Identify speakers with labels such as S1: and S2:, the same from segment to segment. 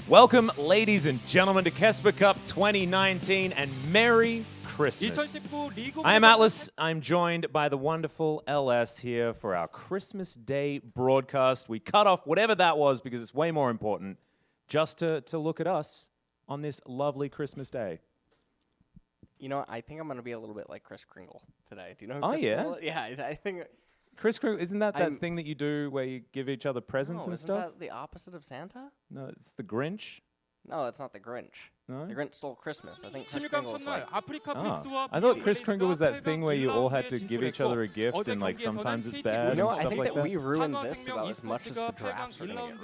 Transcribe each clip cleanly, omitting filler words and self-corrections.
S1: Welcome, ladies and gentlemen, to KeSPA Cup 2019 and Merry Christmas. I am Atlas. I'm joined by the wonderful LS here for our Christmas Day broadcast. We cut off whatever that was because it's way more important just to look at us on this lovely Christmas Day.
S2: You know, I think I'm going to be a little bit like Kris Kringle today. Do you know who
S1: Oh,
S2: Kris
S1: yeah?
S2: Kringle is? Yeah, I think...
S1: Kris Kringle, isn't that thing that you do where you give each other presents
S2: no,
S1: and stuff?
S2: Isn't that the opposite of Santa?
S1: No, it's the Grinch.
S2: No, it's not the Grinch.
S1: No?
S2: The Grinch stole Christmas. I think Kris Kringle is like...
S1: Oh. I thought Kris Kringle was that thing where you all had to give each other a gift and like sometimes it's bad
S2: You know,
S1: and
S2: I
S1: stuff
S2: think
S1: like
S2: that
S1: that.
S2: we ruined this about as much as the drafts are going to get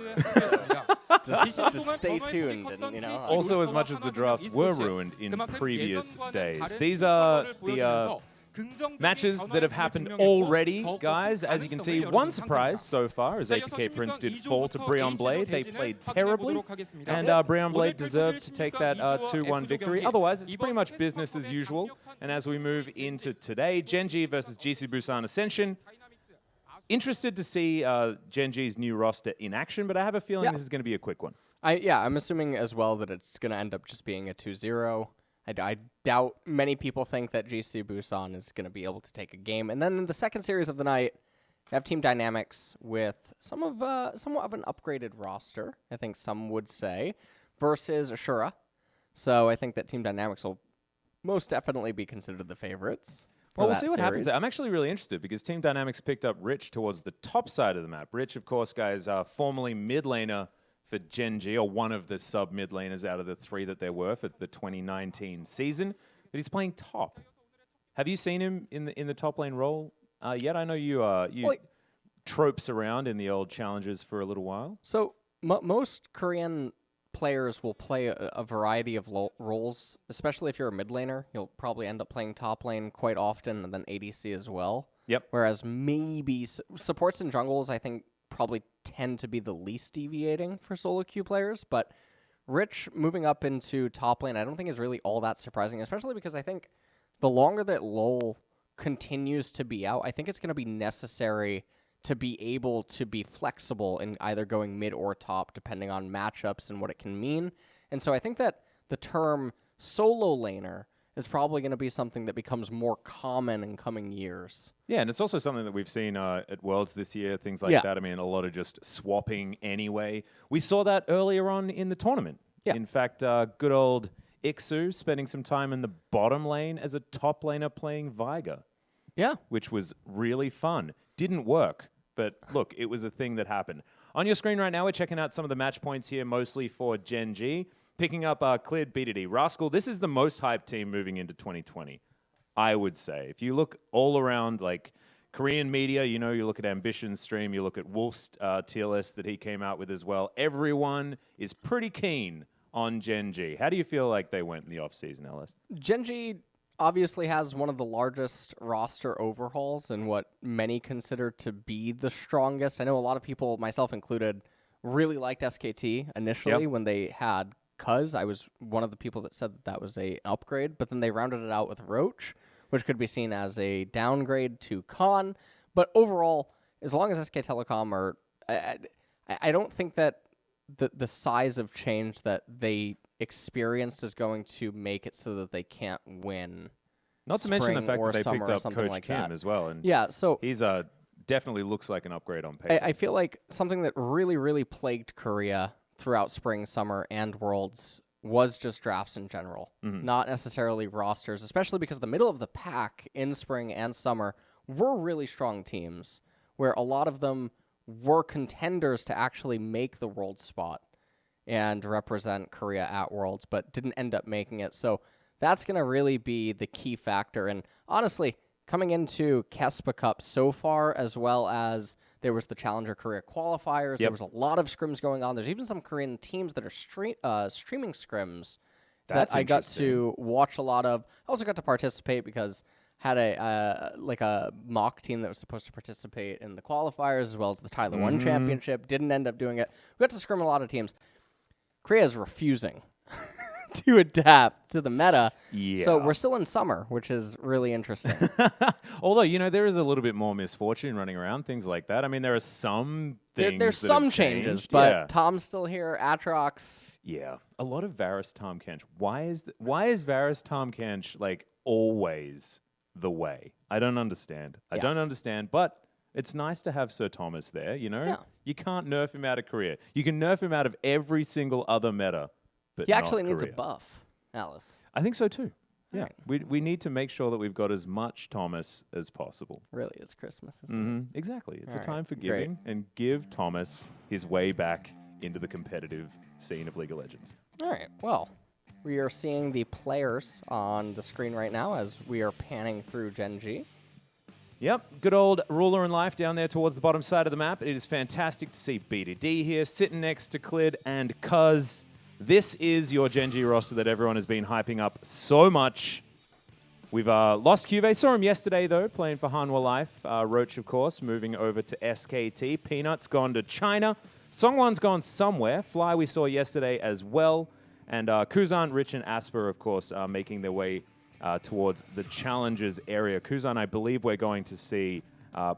S2: ruined. just stay tuned and, you know...
S1: Also as much as the drafts were ruined in previous days. These are the matches that have happened already, guys. As you can see, one surprise so far as APK Prince did fall to Breon Blade. They played terribly, and Breon Blade deserved to take that 2-1 victory. Otherwise, it's pretty much business as usual. And as we move into today, Gen.G versus GC Busan Ascension. Interested to see Gen.G's new roster in action, but I have a feeling this is going to be a quick one.
S2: I'm assuming as well that it's going to end up just being a 2-0. I doubt many people think that GC Busan is going to be able to take a game. And then in the second series of the night, we have Team Dynamics with somewhat of an upgraded roster, I think some would say, versus ASURA. So I think that Team Dynamics will most definitely be considered the favorites.
S1: Well, we'll see what happens. I'm actually really interested because Team Dynamics picked up Rich towards the top side of the map. Rich, of course, guys, formerly mid laner for Gen.G, or one of the sub-mid laners out of the three that there were for the 2019 season, but he's playing top. Have you seen him in the top lane role yet? I know you tropes around in the old challenges for a little while.
S2: So most Korean players will play a variety of roles, especially if you're a mid laner. You'll probably end up playing top lane quite often, and then ADC as well.
S1: Yep.
S2: Whereas maybe supports and jungles, I think, probably tend to be the least deviating for solo queue players, but Rich moving up into top lane I don't think is really all that surprising, especially because I think the longer that LoL continues to be out, I think it's going to be necessary to be able to be flexible in either going mid or top depending on matchups and what it can mean. And so I think that the term solo laner is probably going to be something that becomes more common in coming years.
S1: Yeah, and it's also something that we've seen at Worlds this year, things like that. I mean, a lot of just swapping anyway. We saw that earlier on in the tournament. Yeah. In fact, good old Ixu spending some time in the bottom lane as a top laner playing Viger.
S2: Yeah.
S1: Which was really fun. Didn't work, but look, it was a thing that happened. On your screen right now, we're checking out some of the match points here, mostly for Gen.G. Picking up Clid, BDD, Rascal. This is the most hyped team moving into 2020, I would say. If you look all around, like Korean media, you know, you look at Ambition's stream, you look at Wolf's tier list that he came out with as well. Everyone is pretty keen on Gen.G. How do you feel like they went in the offseason, Ellis?
S2: Gen.G obviously has one of the largest roster overhauls and what many consider to be the strongest. I know a lot of people, myself included, really liked SKT initially when they had Cuz. I was one of the people that said that was an upgrade, but then they rounded it out with Roach, which could be seen as a downgrade to Khan. But overall, as long as SK Telecom are... I don't think that the size of change that they experienced is going to make it so that they can't win.
S1: Not to mention the fact that they picked up Coach
S2: like
S1: Kim
S2: that
S1: as well. And
S2: yeah, so
S1: he's definitely looks like an upgrade on paper.
S2: I feel like something that really, really plagued Korea throughout spring, summer, and Worlds was just drafts in general, not necessarily rosters, especially because the middle of the pack in spring and summer were really strong teams, where a lot of them were contenders to actually make the World spot and represent Korea at Worlds, but didn't end up making it. So that's going to really be the key factor. And honestly, coming into KeSPA Cup so far, as well as there was the Challenger Korea qualifiers, there was a lot of scrims going on. There's even some Korean teams that are streaming scrims that I got to watch a lot of. I also got to participate because had a mock team that was supposed to participate in the qualifiers as well as the Tyler 1 Championship. Didn't end up doing it. We got to scrim a lot of teams. Korea is refusing to adapt to the meta.
S1: Yeah.
S2: So we're still in summer, which is really interesting.
S1: Although, you know, there is a little bit more misfortune running around, things like that. I mean, there are some things
S2: There's
S1: that
S2: some
S1: have
S2: changes,
S1: changed.
S2: but
S1: Yeah.
S2: Tom's still here. Atrox.
S1: Yeah. A lot of Varus Tahm Kench. Why is Varus Tahm Kench like always the way? I don't understand. I don't understand, but it's nice to have Sir Thomas there, you know?
S2: Yeah.
S1: You can't nerf him out of Korea. You can nerf him out of every single other meta, but
S2: He actually
S1: not
S2: needs
S1: Korea.
S2: a buff, Alice.
S1: I think so too. Yeah.
S2: Right.
S1: We need to make sure that we've got as much Thomas as possible.
S2: Really is Christmas, isn't it?
S1: Exactly. It's
S2: All
S1: a
S2: right,
S1: time for
S2: great.
S1: giving, and give Thomas his way back into the competitive scene of League of Legends.
S2: All right, well, we are seeing the players on the screen right now as we are panning through Gen.G.
S1: Yep, good old Ruler in Life down there towards the bottom side of the map. It is fantastic to see BDD here sitting next to Clid and Kuz. This is your Gen.G roster that everyone has been hyping up so much. We've lost Cuvée. Saw him yesterday, though, playing for Hanwha Life. Roach, of course, moving over to SKT. Peanut's gone to China. Songwon's gone somewhere. Fly we saw yesterday as well. And Kuzan, Rich, and Asper, of course, are making their way towards the Challengers area. Kuzan, I believe we're going to see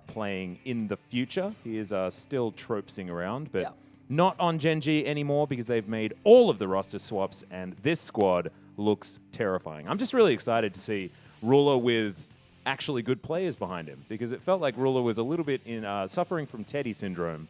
S1: playing in the future. He is still tropesing around, but not on Gen.G anymore because they've made all of the roster swaps, and this squad looks terrifying. I'm just really excited to see Ruler with actually good players behind him, because it felt like Ruler was a little bit in suffering from Teddy syndrome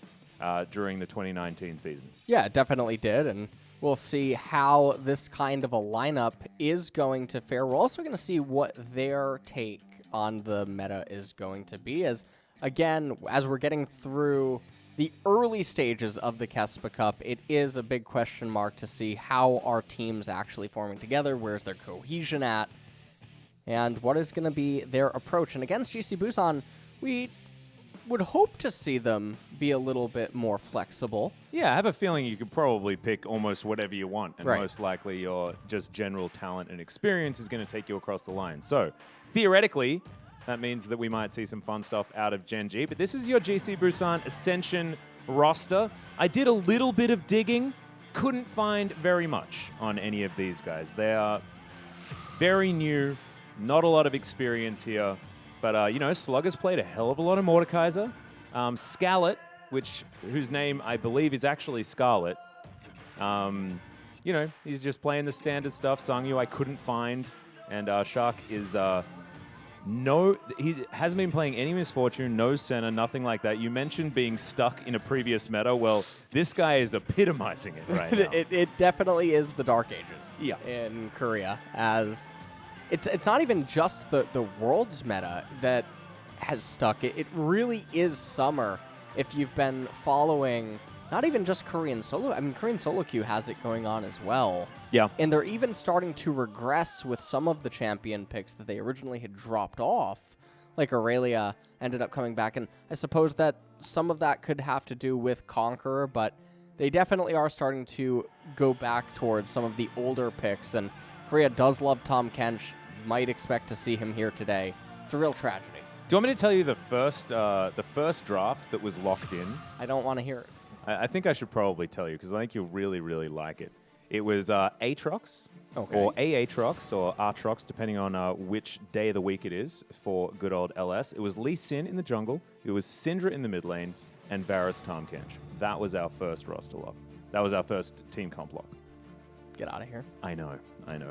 S1: during the 2019 season.
S2: Yeah, it definitely did, and we'll see how this kind of a lineup is going to fare. We're also going to see what their take on the meta is going to be, as, again, as we're getting through the early stages of the KeSPA Cup, it is a big question mark to see how our teams actually forming together, where's their cohesion at, and what is going to be their approach. And against GC Busan, we would hope to see them be a little bit more flexible.
S1: Yeah, I have a feeling you could probably pick almost whatever you want, and
S2: Right.
S1: most likely your just general talent and experience is going to take you across the line. So, theoretically, that means that we might see some fun stuff out of Gen.G, but this is your GC Busan Ascension roster. I did a little bit of digging, couldn't find very much on any of these guys. They are very new, not a lot of experience here, but, you know, Slugger's played a hell of a lot of Mordekaiser. Scalet, whose name I believe is actually Scarlet. You know, he's just playing the standard stuff. Sangyu I couldn't find, and Shark is... he hasn't been playing any Misfortune, no Senna, nothing like that. You mentioned being stuck in a previous meta. Well, this guy is epitomizing it right now.
S2: It definitely is the Dark Ages in Korea, as it's not even just the Worlds meta that has stuck. It really is summer. If you've been following not even just Korean solo, I mean, Korean solo queue has it going on as well.
S1: Yeah.
S2: And they're even starting to regress with some of the champion picks that they originally had dropped off, like Aurelia ended up coming back. And I suppose that some of that could have to do with Conqueror, but they definitely are starting to go back towards some of the older picks. And Korea does love Tahm Kench. Might expect to see him here today. It's a real tragedy.
S1: Do you want me to tell you the first draft that was locked in?
S2: I don't want to hear it.
S1: I think I should probably tell you, because I think you'll really, really like it. It was Aatrox, or Aatrox, or Aatrox, depending on which day of the week it is for good old LS. It was Lee Sin in the jungle, it was Syndra in the mid lane, and Varus Tahm Kench. That was our first roster lock. That was our first team comp lock.
S2: Get out of here.
S1: I know.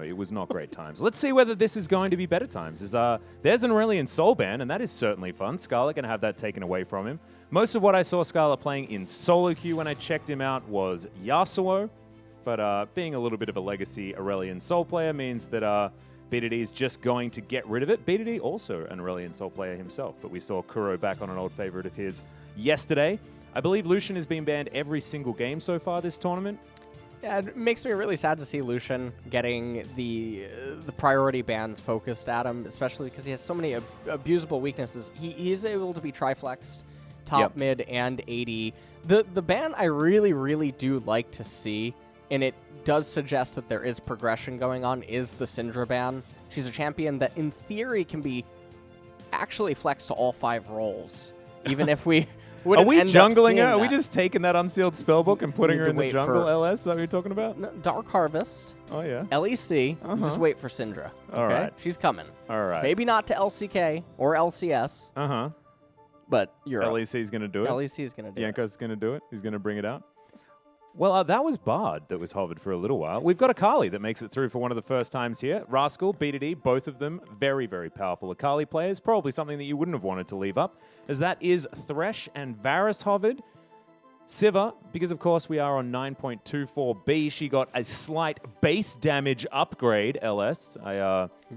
S1: It was not great times. Let's see whether this is going to be better times. There's an Aurelion Soul ban, and that is certainly fun. Scarlet going to have that taken away from him. Most of what I saw Scarlet playing in solo queue when I checked him out was Yasuo, but being a little bit of a legacy Aurelion Soul player means that BDD is just going to get rid of it. BDD also an Aurelion Soul player himself, but we saw Kuro back on an old favorite of his yesterday. I believe Lucian has been banned every single game so far this tournament.
S2: Yeah, it makes me really sad to see Lucian getting the priority bans focused at him, especially because he has so many abusable weaknesses. He is able to be triflexed, top, mid, and AD. The ban I really, really do like to see, and it does suggest that there is progression going on, is the Syndra ban. She's a champion that, in theory, can be actually flexed to all 5 roles, even if we...
S1: Are we jungling her?
S2: Are
S1: Are we just taking that unsealed spellbook and putting her in the jungle, LS? Is that what you're talking about?
S2: No, Dark Harvest.
S1: Oh, yeah.
S2: LEC, just wait for Syndra. Okay?
S1: All right.
S2: She's coming.
S1: All right.
S2: Maybe not to LCK or LCS. But Europe.
S1: LEC's going to do it.
S2: LEC is going to do it.
S1: Yanko's going to do it. He's going to bring it out. Well, that was Bard that was hovered for a little while. We've got Akali that makes it through for one of the first times here. Rascal, BDD, both of them very, very powerful Akali players. Probably something that you wouldn't have wanted to leave up, as that is Thresh and Varus hovered. Siva, because of course we are on 9.24B, she got a slight base damage upgrade, LS.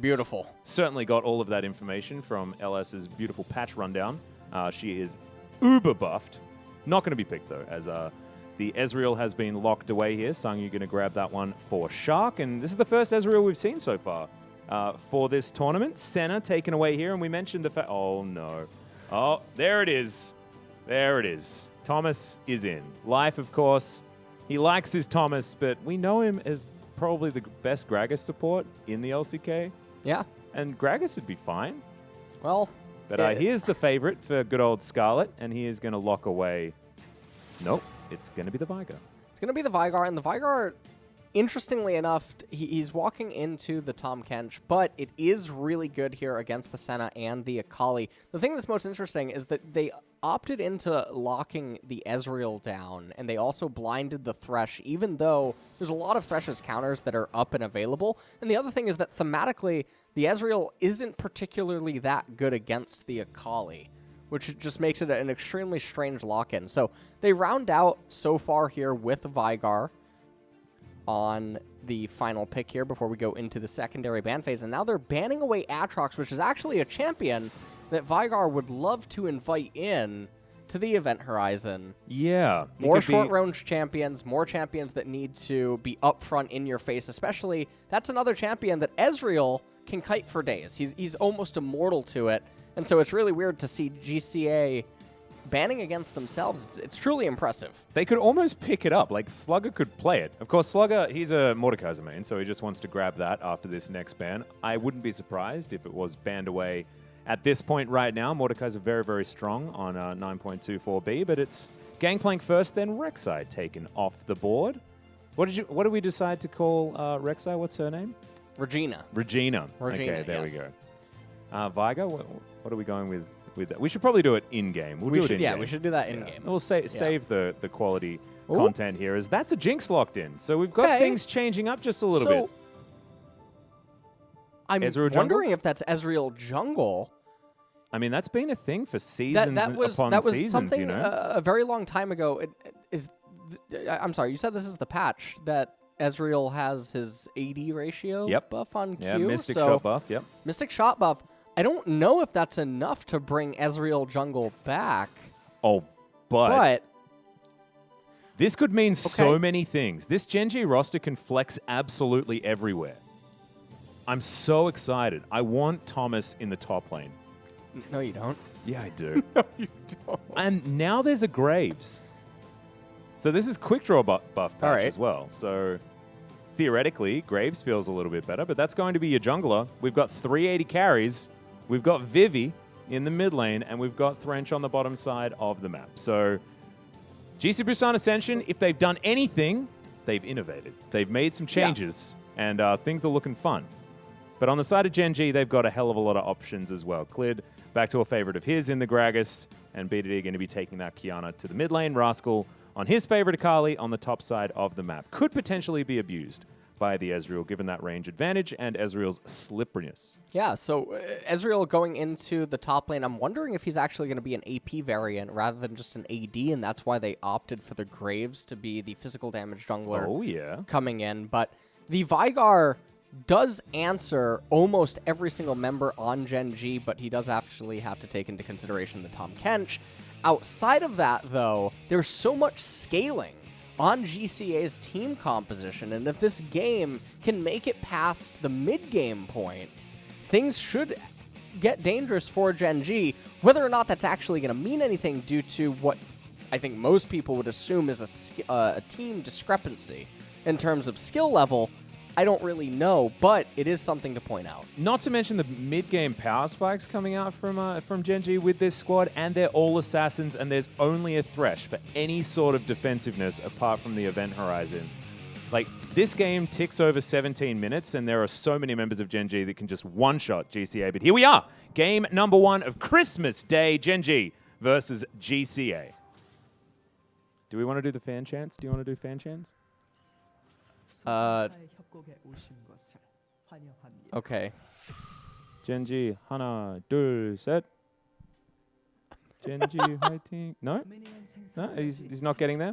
S2: Beautiful.
S1: Certainly got all of that information from LS's beautiful patch rundown. She is uber buffed. Not going to be picked though, as the Ezreal has been locked away here. Sangyu going to grab that one for Shark, and this is the first Ezreal we've seen so far for this tournament. Senna taken away here, and we mentioned the fact... Oh, no. Oh, there it is. There it is. Thomas is in. Life, of course, he likes his Thomas, but we know him as probably the best Gragas support in the LCK.
S2: Yeah.
S1: And Gragas would be fine.
S2: Well...
S1: But here's the favorite for good old Scarlet, and he is going to lock away... Nope. It's going to be the Vigar.
S2: It's going to be the Vigar, and the Vigar, interestingly enough, he's walking into the Tahm Kench, but it is really good here against the Senna and the Akali. The thing that's most interesting is that they opted into locking the Ezreal down, and they also blinded the Thresh, even though there's a lot of Thresh's counters that are up and available. And the other thing is that thematically, the Ezreal isn't particularly that good against the Akali, which just makes it an extremely strange lock-in. So they round out so far here with Vigar on the final pick here before we go into the secondary ban phase. And now they're banning away Aatrox, which is actually a champion that Vigar would love to invite in to the event horizon.
S1: Yeah.
S2: More short-range champions, more champions that need to be upfront in your face, especially that's another champion that Ezreal can kite for days. He's almost immortal to it. And so it's really weird to see GCA banning against themselves. It's truly impressive.
S1: They could almost pick it up. Like, Slugger could play it. Of course, Slugger, he's a Mordekaiser main, so he just wants to grab that after this next ban. I wouldn't be surprised if it was banned away at this point right now. Mordekaiser very, very strong on 9.24B, but it's Gangplank first, then Rek'Sai taken off the board. What did we decide to call Rek'Sai? What's her name?
S2: Regina.
S1: Regina. Okay, there we go. Vigar, what are we going with that? We should probably do it in-game. We'll do it in-game.
S2: Yeah, we should do that in-game.
S1: We'll save the quality content here, as that's a Jinx locked in. So we've got things changing up just a little bit.
S2: I'm wondering if that's Ezreal jungle.
S1: I mean, that's been a thing for seasons upon seasons,
S2: something,
S1: you know?
S2: A very long time ago. I'm sorry, you said this is the patch that Ezreal has his AD ratio buff on Q.
S1: Yeah, Mystic Shot buff, yep.
S2: Mystic Shot buff. I don't know if that's enough to bring Ezreal jungle back.
S1: Oh, but this could mean so many things. This Gen.G roster can flex absolutely everywhere. I'm so excited. I want Thomas in the top lane.
S2: No, you don't.
S1: Yeah, I do.
S2: No, you don't.
S1: And now there's a Graves. So this is quick draw buff patch as well. So theoretically, Graves feels a little bit better, but that's going to be your jungler. We've got 380 carries. We've got Vivi in the mid lane, and we've got Thrench on the bottom side of the map. So GC Busan Ascension, if they've done anything, they've innovated. They've made some changes, and things are looking fun. But on the side of Gen.G, they've got a hell of a lot of options as well. Clid, back to a favorite of his in the Gragas, and BDD going to be taking that Kiana to the mid lane. Rascal on his favorite Akali on the top side of the map. Could potentially be abused by the Ezreal, given that range advantage and Ezreal's slipperiness.
S2: Yeah, so Ezreal going into the top lane, I'm wondering if he's actually going to be an AP variant rather than just an AD, and that's why they opted for the Graves to be the physical damage jungler coming in. But the Vigar does answer almost every single member on Gen.G, but he does actually have to take into consideration the Tahm Kench. Outside of that, though, there's so much scaling on GCA's team composition, and if this game can make it past the mid-game point, things should get dangerous for Gen.G. Whether or not that's actually going to mean anything due to what I think most people would assume is a team discrepancy in terms of skill level, I don't really know, but it is something to point out.
S1: Not to mention the mid-game power spikes coming out from Gen.G with this squad, and they're all assassins, and there's only a Thresh for any sort of defensiveness apart from the event horizon. Like, This game ticks over 17 minutes, and there are so many members of Gen.G that can just one-shot GCA. But here we are, game number 1 of Christmas Day, Gen.G versus GCA. Do we want to do the fan chants? Do you want to do fan chants?
S2: Okay.
S1: Gen.G, 하나, 둘, 셋. Gen.G, fighting. No? No, he's not getting there?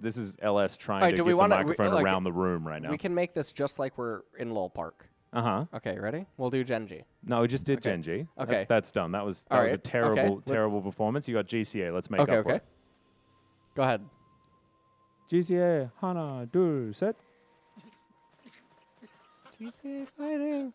S1: This is LS trying to get the microphone around the room right now.
S2: We can make this just like we're in LoL Park.
S1: Uh-huh.
S2: Okay, ready? We'll do Gen.G.
S1: No, we just did Gen.G.
S2: Okay.
S1: That's done. That was a terrible performance. You got GCA. Let's make up for it.
S2: Go ahead.
S1: GCA, 하나, 둘, 셋.
S2: GCA fighting.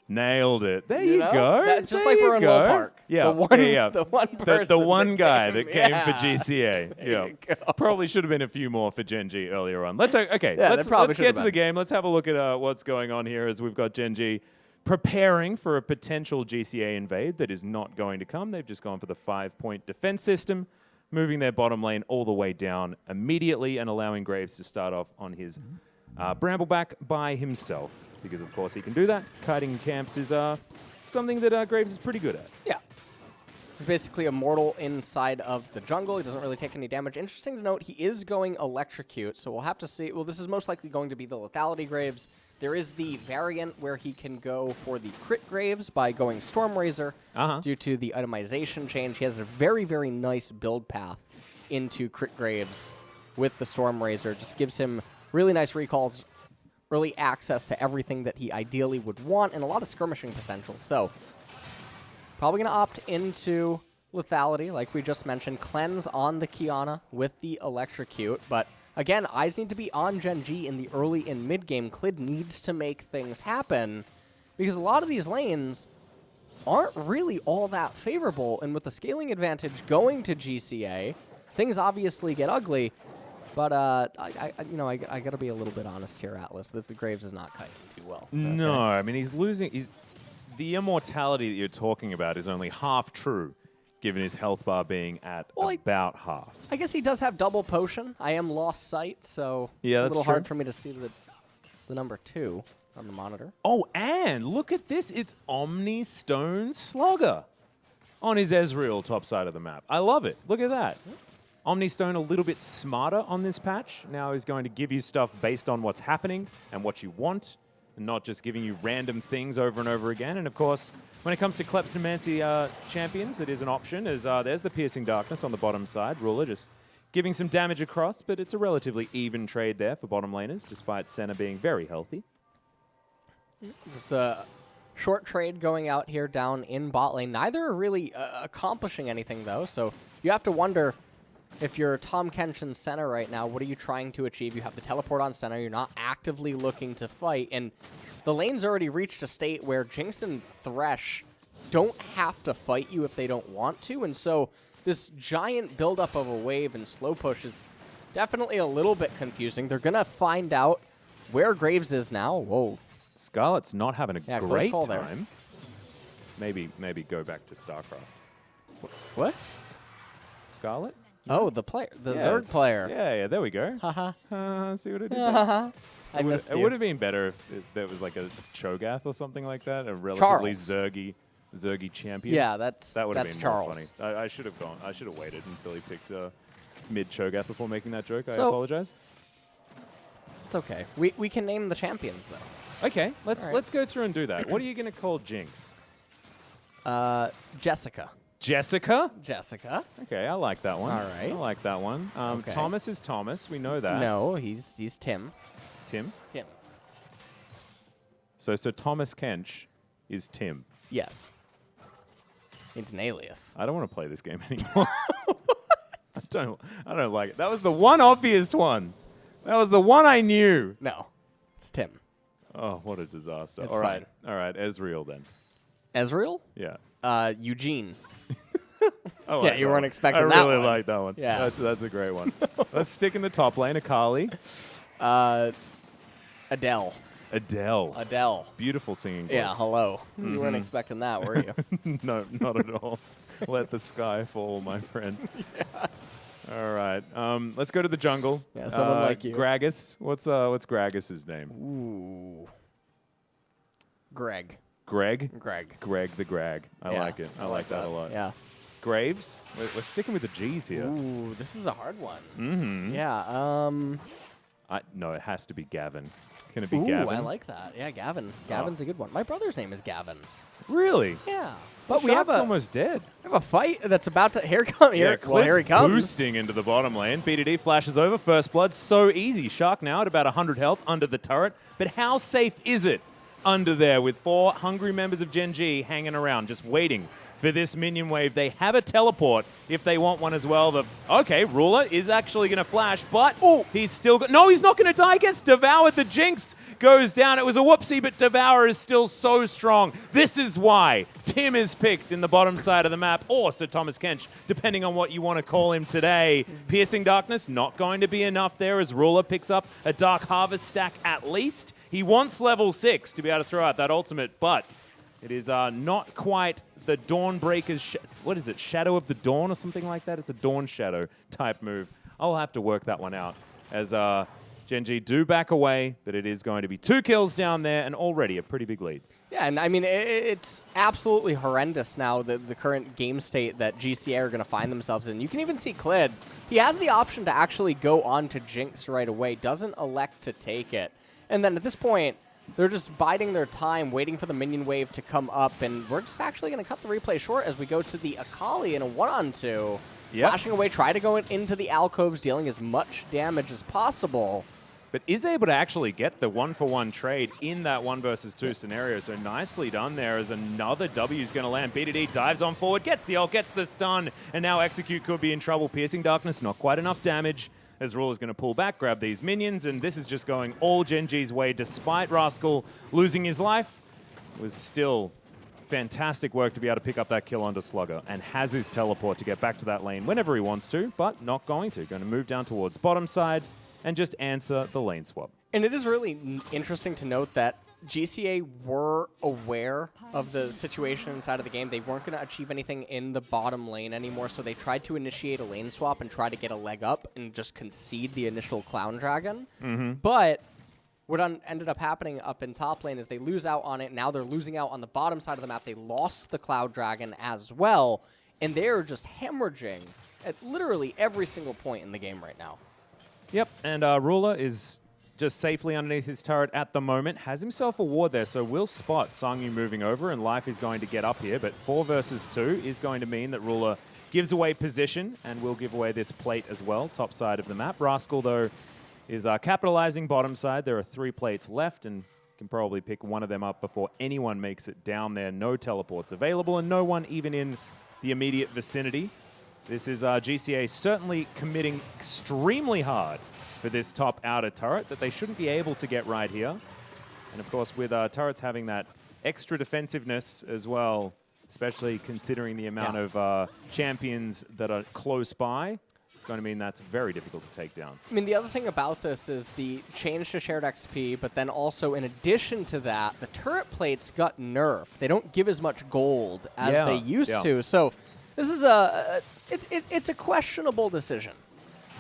S1: Nailed it. There you go.
S2: That's just like we're in LoL Park.
S1: Yeah,
S2: the one person.
S1: The one guy that came for GCA.
S2: There you go.
S1: Probably should have been a few more for Gen.G earlier on. Let's get to the game. Let's have a look at what's going on here as we've got Gen.G preparing for a potential GCA invade that is not going to come. They've just gone for the 5-point defense system, moving their bottom lane all the way down immediately and allowing Graves to start off on his Brambleback by himself. Because, of course, he can do that. Kiting camps is something that Graves is pretty good at.
S2: Yeah. He's basically immortal inside of the jungle. He doesn't really take any damage. Interesting to note, he is going Electrocute, so we'll have to see. Well, this is most likely going to be the Lethality Graves. There is the variant where he can go for the crit Graves by going Storm Razor due to the itemization change. He has a very, very nice build path into crit Graves with the Storm Razor. Just gives him really nice recalls, early access to everything that he ideally would want, and a lot of skirmishing potential. So, probably going to opt into Lethality, like we just mentioned. Cleanse on the Qiyana with the Electrocute. But, again, eyes need to be on Gen.G in the early and mid-game. Clid needs to make things happen, because a lot of these lanes aren't really all that favorable. And with the scaling advantage going to GCA, things obviously get ugly. But I got to be a little bit honest here, Atlas. The Graves is not kiting too well. Okay?
S1: No, I mean, he's losing. The immortality that you're talking about is only half true, given his health bar being at about half.
S2: I guess he does have double potion. I am lost sight, so
S1: yeah,
S2: it's a little hard for me to see the number 2 on the monitor.
S1: Oh, and look at this. It's Omni Stone Slugger on his Ezreal top side of the map. I love it. Look at that. Omni Stone a little bit smarter on this patch. Now he's going to give you stuff based on what's happening and what you want, and not just giving you random things over and over again. And of course, when it comes to Kleptomancy champions, that is an option. There's the Piercing Darkness on the bottom side. Ruler just giving some damage across, but it's a relatively even trade there for bottom laners, despite Senna being very healthy.
S2: Just a short trade going out here down in bot lane. Neither are really accomplishing anything, though, so you have to wonder, if you're Tom Kenshin Senna right now, what are you trying to achieve? You have the teleport on Senna. You're not actively looking to fight. And the lane's already reached a state where Jinx and Thresh don't have to fight you if they don't want to. And so this giant buildup of a wave and slow push is definitely a little bit confusing. They're going to find out where Graves is now. Whoa.
S1: Scarlet's not having a great time.
S2: There.
S1: Maybe go back to StarCraft.
S2: What?
S1: Scarlet?
S2: Oh, the player, the Zerg player.
S1: Yeah, there we go.
S2: Haha.
S1: See what I did there?
S2: I missed you.
S1: It would have been better if there was like a Cho'Gath or something like that, a relatively Zergy champion.
S2: Yeah,
S1: that would have been
S2: Charles.
S1: more funny. I should have gone. I should have waited until he picked mid Cho'Gath before making that joke. I apologize.
S2: It's okay. We can name the champions though.
S1: Okay, let's go through and do that. What are you going to call Jinx?
S2: Jessica.
S1: Jessica?
S2: Jessica.
S1: Okay, I like that one.
S2: All right.
S1: I like that one.
S2: Okay.
S1: Thomas is Thomas. We know that.
S2: No, he's Tim.
S1: Tim?
S2: Tim.
S1: So Thomas Kench is Tim.
S2: Yes. It's an alias.
S1: I don't want to play this game anymore. I don't like it. That was the one obvious one. That was the one I knew.
S2: No. It's Tim.
S1: Oh, what a disaster.
S2: It's
S1: All right.
S2: fine.
S1: All right, Ezreal then.
S2: Ezreal?
S1: Yeah.
S2: Eugene.
S1: Oh,
S2: yeah, you weren't expecting that one.
S1: I really like that one.
S2: Yeah.
S1: That's a great one. Let's stick in the top lane. Akali.
S2: Adele.
S1: Adele. Beautiful singing voice.
S2: Yeah, hello. You weren't expecting that, were you?
S1: No, not at all. Let the sky fall, my friend.
S2: Yes.
S1: All right. Let's go to the jungle.
S2: Yeah, someone like you.
S1: Gragas. What's Gragas' name?
S2: Ooh. Greg.
S1: Greg?
S2: Greg.
S1: Greg the Greg. I like it. I like that a lot.
S2: Yeah.
S1: Graves? We're sticking with the G's here.
S2: Ooh, this is a hard one.
S1: Mm-hmm.
S2: Yeah.
S1: No, it has to be Gavin. Can it be
S2: Ooh,
S1: Gavin?
S2: I like that. Yeah, Gavin. Gavin's a good one. My brother's name is Gavin.
S1: Really?
S2: Yeah.
S1: But we have almost dead.
S2: We have a fight that's about to... Here he comes.
S1: Boosting into the bottom lane. BDD flashes over. First blood. So easy. Shark now at about 100 health under the turret. But how safe is it under there with 4 hungry members of Gen.G hanging around, just waiting for this minion wave? They have a teleport if they want one as well. Okay, Ruler is actually going to flash, but he's still... No, he's not going to die. Gets devoured. The Jinx goes down. It was a whoopsie, but Devour is still so strong. This is why Tim is picked in the bottom side of the map, or Sir Thomas Kench, depending on what you want to call him today. Piercing Darkness, not going to be enough there as Ruler picks up a Dark Harvest stack at least. He wants level 6 to be able to throw out that ultimate, but it is not quite the Dawnbreaker's... what is it? Shadow of the Dawn or something like that? It's a Dawn Shadow type move. I'll have to work that one out as Gen.G do back away, but it is going to be 2 kills down there and already a pretty big lead.
S2: Yeah, and I mean, it's absolutely horrendous now, the current game state that GCA are going to find themselves in. You can even see Clid. He has the option to actually go on to Jinx right away, doesn't elect to take it. And then at this point, they're just biding their time, waiting for the minion wave to come up, and we're just actually going to cut the replay short as we go to the Akali in a 1-on-2. Yep. Flashing away, try to go into the alcoves, dealing as much damage as possible.
S1: But is able to actually get the 1-for-1 trade in that 1 versus 2 scenario. So nicely done there as another W is going to land. BDD dives on forward, gets the ult, gets the stun, and now Execute could be in trouble. Piercing Darkness, not quite enough damage. As Ruler's going to pull back, grab these minions, and this is just going all Gen.G's way. Despite Rascal losing his life, it was still fantastic work to be able to pick up that kill onto Slugger, and has his teleport to get back to that lane whenever he wants to, but not going to. Going to move down towards bottom side and just answer the lane swap.
S2: And it is really interesting to note that GCA were aware of the situation inside of the game. They weren't going to achieve anything in the bottom lane anymore, so they tried to initiate a lane swap and try to get a leg up and just concede the initial Clown Dragon. But what ended up happening up in top lane is they lose out on it. Now they're losing out on the bottom side of the map. They lost the Cloud Dragon as well, and they're just hemorrhaging at literally every single point in the game right now.
S1: Yep, and Ruler is just safely underneath his turret at the moment. Has himself a ward there, so we'll spot Sangyu moving over, and Life is going to get up here. But 4 versus 2 is going to mean that Ruler gives away position and will give away this plate as well, top side of the map. Rascal, though, is capitalizing bottom side. There are 3 plates left, and can probably pick one of them up before anyone makes it down there. No teleports available, and no one even in the immediate vicinity. This is GCA certainly committing extremely hard for this top outer turret that they shouldn't be able to get right here. And of course, with turrets having that extra defensiveness as well, especially considering the amount of champions that are close by, it's going to mean that's very difficult to take down.
S2: I mean, the other thing about this is the change to shared XP, but then also in addition to that, the turret plates got nerfed. They don't give as much gold as they used to. So this is it's a questionable decision.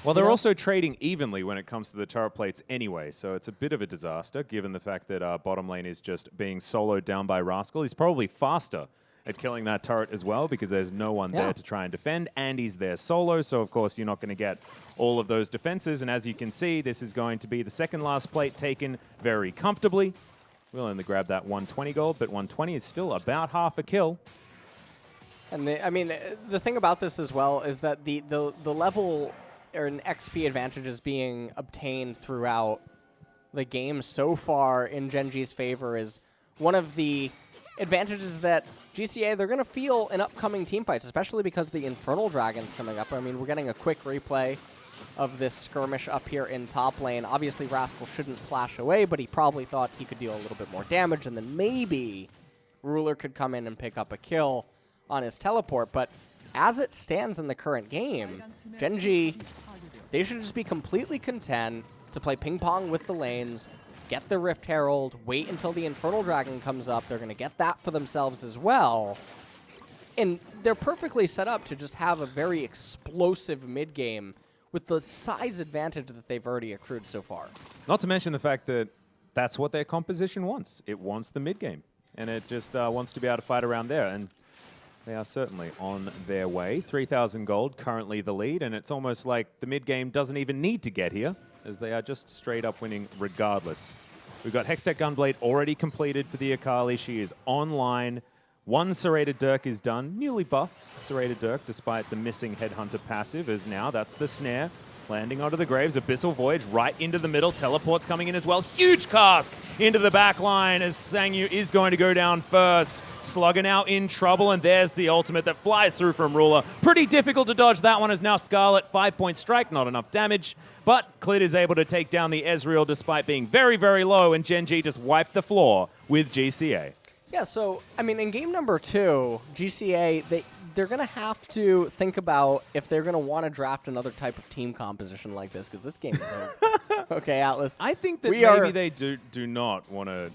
S1: Well, they're also trading evenly when it comes to the turret plates anyway, so it's a bit of a disaster given the fact that bottom lane is just being soloed down by Rascal. He's probably faster at killing that turret as well because there's no one there to try and defend, and he's there solo, so of course you're not going to get all of those defenses, and as you can see, this is going to be the second last plate taken very comfortably. We'll only grab that 120 gold, but 120 is still about half a kill.
S2: And I mean, the thing about this as well is that the level or an XP advantage is being obtained throughout the game so far in Gen.G's favor is one of the advantages that GCA, they're going to feel in upcoming team fights, especially because the Infernal Dragon's coming up. I mean, we're getting a quick replay of this skirmish up here in top lane. Obviously, Rascal shouldn't flash away, but he probably thought he could deal a little bit more damage, and then maybe Ruler could come in and pick up a kill on his teleport. But as it stands in the current game, Gen.G, they should just be completely content to play ping pong with the lanes, get the Rift Herald, wait until the Infernal Dragon comes up. They're going to get that for themselves as well. And they're perfectly set up to just have a very explosive mid game with the size advantage that they've already accrued so far.
S1: Not to mention the fact that that's what their composition wants. It wants the mid game, and it just wants to be able to fight around there. And they are certainly on their way. 3,000 gold, currently the lead, and it's almost like the mid game doesn't even need to get here, as they are just straight up winning regardless. We've got Hextech Gunblade already completed for the Akali. She is online. One Serrated Dirk is done. Newly buffed Serrated Dirk, despite the missing Headhunter passive, as now that's the snare. Landing onto the Graves, Abyssal Voyage right into the middle. Teleports coming in as well. Huge cask into the back line as Sangyu is going to go down first. Slugger now in trouble, and there's the ultimate that flies through from Ruler. Pretty difficult to dodge that one, as now Scalet, 5-point strike, not enough damage. But Clid is able to take down the Ezreal despite being very, very low, and Gen.G just wiped the floor with GCA.
S2: Yeah, so, I mean, in game number 2, GCA, they're going to have to think about if they're going to want to draft another type of team composition like this, because this game is over. Okay, Atlas.
S1: I think that maybe they do not want to,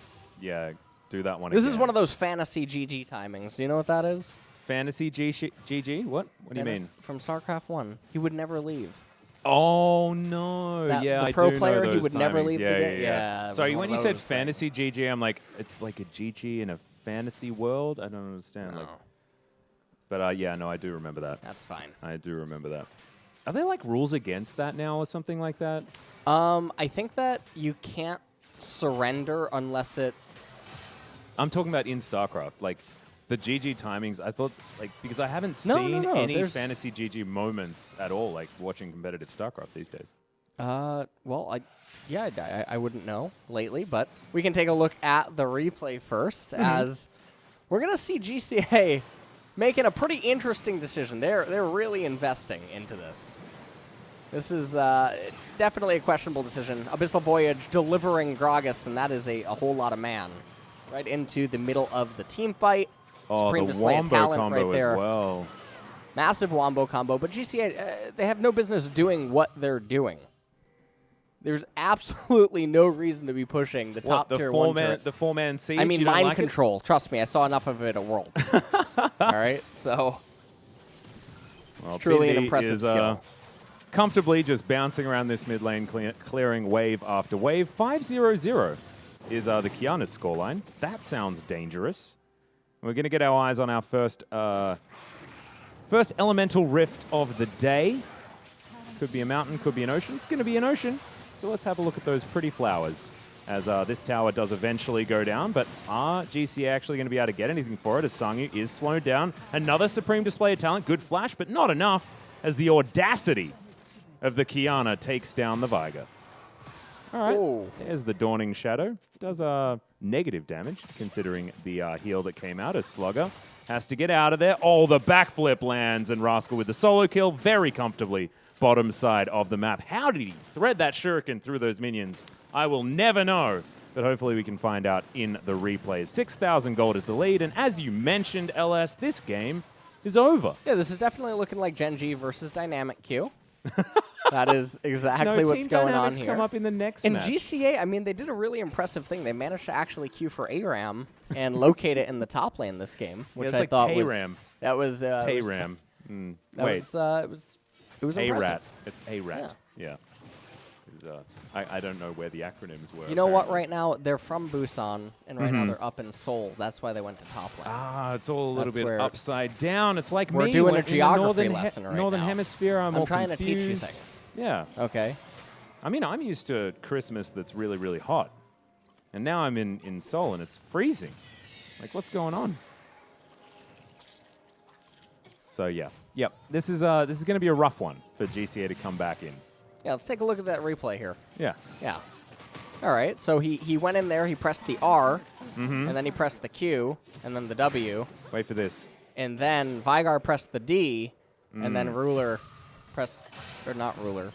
S1: do that one
S2: This
S1: again.
S2: is one of those fantasy GG timings. Do you know what that is?
S1: Fantasy GG? What? What do you mean?
S2: From StarCraft 1. He would never leave.
S1: Oh, no.
S2: The
S1: I
S2: pro
S1: do
S2: player,
S1: know those
S2: he would never
S1: timings.
S2: leave the game. Yeah.
S1: Sorry, when you said fantasy GG, I'm like, it's like a GG in a fantasy world? I don't understand.
S2: No.
S1: Like, but yeah, no, I do remember that.
S2: That's fine.
S1: I do remember that. Are there like rules against that now or something like that?
S2: I think that you can't surrender unless it...
S1: I'm talking about in StarCraft. Like, the GG timings, I thought, like, because I haven't seen any fantasy GG moments at all, like, watching competitive StarCraft these days.
S2: Well, I wouldn't know lately, but we can take a look at the replay first, as we're going to see GCA making a pretty interesting decision. They're really investing into this. This is definitely a questionable decision. Abyssal Voyage delivering Gragas, and that is a whole lot of man right into the middle of the team fight. Supreme display of talent right there.
S1: As well.
S2: Massive wombo combo, but GCA, they have no business doing what they're doing. There's absolutely no reason to be pushing the top tier one turret.
S1: The four-man siege?
S2: I mean, mind control. Trust me, I saw enough of it at Worlds. All right, so it's truly an impressive skill.
S1: Comfortably just bouncing around this mid lane, clearing wave after wave. 5-0-0 is the Kiana's scoreline. That sounds dangerous. We're going to get our eyes on our first elemental rift of the day. Could be a mountain, could be an ocean. It's going to be an ocean. So let's have a look at those pretty flowers as this tower does eventually go down. But are GCA actually going to be able to get anything for it as Sangyu is slowed down? Another supreme display of talent. Good flash, but not enough as the audacity of the Kiana takes down the Viger. All right, there's the Dawning Shadow. Does negative damage, considering the heal that came out as Slugger has to get out of there. Oh, the backflip lands, and Rascal with the solo kill very comfortably. Bottom side of the map. How did he thread that shuriken through those minions? I will never know, but hopefully we can find out in the replays. 6,000 gold is the lead, and as you mentioned, LS, this game is over.
S2: Yeah, this is definitely looking like Gen.G versus Dynamic Q. That is exactly what's going on here.
S1: Come up in the next
S2: in
S1: match.
S2: GCA, I mean, they did a really impressive thing. They managed to actually queue for ARAM and locate it in the top lane this game, which I thought was that was
S1: T-Ram. Wait,
S2: it was impressive.
S1: A-Rat. It's A-Rat. Yeah. I don't know where the acronyms were.
S2: You know what? Right now they're from Busan, and right now they're up in Seoul. That's why they went to top lane.
S1: Ah, it's all a little bit upside down. It's like
S2: we're doing a geography lesson right now.
S1: Northern Hemisphere. I'm
S2: trying
S1: confused.
S2: to teach you things.
S1: Yeah.
S2: Okay.
S1: I mean, I'm used to Christmas that's really, really hot, and now I'm in Seoul and it's freezing. Like, what's going on? So yeah, yep. This is going to be a rough one for GCA to come back in.
S2: Yeah, let's take a look at that replay here.
S1: Yeah.
S2: Yeah. All right, so he went in there, he pressed the R, and then he pressed the Q, and then the W.
S1: Wait for this.
S2: And then Vigar pressed the D, and then Ruler pressed, or not Ruler,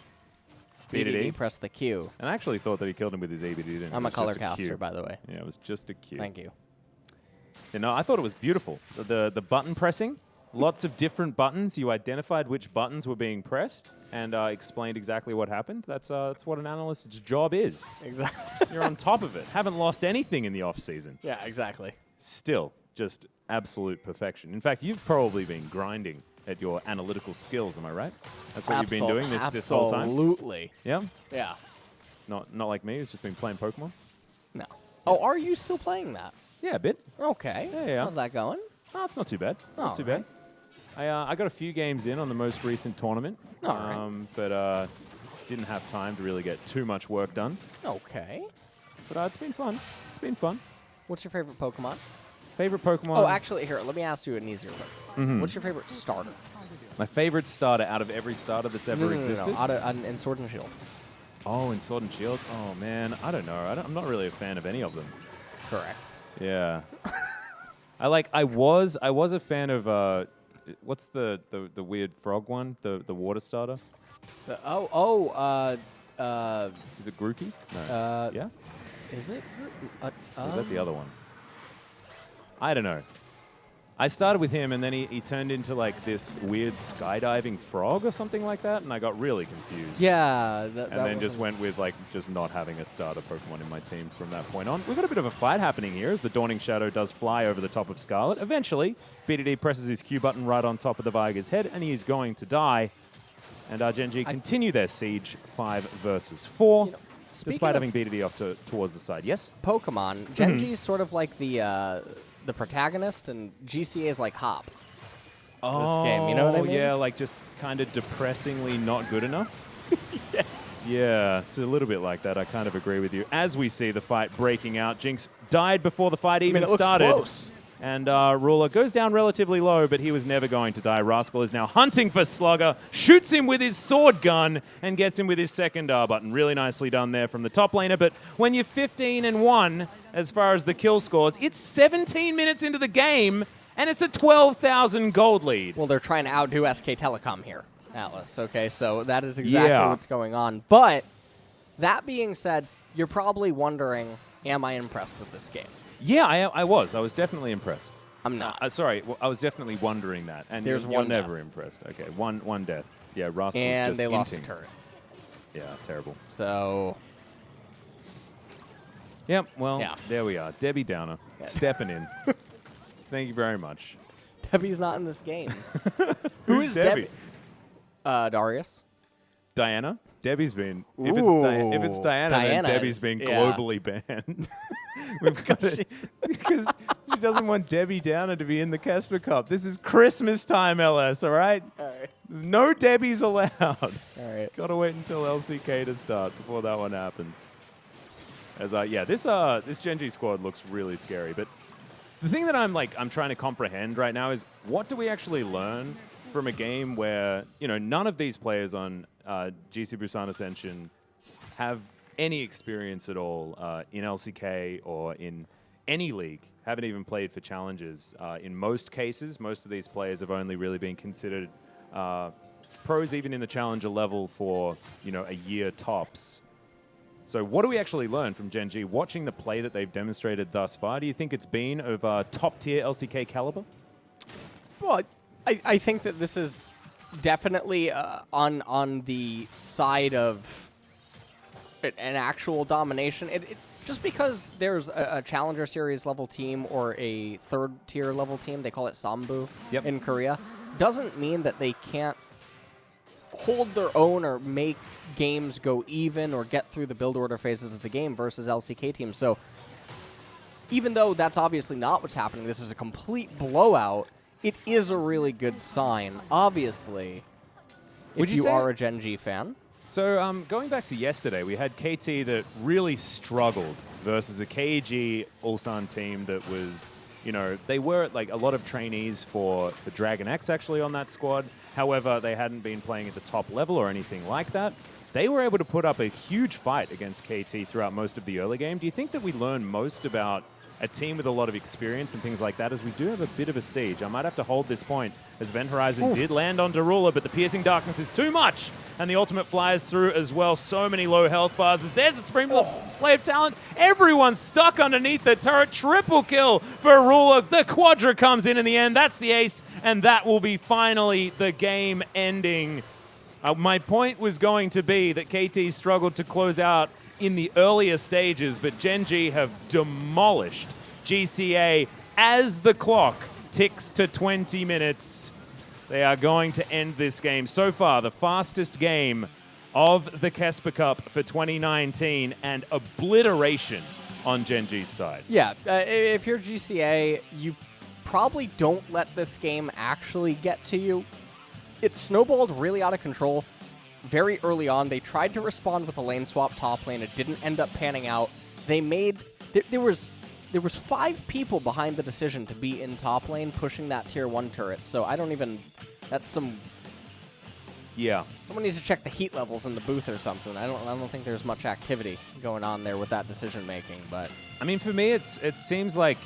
S2: BDD pressed the Q.
S1: And I actually thought that he killed him with his ABD.
S2: I'm a color caster, by the way.
S1: Yeah, it was just a Q.
S2: Thank you.
S1: You know, I thought it was beautiful. The button pressing. Lots of different buttons. You identified which buttons were being pressed and explained exactly what happened. That's what an analyst's job is.
S2: Exactly.
S1: You're on top of it. Haven't lost anything in the off season.
S2: Yeah, exactly.
S1: Still, just absolute perfection. In fact, you've probably been grinding at your analytical skills, am I right? That's what you've been doing this whole time?
S2: Absolutely.
S1: Yeah?
S2: Yeah.
S1: Not like me, who's just been playing Pokemon?
S2: No. Oh, are you still playing that?
S1: Yeah, a bit.
S2: Okay.
S1: Yeah.
S2: How's that going?
S1: Oh, it's not too bad. Not too bad. I got a few games in on the most recent tournament, but didn't have time to really get too much work done.
S2: Okay.
S1: But it's been fun. It's been fun.
S2: What's your favorite Pokemon?
S1: Favorite Pokemon?
S2: Oh, actually, here, let me ask you an easier one. What's your favorite starter?
S1: My favorite starter out of every starter that's ever existed?
S2: No. In Sword and Shield.
S1: Oh, in Sword and Shield? Oh, man, I don't know. I'm not really a fan of any of them.
S2: Correct.
S1: Yeah. I was a fan of what's the weird frog one? The water starter?
S2: Is it
S1: Grookey? No. Yeah?
S2: Is it?
S1: Or is that the other one? I don't know. I started with him, and then he turned into like this weird skydiving frog or something like that, and I got really confused.
S2: Yeah.
S1: And then just went with like just not having a starter Pokemon in my team from that point on. We've got a bit of a fight happening here as the Dawning Shadow does fly over the top of Scarlet. Eventually, BDD presses his Q button right on top of the Viger's head, and he is going to die. And our Gen.G continue their siege 5 versus 4, despite having BDD off towards the side. Yes?
S2: Pokemon, Gen.G is sort of like the protagonist, and GCA is like Hop.
S1: Oh,
S2: this game, you know what I mean?
S1: Yeah, like just kind of depressingly not good enough. Yes. Yeah, it's a little bit like that. I kind of agree with you. As we see the fight breaking out, Jinx died before the fight even started.
S2: Close.
S1: And Ruler goes down relatively low, but he was never going to die. Rascal is now hunting for Slugger, shoots him with his sword gun, and gets him with his second R button. Really nicely done there from the top laner. But when you're 15-1 as far as the kill scores, it's 17 minutes into the game, and it's a 12,000 gold lead.
S2: Well, they're trying to outdo SK Telecom here, Atlas. Okay, so that is exactly what's going on. But that being said, you're probably wondering, am I impressed with this game?
S1: Yeah, I was. I was definitely impressed.
S2: I'm not.
S1: Sorry, I was definitely wondering that. And
S2: There's
S1: you're
S2: one
S1: never impressed. Okay, one death. Yeah, Rascal's
S2: and
S1: just
S2: they lost the
S1: inting.
S2: turret.
S1: Yeah, terrible.
S2: So.
S1: Yep, well, there we are. Debbie Downer, stepping in. Thank you very much.
S2: Debbie's not in this game.
S1: Who is Debbie?
S2: Darius.
S1: Diana? Debbie's been. If it's Diana, then Debbie's been globally banned. We've got it because she doesn't want Debbie Downer to be in the KeSPA Cup. This is Christmas time, LS. All right.
S2: All right.
S1: There's no Debbies allowed.
S2: All right.
S1: Got to wait until LCK to start before that one happens. As this Gen.G squad looks really scary. But the thing that I'm trying to comprehend right now is what do we actually learn from a game where none of these players on GC Busan Ascension have any experience at all in LCK or in any league, haven't even played for challenges. In most cases, most of these players have only really been considered pros even in the challenger level for a year tops. So what do we actually learn from Gen.G watching the play that they've demonstrated thus far? Do you think it's been of top tier LCK caliber?
S2: Well, I think that this is definitely on the side of an actual domination. Just because there's a Challenger Series level team or a third tier level team, they call it Sambu in Korea, doesn't mean that they can't hold their own or make games go even or get through the build order phases of the game versus LCK teams. So even though that's obviously not what's happening, this is a complete blowout, it is a really good sign, obviously, if you are a Gen.G fan.
S1: So going back to yesterday, we had KT that really struggled versus a KEG Ulsan team that was, they were like a lot of trainees for Dragon X actually on that squad. However, they hadn't been playing at the top level or anything like that. They were able to put up a huge fight against KT throughout most of the early game. Do you think that we learn most about a team with a lot of experience and things like that, as we do have a bit of a siege? I might have to hold this point, as Event Horizon did land onto Ruler, but the Piercing Darkness is too much, and the ultimate flies through as well. So many low health bars. As there's a springboard display of talent. Everyone's stuck underneath the turret. Triple kill for Ruler. The Quadra comes in the end. That's the ace, and that will be finally the game ending. My point was going to be that KT struggled to close out in the earlier stages, but Gen.G have demolished GCA as the clock ticks to 20 minutes, they are going to end this game. So far, the fastest game of the KeSPA Cup for 2019 and obliteration on Gen.G's side.
S2: Yeah, if you're GCA, you probably don't let this game actually get to you. It snowballed really out of control very early on. They tried to respond with a lane swap top lane. It didn't end up panning out. They made... There was 5 people behind the decision to be in top lane pushing that tier 1 turret, so I don't even... That's some...
S1: Yeah.
S2: Someone needs to check the heat levels in the booth or something. I don't think there's much activity going on there with that decision making, but...
S1: I mean, for me, it seems like...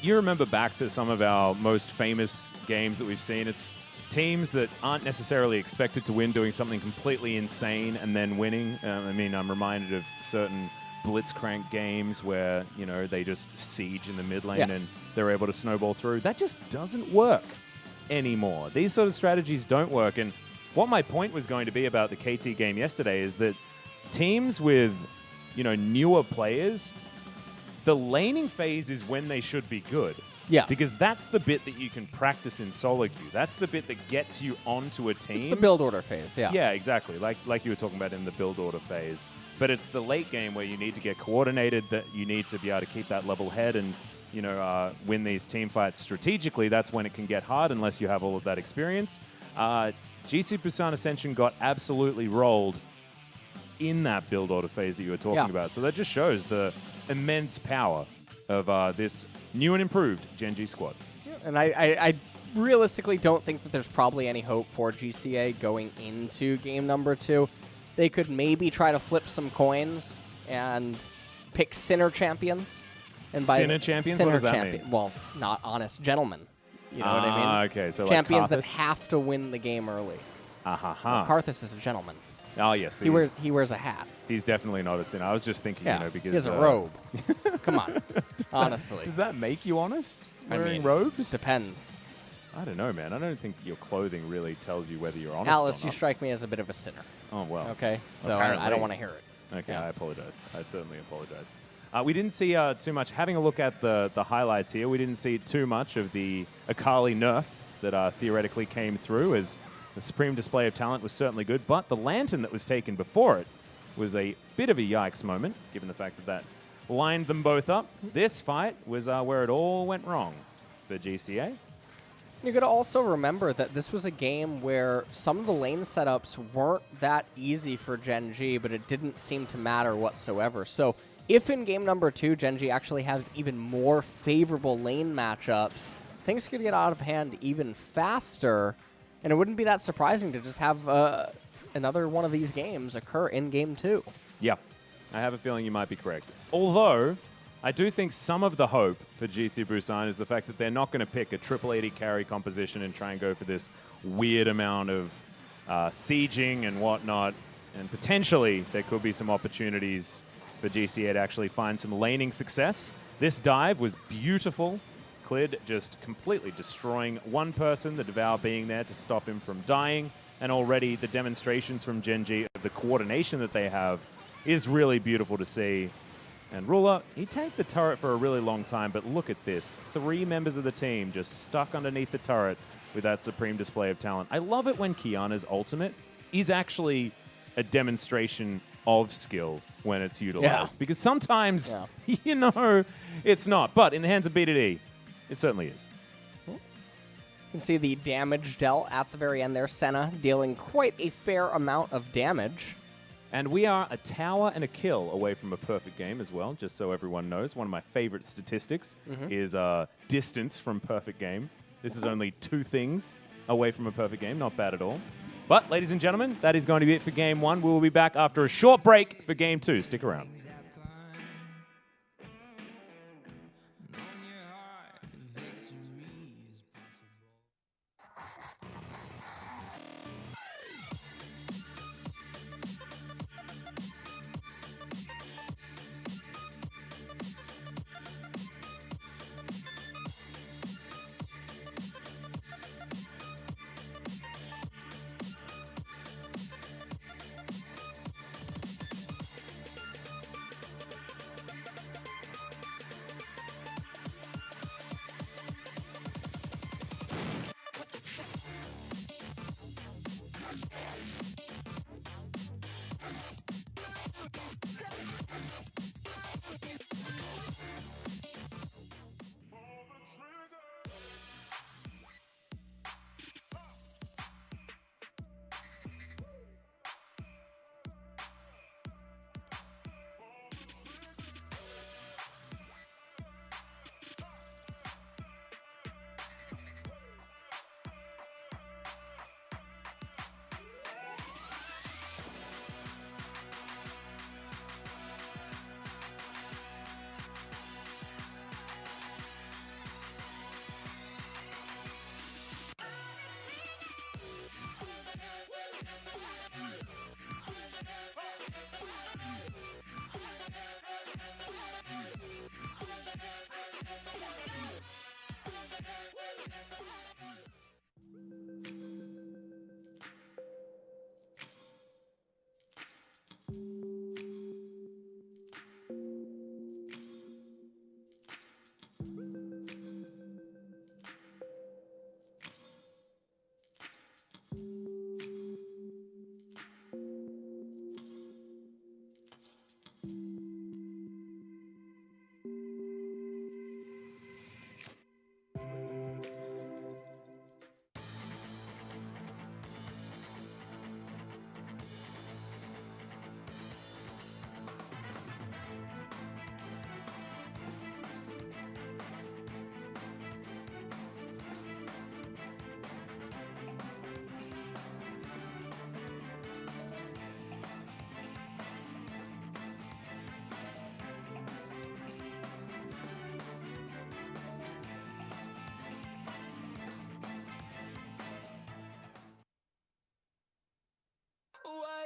S1: You remember back to some of our most famous games that we've seen. It's teams that aren't necessarily expected to win doing something completely insane and then winning. I mean, I'm reminded of certain Blitzcrank games where, you know, they just siege in the mid lane and they're able to snowball through. That just doesn't work anymore. These sort of strategies don't work. And what my point was going to be about the KT game yesterday is that teams with, you know, newer players, the laning phase is when they should be good.
S2: Yeah.
S1: Because that's the bit that you can practice in solo queue. That's the bit that gets you onto a team.
S2: It's the build order phase, yeah.
S1: Yeah, exactly. Like you were talking about in the build order phase. But it's the late game where you need to get coordinated, that you need to be able to keep that level head and, you know, win these team fights strategically. That's when it can get hard unless you have all of that experience. GC Busan Ascension got absolutely rolled in that build order phase that you were talking about. So that just shows the immense power of this new and improved Gen.G squad.
S2: Yeah, and I realistically don't think that there's probably any hope for GCA going into game number 2. They could maybe try to flip some coins and pick Sinner champions. And by
S1: Sinner champions? What does that mean?
S2: Well, not honest gentlemen. You know what I mean?
S1: Okay, so
S2: champions
S1: like
S2: that have to win the game early. Karthus is a gentleman.
S1: Oh, yes.
S2: He wears a hat.
S1: He's definitely not a sinner. I was just thinking, you know, because...
S2: he has a robe. Come on. Honestly.
S1: Does that make you honest? Wearing robes?
S2: Depends.
S1: I don't know, man. I don't think your clothing really tells you whether you're honest
S2: Alice,
S1: or not.
S2: you strike me as a bit of a sinner.
S1: Oh, well.
S2: Okay, so I don't want to hear it.
S1: Okay, I apologize. I certainly apologize. We didn't see too much. Having a look at the highlights here, we didn't see too much of the Akali nerf that theoretically came through, as the supreme display of talent was certainly good, but the lantern that was taken before it was a bit of a yikes moment, given the fact that lined them both up. This fight was where it all went wrong for GCA.
S2: You got to also remember that this was a game where some of the lane setups weren't that easy for Gen.G, but it didn't seem to matter whatsoever. So if in game number 2, Gen.G actually has even more favorable lane matchups, things could get out of hand even faster, and it wouldn't be that surprising to just have another one of these games occur in game 2.
S1: Yeah, I have a feeling you might be correct. Although, I do think some of the hope for GC Busan is the fact that they're not going to pick a triple AD carry composition and try and go for this weird amount of sieging and whatnot. And potentially, there could be some opportunities for GCA to actually find some laning success. This dive was beautiful. Clid just completely destroying one person, the Devour being there to stop him from dying. And already the demonstrations from Gen.G of the coordination that they have is really beautiful to see. And Ruler, he tanked the turret for a really long time, but look at this. 3 members of the team just stuck underneath the turret with that supreme display of talent. I love it when Kiana's ultimate is actually a demonstration of skill when it's utilized. Because sometimes, you know, it's not. But in the hands of BDD, it certainly is.
S2: You can see the damage dealt at the very end there. Senna dealing quite a fair amount of damage.
S1: And we are a tower and a kill away from a perfect game as well, just so everyone knows. One of my favorite statistics is distance from perfect game. This is only 2 things away from a perfect game. Not bad at all. But, ladies and gentlemen, that is going to be it for Game 1. We will be back after a short break for Game 2. Stick around.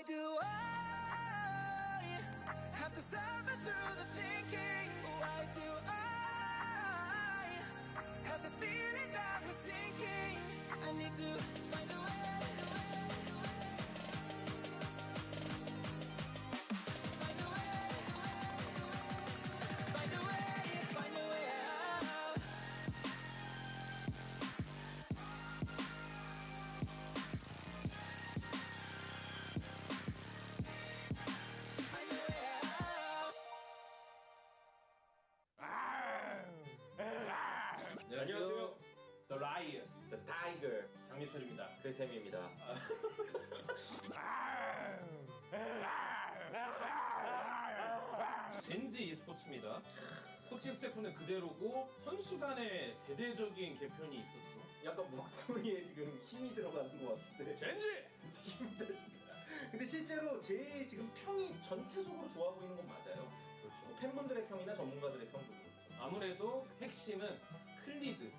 S3: do I have to suffer through the thinking? Why do I have the feeling that we're sinking? I need to find a way.
S1: 안녕하세요. The Lion,
S4: The Tiger
S1: 장민철입니다.
S4: 크리템입니다.
S1: 젠지 e스포츠입니다. 코칭 스태프는 그대로고 선수 간의 대대적인 개편이 있었죠.
S4: 약간 목소리에 지금 힘이 들어가는 것 같은데.
S1: 젠지!
S4: 힘이 들어가니까. 근데 실제로 제 지금 평이 전체적으로 좋아 보이는 건 맞아요.
S1: 그렇죠.
S4: 팬분들의 평이나 전문가들의 평도 그렇고.
S1: 아무래도 핵심은 클리드.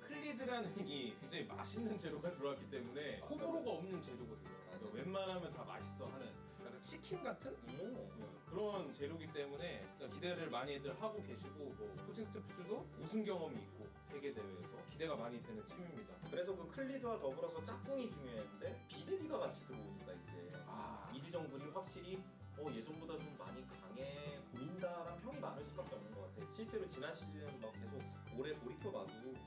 S1: 클리드라는 이 굉장히 맛있는 재료가 들어왔기 때문에 호불호가 없는 재료거든요.
S4: 맞아.
S1: 웬만하면 다 맛있어 하는 약간 치킨 같은 그런 재료기 때문에 기대를 많이들 하고 계시고 뭐 코칭 스태프들도 우승 경험이 있고 세계 대회에서 기대가 많이 되는 팀입니다.
S4: 그래서 그 클리드와 더불어서 짝꿍이 중요했는데 BDD가 같이 들어오니까 이제 미드 정글이 확실히 예전보다 좀 많이 강해 보인다라는 평이 많을 수밖에 없는 것 같아요. 실제로 지난 시즌 막 계속 올해 돌이켜봐도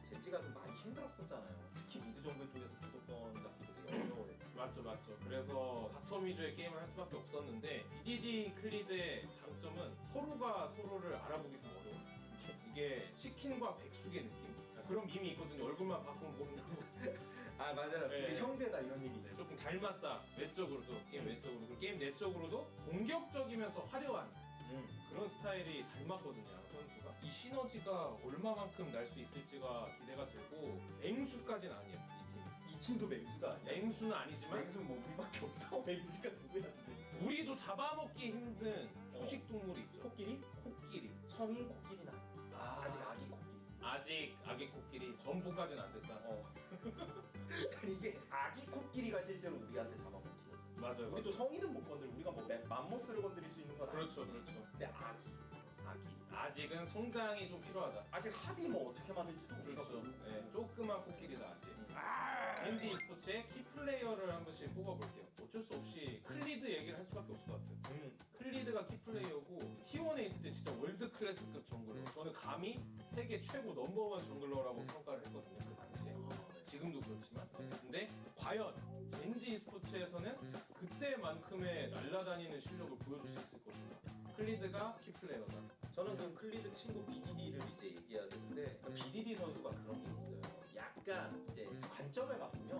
S4: 젠지가 좀 많이 힘들었었잖아요. 특히 미드 정글 쪽에서 주도권 잡기도 되게 어려워요.
S1: 맞죠. 그래서 바텀 위주의 게임을 할 수밖에 없었는데 BDD 클리드의 장점은 서로가 서로를 알아보기 좀 어려워요. 이게 치킨과 백숙의 느낌? 그런 밈이 있거든요. 얼굴만 바꾸면 모른다고.
S4: 아 맞아요. 되게 형제다 이런 얘기.
S1: 네, 조금 닮았다. 외적으로도 게임 외적으로도 그리고 게임 내적으로도 공격적이면서 화려한 그런 스타일이 닮았거든요. 양 선수가. 이 시너지가 얼마만큼 날 수 있을지가 기대가 되고 맹수까지는 아니에요. 이 팀.
S4: 이 팀도 맹수가 아니야.
S1: 맹수는 아니지만
S4: 맹수는 뭐 우리밖에 없어. 맹수가 누구야 도대체.
S1: 우리도 잡아먹기 힘든 초식 동물이 있죠.
S4: 코끼리?
S1: 코끼리.
S4: 성인 코끼리는 아니야. 아직 아기 코끼리.
S1: 아직 아기 코끼리 전보까지는 안 됐다.
S4: 이게 아기 코끼리가 실제로 우리한테 잡아먹히거든.
S1: 맞아요.
S4: 우리도 성인은 못 건들. 우리가 뭐 맘모스를 건드릴 수 있는 건
S1: 그렇죠.
S4: 근데 아기.
S1: 아직은 성장이 좀 필요하다.
S4: 아직 합이 뭐 어떻게 만들지도
S1: 그렇죠.
S4: 모르고.
S1: 네, 조그만 코끼리다 아직. 젠지 e스포츠의 키플레이어를 한 번씩 뽑아볼게요. 어쩔 수 없이 클리드 얘기를 할 수밖에 없을 것 같아요. 클리드가 키플레이어고 T1에 있을 때 진짜 월드 클래스급 정글러. 저는 감히 세계 최고 넘버원 정글러라고 평가를 했거든요. 그 당시에. 지금도 그렇지만. 근데 과연 젠지 e스포츠에서는 그때만큼의 날아다니는 실력을 보여줄 수 있을 것인가? 클리드가 키플레이어다.
S4: 저는 그 클리드 친구 BDD를 이제 얘기해야 되는데 BDD 선수가 그런 게 있어요. 약간 이제 관점을 바꾸면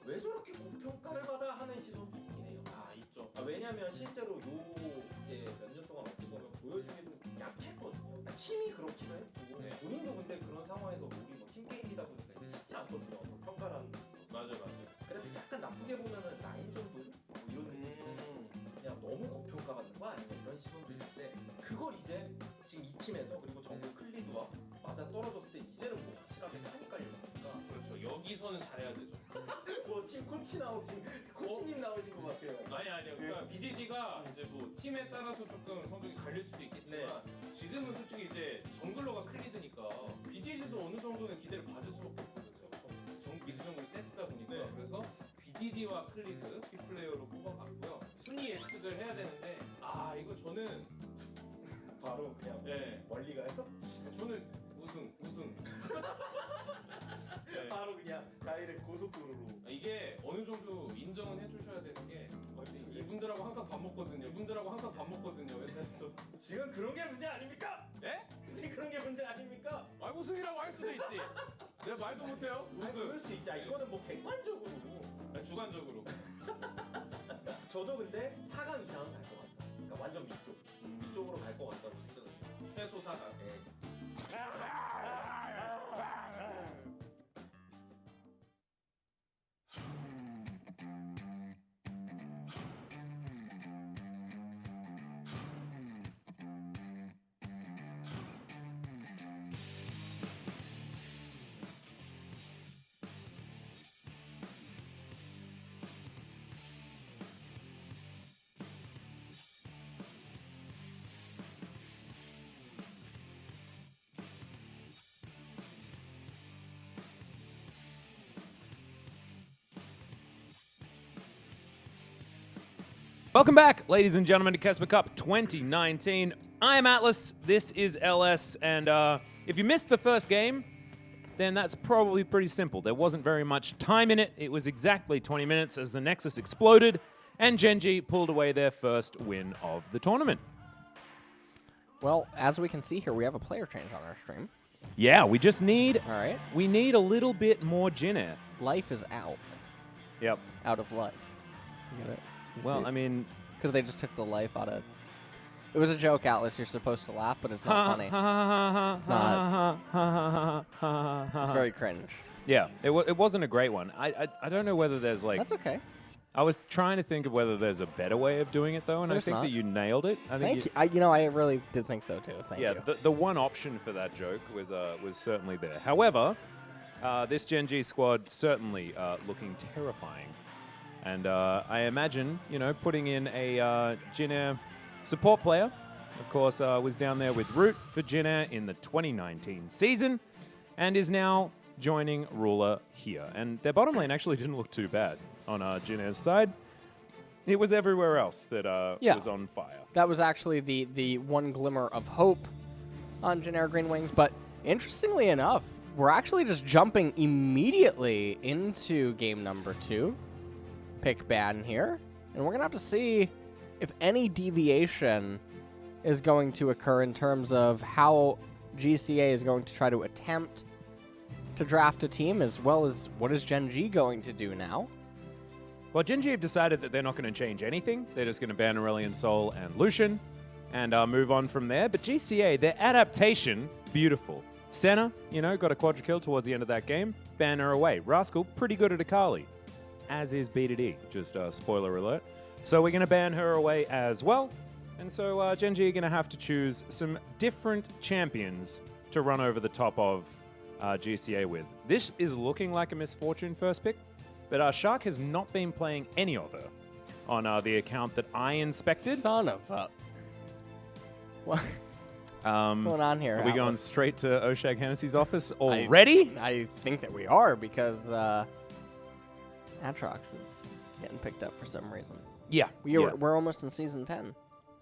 S4: 왜 저렇게 고평가를 받아 하는 시선도 있긴 해요.
S1: 있죠.
S4: 왜냐면 실제로 이제 몇 년 동안 어찌 보면 보여주기 좀 약했거든요. 팀이 그렇기도 했고
S1: 네.
S4: 본인도 근데 그런 상황에서 우리 뭐 팀게임이다 보니까 이게 쉽지 않거든요. 평가라는 게.
S1: 맞아요.
S4: 그래서 약간 나쁘게 보면은 라인 정도 뭐 이런 느낌. 그냥 너무 고평가받는 거 아니냐 이런 시선도 있는데 그걸 이제 지금 이 팀에서 그리고 정글 클리드와 맞아 떨어졌을 때 이제는 뭐 확실하게 판이 깔렸으니까
S1: 그렇죠. 여기서는 잘해야 되죠.
S4: 뭐 팀 코치 코치님 나오신 것 같아요.
S1: 아니요. 그러니까 BDD가 이제 뭐 팀에 따라서 조금 성적이 갈릴 수도 있겠지만 지금은 솔직히 이제 정글러가 클리드니까 BDD도 어느 정도는 기대를 받을 수밖에 없거든요. 미드 정글 세트다 보니까 그래서 BDD와 클리드 키플레이어로 뽑아봤고요. 순위 예측을 해야 되는데 이거 저는
S4: 바로 그냥 멀리 가서
S1: 저는 우승.
S4: 바로 그냥 다이렉트 고속도로로.
S1: 이게 어느 정도 인정은 해주셔야 되는 게 이분들하고 항상 밥 먹거든요. 회사에서.
S4: 지금 그런 게 문제 아닙니까?
S1: 예?
S4: 지금 그런 게 문제 아닙니까?
S1: 우승이라고 할 수도 있지. 내가 말도 못해요.
S4: 아니, 그럴 수 있지. 이거는 뭐 객관적으로.
S1: 주관적으로.
S4: 저도 근데 4강 이상은 갈 것 같다. 그러니까 완전 위쪽으로 갈 것 같다고 생각해요.
S1: 최소 4강. Welcome back, ladies and gentlemen, to KeSPA Cup 2019. I am Atlas, this is LS, and if you missed the first game, then that's probably pretty simple. There wasn't very much time in it. It was exactly 20 minutes as the Nexus exploded, and Gen.G pulled away their first win of the tournament.
S2: Well, as we can see here, we have a player change on our stream.
S1: Yeah, we just need...
S2: All right.
S1: We need a little bit more Jin Air.
S2: Life is out.
S1: Yep.
S2: Out of life. You get it?
S1: Well, I mean...
S2: Because they just took the life out of... It was a joke, Atlas. You're supposed to laugh, but it's not funny. It's not. It's very cringe.
S1: Yeah, it wasn't a great one. I don't know whether there's like...
S2: That's okay.
S1: I was trying to think of whether there's a better way of doing it, though, and I think that you nailed it. I think
S2: Thank you. I really did think so, too. Thank you.
S1: Yeah, the one option for that joke was certainly there. However, this Gen.G squad certainly looking terrifying. And I imagine, putting in a Jin Air support player, of course, was down there with Root for Jin Air in the 2019 season, and is now joining Ruler here. And their bottom lane actually didn't look too bad on Jin Air's side. It was everywhere else that was on fire.
S2: That was actually the one glimmer of hope on Jin Air Green Wings. But interestingly enough, we're actually just jumping immediately into game number 2. Pick ban here. And we're going to have to see if any deviation is going to occur in terms of how GCA is going to try to attempt to draft a team, as well as what is Gen.G going to do now.
S1: Well, Gen.G have decided that they're not going to change anything. They're just going to ban Aurelion Sol and Lucian and move on from there. But GCA, their adaptation, beautiful. Senna, got a quadra kill towards the end of that game. Ban her away. Rascal, pretty good at Akali, as is BDD. Just spoiler alert. So we're going to ban her away as well. And so Gen.G are going to have to choose some different champions to run over the top of GCA with. This is looking like a misfortune first pick, but Shark has not been playing any of her on the account that I inspected.
S2: Son of a... What's going on here?
S1: Are we going straight to Oshag Hennessy's office already?
S2: I think that we are, because Atrox is getting picked up for some reason.
S1: Yeah.
S2: We're almost in Season 10.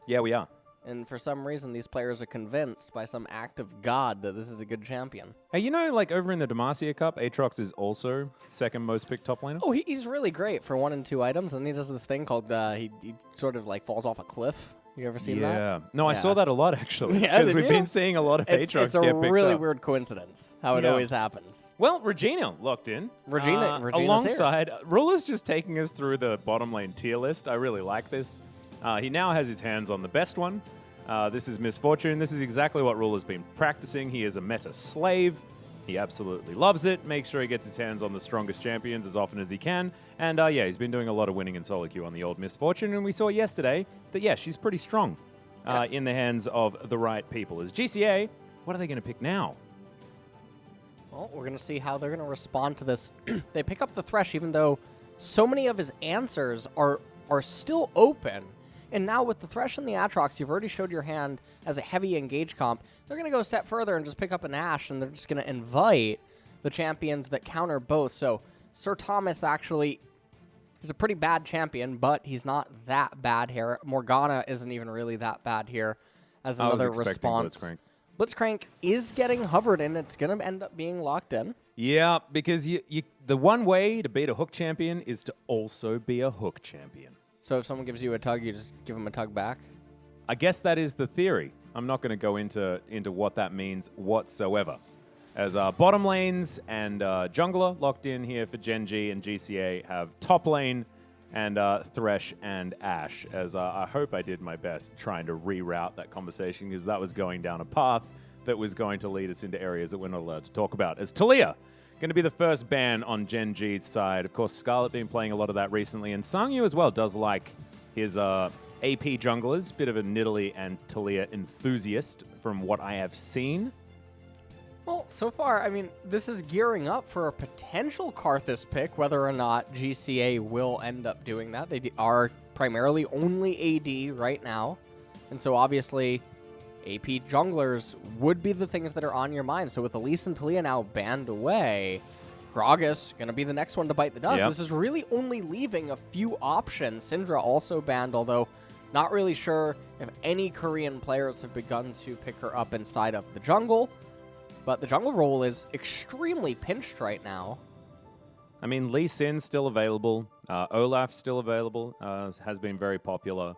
S1: Yeah, we are.
S2: And for some reason, these players are convinced by some act of God that this is a good champion.
S1: Hey, like over in the Demacia Cup, Aatrox is also second most picked top laner.
S2: Oh, he's really great for 1 and 2 items, and he does this thing called he sort of like falls off a cliff. You ever seen that?
S1: Yeah. No, I saw that a lot, actually.
S2: Yeah,
S1: because we've been seeing a lot of Aatrox get picked up.
S2: It's a really weird coincidence how it always happens.
S1: Well, Regina locked in.
S2: Regina's
S1: alongside, Ruler's just taking us through the bottom lane tier list. I really like this. He now has his hands on the best one. This is Misfortune. This is exactly what Ruler's been practicing. He is a meta slave. He absolutely loves it. Makes sure he gets his hands on the strongest champions as often as he can. And he's been doing a lot of winning in solo queue on the old Misfortune. And we saw yesterday that, she's pretty strong in the hands of the right people. As GCA, what are they going to pick now?
S2: Well, we're going to see how they're going to respond to this. They pick up the Thresh, even though so many of his answers are still open. And now with the Thresh and the Aatrox, you've already showed your hand as a heavy engage comp. They're going to go a step further and just pick up an Ashe, and they're just going to invite the champions that counter both. So Sir Thomas actually is a pretty bad champion, but he's not that bad here. Morgana isn't even really that bad here as another response. Blitzcrank is getting hovered in. It's going to end up being locked in.
S1: Yeah, because the one way to beat a hook champion is to also be a hook champion.
S2: So if someone gives you a tug, you just give them a tug back?
S1: I guess that is the theory. I'm not going to go into what that means whatsoever. As bottom lanes and jungler locked in here for Gen.G and GCA have top lane and Thresh and Ashe. As I hope I did my best trying to reroute that conversation, because that was going down a path that was going to lead us into areas that we're not allowed to talk about. As Talia going to be the first ban on Gen.G's side. Of course, Scalet been playing a lot of that recently, and Sangyu as well does like his AP junglers. Bit of a Nidalee and Talia enthusiast from what I have seen.
S2: Well, so far, I mean, this is gearing up for a potential Karthus pick, whether or not GCA will end up doing that. They are primarily only AD right now, and so obviously AP junglers would be the things that are on your mind. So with Elise and Talia now banned away, Gragas going to be the next one to bite the dust.
S1: Yep.
S2: This is really only leaving a few options. Syndra also banned, although not really sure if any Korean players have begun to pick her up inside of the jungle. But the jungle role is extremely pinched right now.
S1: I mean, Lee Sin's still available. Olaf's still available. Has been very popular.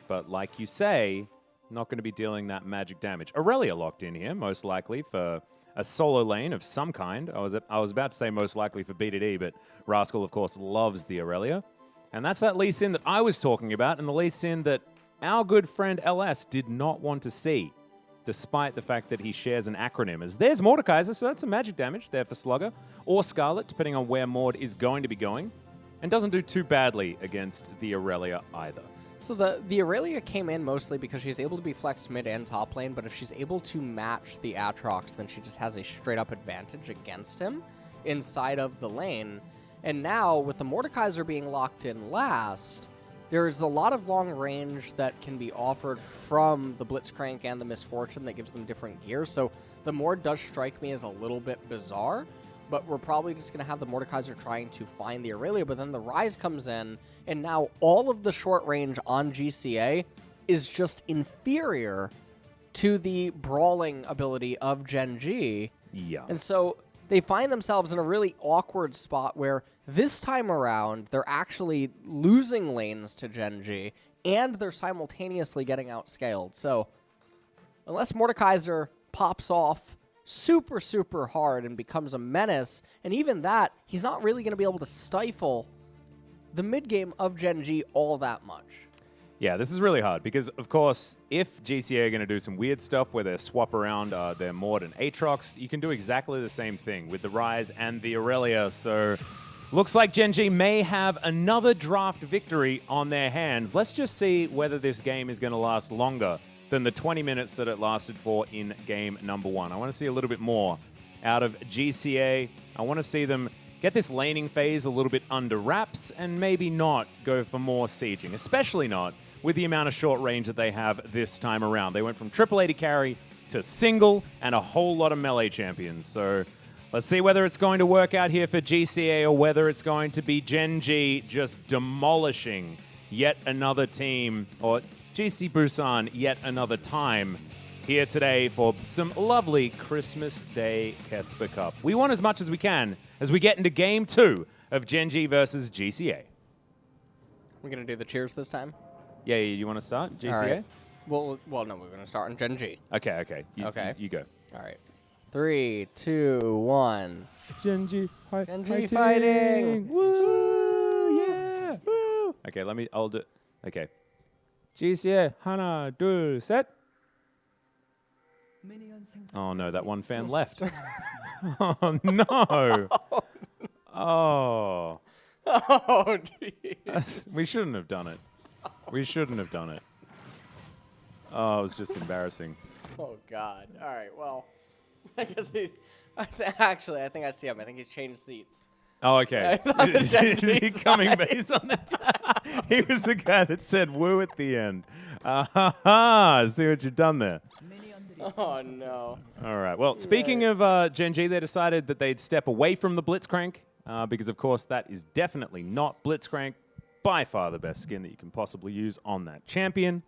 S1: But like you say, not going to be dealing that magic damage. Aurelia locked in here, most likely, for a solo lane of some kind. I was about to say most likely for BDD, but Rascal, of course, loves the Aurelia. And that's that Lee Sin that I was talking about, and the Lee Sin that our good friend LS did not want to see, despite the fact that he shares an acronym. As there's Mordekaiser, so that's some magic damage there for Slugger, or Scarlet, depending on where Mord is going to be going, and doesn't do too badly against the Aurelia either.
S2: So the Aurelia came in mostly because she's able to be flexed mid and top lane, but if she's able to match the Aatrox, then she just has a straight-up advantage against him inside of the lane. And now, with the Mordekaiser being locked in last, there's a lot of long range that can be offered from the Blitzcrank and the Misfortune that gives them different gears. So the Mord does strike me as a little bit bizarre, but we're probably just going to have the Mordekaiser trying to find the Aurelia, but then the Rise comes in, and now all of the short range on GCA is just inferior to the brawling ability of Gen.G.
S1: Yeah.
S2: And so they find themselves in a really awkward spot where this time around, they're actually losing lanes to Gen.G, and they're simultaneously getting outscaled. So unless Mordekaiser pops off super, super hard and becomes a menace, and even that, he's not really going to be able to stifle the mid-game of Gen.G all that much.
S1: Yeah, this is really hard because, of course, if GCA are going to do some weird stuff where they swap around their Mord and Aatrox, you can do exactly the same thing with the Rise and the Aurelia. So looks like Gen.G may have another draft victory on their hands. Let's just see whether this game is going to last longer than the 20 minutes that it lasted for in game number 1. I want to see a little bit more out of GCA. I want to see them get this laning phase a little bit under wraps and maybe not go for more sieging, especially not with the amount of short range that they have this time around. They went from triple AD carry to single and a whole lot of melee champions. So let's see whether it's going to work out here for GCA or whether it's going to be Gen.G just demolishing yet another team, or GC Busan yet another time here today for some lovely Christmas Day KeSPA Cup. We want as much as we can as we get into game 2 of Gen.G versus GCA.
S2: We're going to do the cheers this time?
S1: Yeah, you want to start, GCA?
S2: All right. Well, no, we're going to start on Gen.G.
S1: Okay. You go.
S2: All right. 3, 2, 1.
S1: Gen.G
S2: Gen.G fighting!
S1: Woo! Yeah! Woo! Okay, I'll do. Okay. GCA, 하나, 둘, 셋. Oh no, that one fan left. Oh no! Oh.
S2: Oh, jeez.
S1: We shouldn't have done it. We shouldn't have done it. Oh, it was just embarrassing.
S2: Oh, God. All right, well, I guess actually, I think I see him. I think he's changed seats.
S1: Oh, okay. Is he coming based on the chat? He was the guy that said woo at the end. See what you've done there.
S2: Oh, no.
S1: All right. Well, speaking of Gen.G, they decided that they'd step away from the Blitzcrank because, of course, that is definitely not Blitzcrank. By far the best skin that you can possibly use on that champion.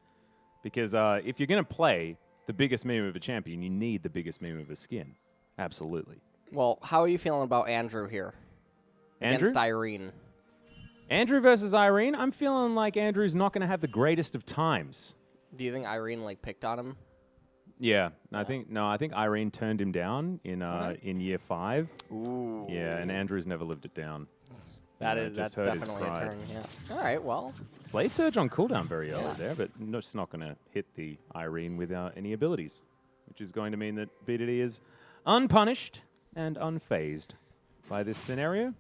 S1: Because if you're going to play the biggest meme of a champion, you need the biggest meme of a skin. Absolutely.
S2: Well, how are you feeling about Andrew here?
S1: Andrew?
S2: Against Irene.
S1: Andrew versus Irene? I'm feeling like Andrew's not going to have the greatest of times.
S2: Do you think Irene, picked on him?
S1: Yeah. I think Irene turned him down in year 5.
S2: Ooh.
S1: Yeah, and Andrew's never lived it down.
S2: That's definitely a turn, yeah. All right, well.
S1: Blade Surge on cooldown very early there, but it's not going to hit the Irene without any abilities, which is going to mean that BDD is unpunished and unfazed by this scenario.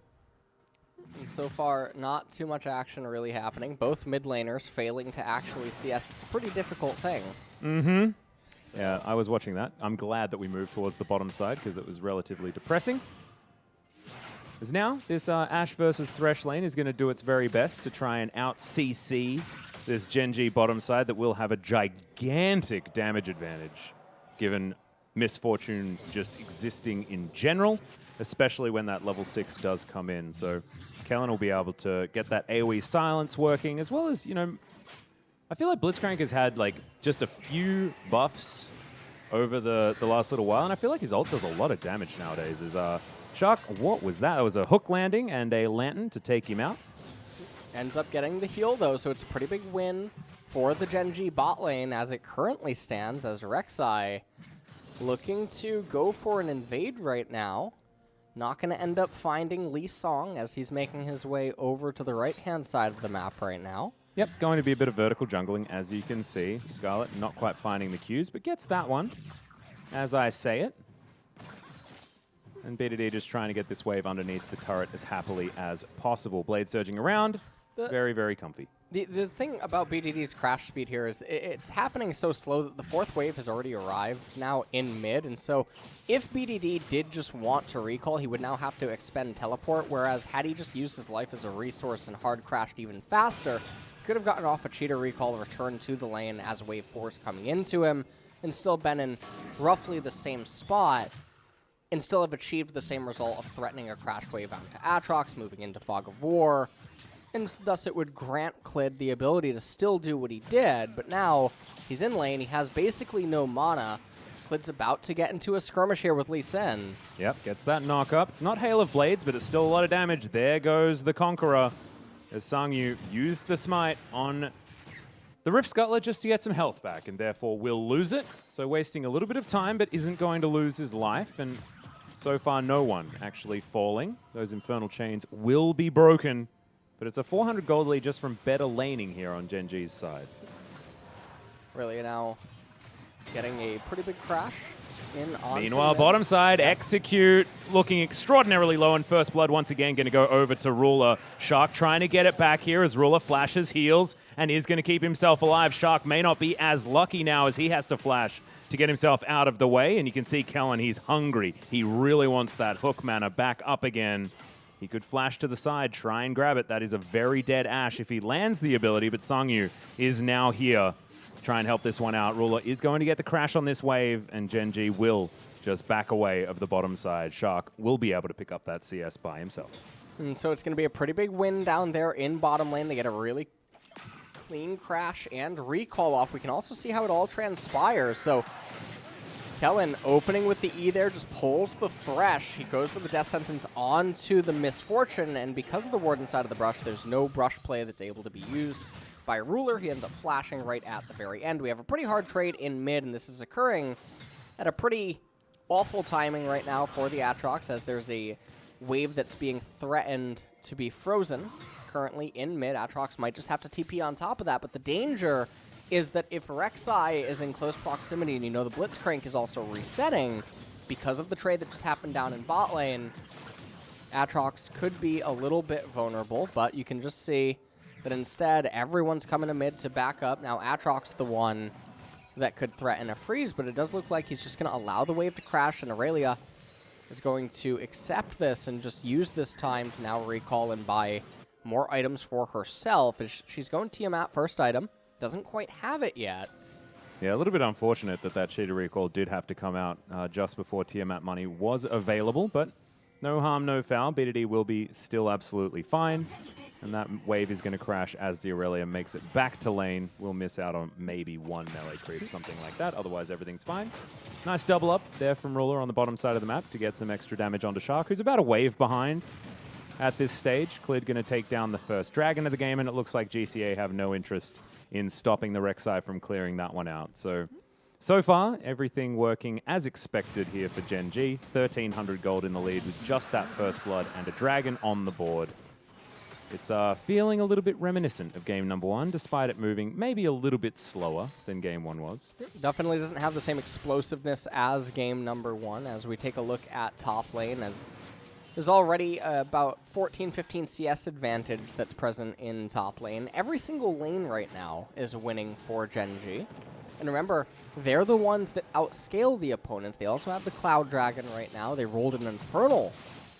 S2: And so far, not too much action really happening. Both mid laners failing to actually CS. It's a pretty difficult thing.
S1: Mm-hmm. So. Yeah, I was watching that. I'm glad that we moved towards the bottom side because it was relatively depressing. As now, this Ashe versus Thresh lane is going to do its very best to try and out-CC this Gen.G bottom side that will have a gigantic damage advantage, given misfortune just existing in general, especially when that level 6 does come in. So Kellin will be able to get that AoE silence working, as well as, you know, I feel like Blitzcrank has had like just a few buffs over the last little while, and I feel like his ult does a lot of damage nowadays. Shark, what was that? That was a hook landing and a lantern to take him out.
S2: Ends up getting the heal, though, so it's a pretty big win for the Gen.G bot lane as it currently stands, as Rek'Sai looking to go for an invade right now. Not going to end up finding Lee Song as he's making his way over to the right-hand side of the map right now.
S1: Yep, going to be a bit of vertical jungling, as you can see. Scalet not quite finding the cues, but gets that one, as I say it. And BDD just trying to get this wave underneath the turret as happily as possible. Blade surging around, very, very comfy.
S2: The thing about BDD's crash speed here is it's happening so slow that the 4th wave has already arrived now in mid, and so if BDD did just want to recall, he would now have to expend teleport, whereas had he just used his life as a resource and hard crashed even faster, could have gotten off a cheater recall, returned to the lane as wave 4 is coming into him, and still been in roughly the same spot, and still have achieved the same result of threatening a crash wave out to Aatrox, moving into Fog of War, and thus it would grant Clid the ability to still do what he did, but now he's in lane, he has basically no mana. Clid's about to get into a skirmish here with Lee Sin.
S1: Yep, gets that knock up. It's not Hail of Blades, but it's still a lot of damage. There goes the Conqueror, as Sangyu used the smite on the Rift Scuttler just to get some health back, and therefore will lose it. So wasting a little bit of time, but isn't going to lose his life, and so far no one actually falling. Those Infernal Chains will be broken, but it's a 400 gold lead just from better laning here on Gen.G's side.
S2: Really now getting a pretty big crash in on.
S1: Meanwhile, bottom side, Execute looking extraordinarily low in first blood. Once again, going to go over to Ruler. Shark trying to get it back here as Ruler flashes, heals, and is going to keep himself alive. Shark may not be as lucky now as he has to flash to get himself out of the way, and you can see Kellin, he's hungry. He really wants that hook mana back up again. He could flash to the side, try and grab it. That is a very dead Ashe if he lands the ability, but Sangyu is now here to try and help this one out. Ruler is going to get the crash on this wave, and Gen.G will just back away of the bottom side. Shark will be able to pick up that CS by himself.
S2: And so it's going to be a pretty big win down there in bottom lane. They get a really clean crash and recall off. We can also see how it all transpires. So Kellin opening with the E there, just pulls the Thresh. He goes for the Death Sentence onto the Misfortune, and because of the ward inside of the brush, there's no brush play that's able to be used by Ruler. He ends up flashing right at the very end. We have a pretty hard trade in mid, and this is occurring at a pretty awful timing right now for the Aatrox, as there's a wave that's being threatened to be frozen currently in mid. Aatrox might just have to TP on top of that, but the danger is that if Rek'Sai is in close proximity, and you know the Blitzcrank is also resetting because of the trade that just happened down in bot lane, Aatrox could be a little bit vulnerable, but you can just see that instead everyone's coming to mid to back up. Now Aatrox the one that could threaten a freeze, but it does look like he's just going to allow the wave to crash, and Aurelia is going to accept this and just use this time to now recall and buy more items for herself. She's going Tiamat first item. Doesn't quite have it yet.
S1: Yeah, a little bit unfortunate that that cheater recall did have to come out just before Tiamat money was available, but no harm, no foul. BDD will be still absolutely fine, and that wave is going to crash as the Aurelia makes it back to lane. We'll miss out on maybe one melee creep, something like that. Otherwise, everything's fine. Nice double up there from Ruler on the bottom side of the map to get some extra damage onto Shark, who's about a wave behind at this stage. Clid going to take down the first dragon of the game, and it looks like GCA have no interest in stopping the Rek'Sai from clearing that one out. So far, everything working as expected here for Gen.G. 1,300 gold in the lead with just that first blood and a dragon on the board. It's feeling a little bit reminiscent of game number 1, despite it moving maybe a little bit slower than game 1 was.
S2: Definitely doesn't have the same explosiveness as game number 1. As we take a look at top lane, as there's already about 14-15 CS advantage that's present in top lane. Every single lane right now is winning for Gen.G. And remember, they're the ones that outscale the opponents. They also have the Cloud Dragon right now. They rolled an Infernal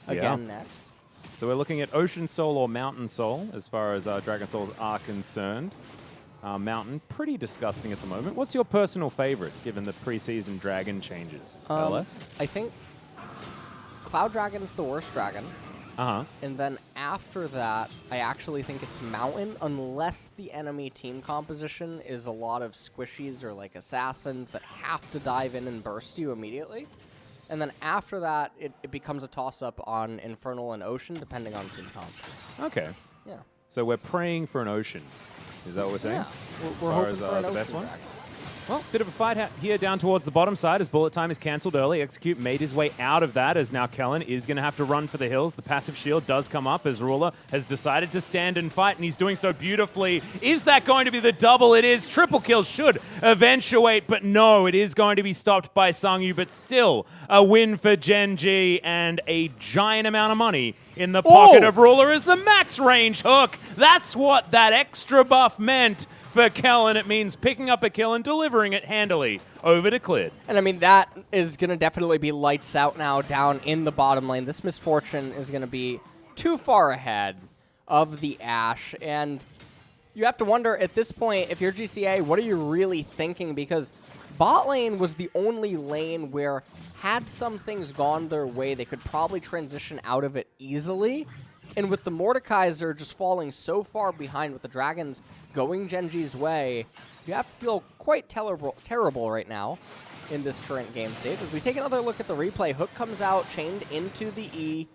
S2: again next.
S1: So we're looking at Ocean Soul or Mountain Soul as far as Dragon Souls are concerned. Mountain. Pretty disgusting at the moment. What's your personal favorite, given the preseason dragon changes? LS?
S2: I think Cloud Dragon's the worst dragon.
S1: Uh-huh.
S2: And then after that, I actually think it's Mountain, unless the enemy team composition is a lot of squishies or like assassins that have to dive in and burst you immediately. And then after that, it becomes a toss-up on Infernal and Ocean, depending on team comp.
S1: Okay.
S2: Yeah.
S1: So we're praying for an Ocean. Is that what we're saying?
S2: Yeah. We're
S1: As far
S2: hoping
S1: as
S2: for an
S1: the
S2: Ocean
S1: best one?
S2: dragon.
S1: Well, bit of a fight here down towards the bottom side as bullet time is cancelled early. Execute made his way out of that as now Kellin is going to have to run for the hills. The passive shield does come up as Ruler has decided to stand and fight, and he's doing so beautifully. Is that going to be the double? It is. Triple kill should eventuate, but no, it is going to be stopped by Sangyu, but still a win for Gen.G and a giant amount of money in the pocket of Ruler as the max range hook. That's what that extra buff meant. For Kellin, it means picking up a kill and delivering it handily over to Clid.
S2: And I mean, that is going to definitely be lights out now down in the bottom lane. This Misfortune is going to be too far ahead of the Ashe. And you have to wonder at this point, if you're GCA, what are you really thinking? Because bot lane was the only lane where had some things gone their way, they could probably transition out of it easily. And with the Mordekaiser just falling so far behind with the Dragons going Gen.G's way, you have to feel quite terrible right now in this current game state. As we take another look at the replay, Hook comes out, chained into the E.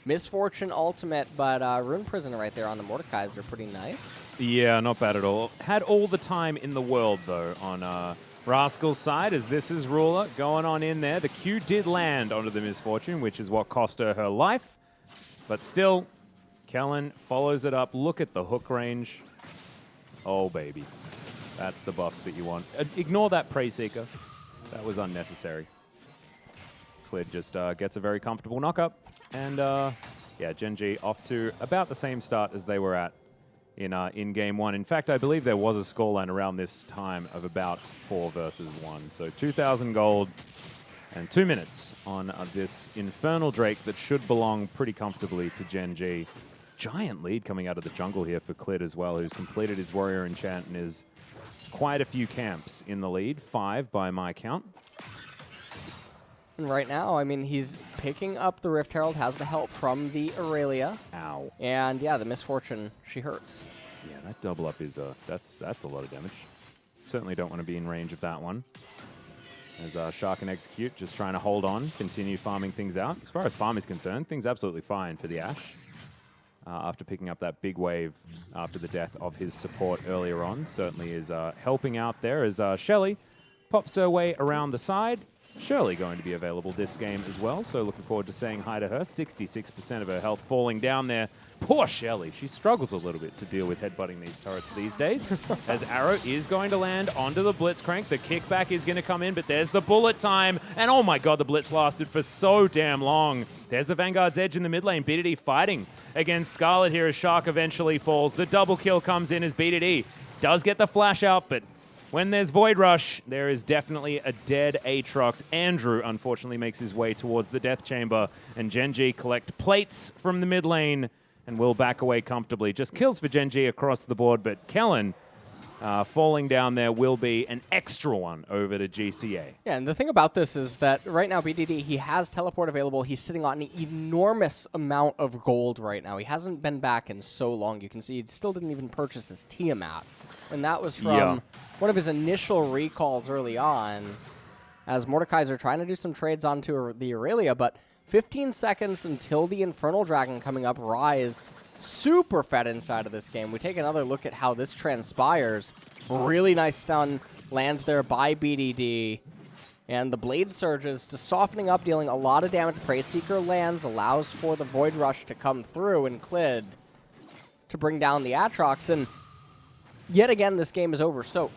S2: Misfortune ultimate, but Rune Prison right there on the Mordekaiser, pretty nice.
S1: Yeah, not bad at all. Had all the time in the world, though, on Rascal's side, as this is Ruler going on in there. The Q did land onto the Misfortune, which is what cost her life. But still, Kellin follows it up. Look at the hook range. Oh, baby. That's the buffs that you want. Ignore that Prey Seeker. That was unnecessary. Clid just gets a very comfortable knock-up. And, yeah, Gen.G off to about the same start as they were at in Game 1. In fact, I believe there was a scoreline around this time of about 4 versus 1. So 2,000 gold. And 2 minutes on this Infernal Drake that should belong pretty comfortably to Gen.G. Giant lead coming out of the jungle here for Clid as well, who's completed his Warrior Enchant and is quite a few camps in the lead. 5 by my count.
S2: And right now, I mean, he's picking up the Rift Herald, has the help from the Aurelia.
S1: Ow.
S2: And yeah, the Misfortune, she hurts.
S1: Yeah, that double up is, that's a lot of damage. Certainly don't want to be in range of that one. As Shark and Execute just trying to hold on, continue farming things out. As far as farm is concerned, things absolutely fine for the Ashe. After picking up that big wave after the death of his support earlier on. Certainly is helping out there as Shelly pops her way around the side. Shirley going to be available this game as well, so looking forward to saying hi to her. 66% of her health falling down there. Poor Shelly. She struggles a little bit to deal with headbutting these turrets these days. As Arrow is going to land onto the Blitzcrank. The kickback is going to come in, but there's the bullet time. And oh my god, the Blitz lasted for so damn long. There's the Vanguard's Edge in the mid lane. BDD fighting against Scarlet here as Shark eventually falls. The double kill comes in as BDD does get the flash out, but when there's Void Rush, there is definitely a dead Aatrox. Andrew, unfortunately, makes his way towards the Death Chamber, and Gen.G collect plates from the mid lane and will back away comfortably. Just kills for Gen.G across the board, but Kellin falling down there will be an extra one over to GCA.
S2: Yeah, and the thing about this is that right now, BDD, he has teleport available. He's sitting on an enormous amount of gold right now. He hasn't been back in so long. You can see he still didn't even purchase his Tiamat. And that was from one of his initial recalls early on, as Mordekaiser trying to do some trades onto the Aurelia, but 15 seconds until the Infernal Dragon coming up. Rise super fed inside of this game. We take another look at how this transpires. Really nice stun lands there by BDD. And the Blade Surges just softening up, dealing a lot of damage. Prey Seeker lands, allows for the Void Rush to come through, and Clid to bring down the Aatrox. And yet again, this game is over. So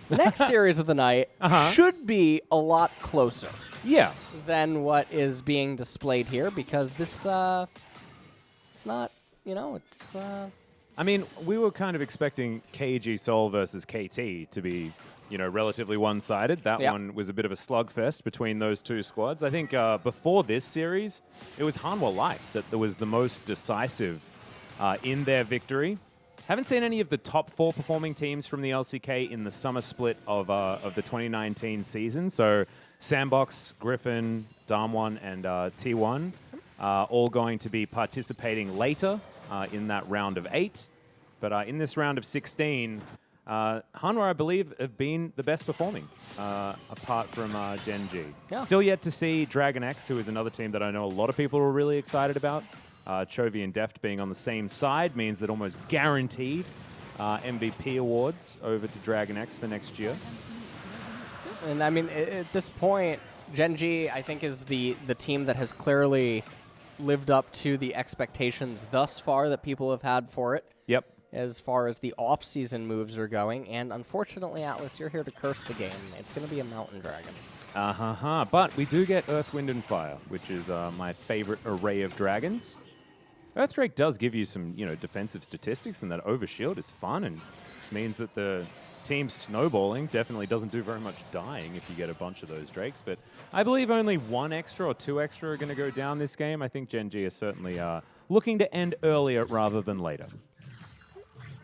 S2: the next series of the night should be a lot closer.
S1: Yeah.
S2: Than what is being displayed here, because this, it's not, you know, it's...
S1: I mean, we were kind of expecting KG Seoul versus KT to be, you know, relatively one-sided. That one was a bit of a slugfest between those two squads. I think before this series, it was Hanwha Life that was the most decisive in their victory. Haven't seen any of the top 4 performing teams from the LCK in the summer split of the 2019 season. So Sandbox, Griffin, Damwon, and T1 all going to be participating later in that round of 8. But in this round of 16, Hanwha, I believe, have been the best performing, apart from Gen.G.
S2: Yeah.
S1: Still yet to see Dragon X, who is another team that I know a lot of people are really excited about. Chovy and Deft being on the same side means that almost guaranteed MVP awards over to Dragon X for next year.
S2: And I mean, at this point, Gen.G, I think, is the team that has clearly lived up to the expectations thus far that people have had for it.
S1: Yep.
S2: As far as the off-season moves are going. And unfortunately, Atlas, you're here to curse the game. It's going to be a Mountain Dragon.
S1: But we do get Earth, Wind, and Fire, which is my favorite array of dragons. Earthdrake does give you some, defensive statistics, and that overshield is fun and means that the team snowballing definitely doesn't do very much dying if you get a bunch of those drakes. But I believe only 1 extra or 2 extra are going to go down this game. I think Gen.G is certainly looking to end earlier rather than later.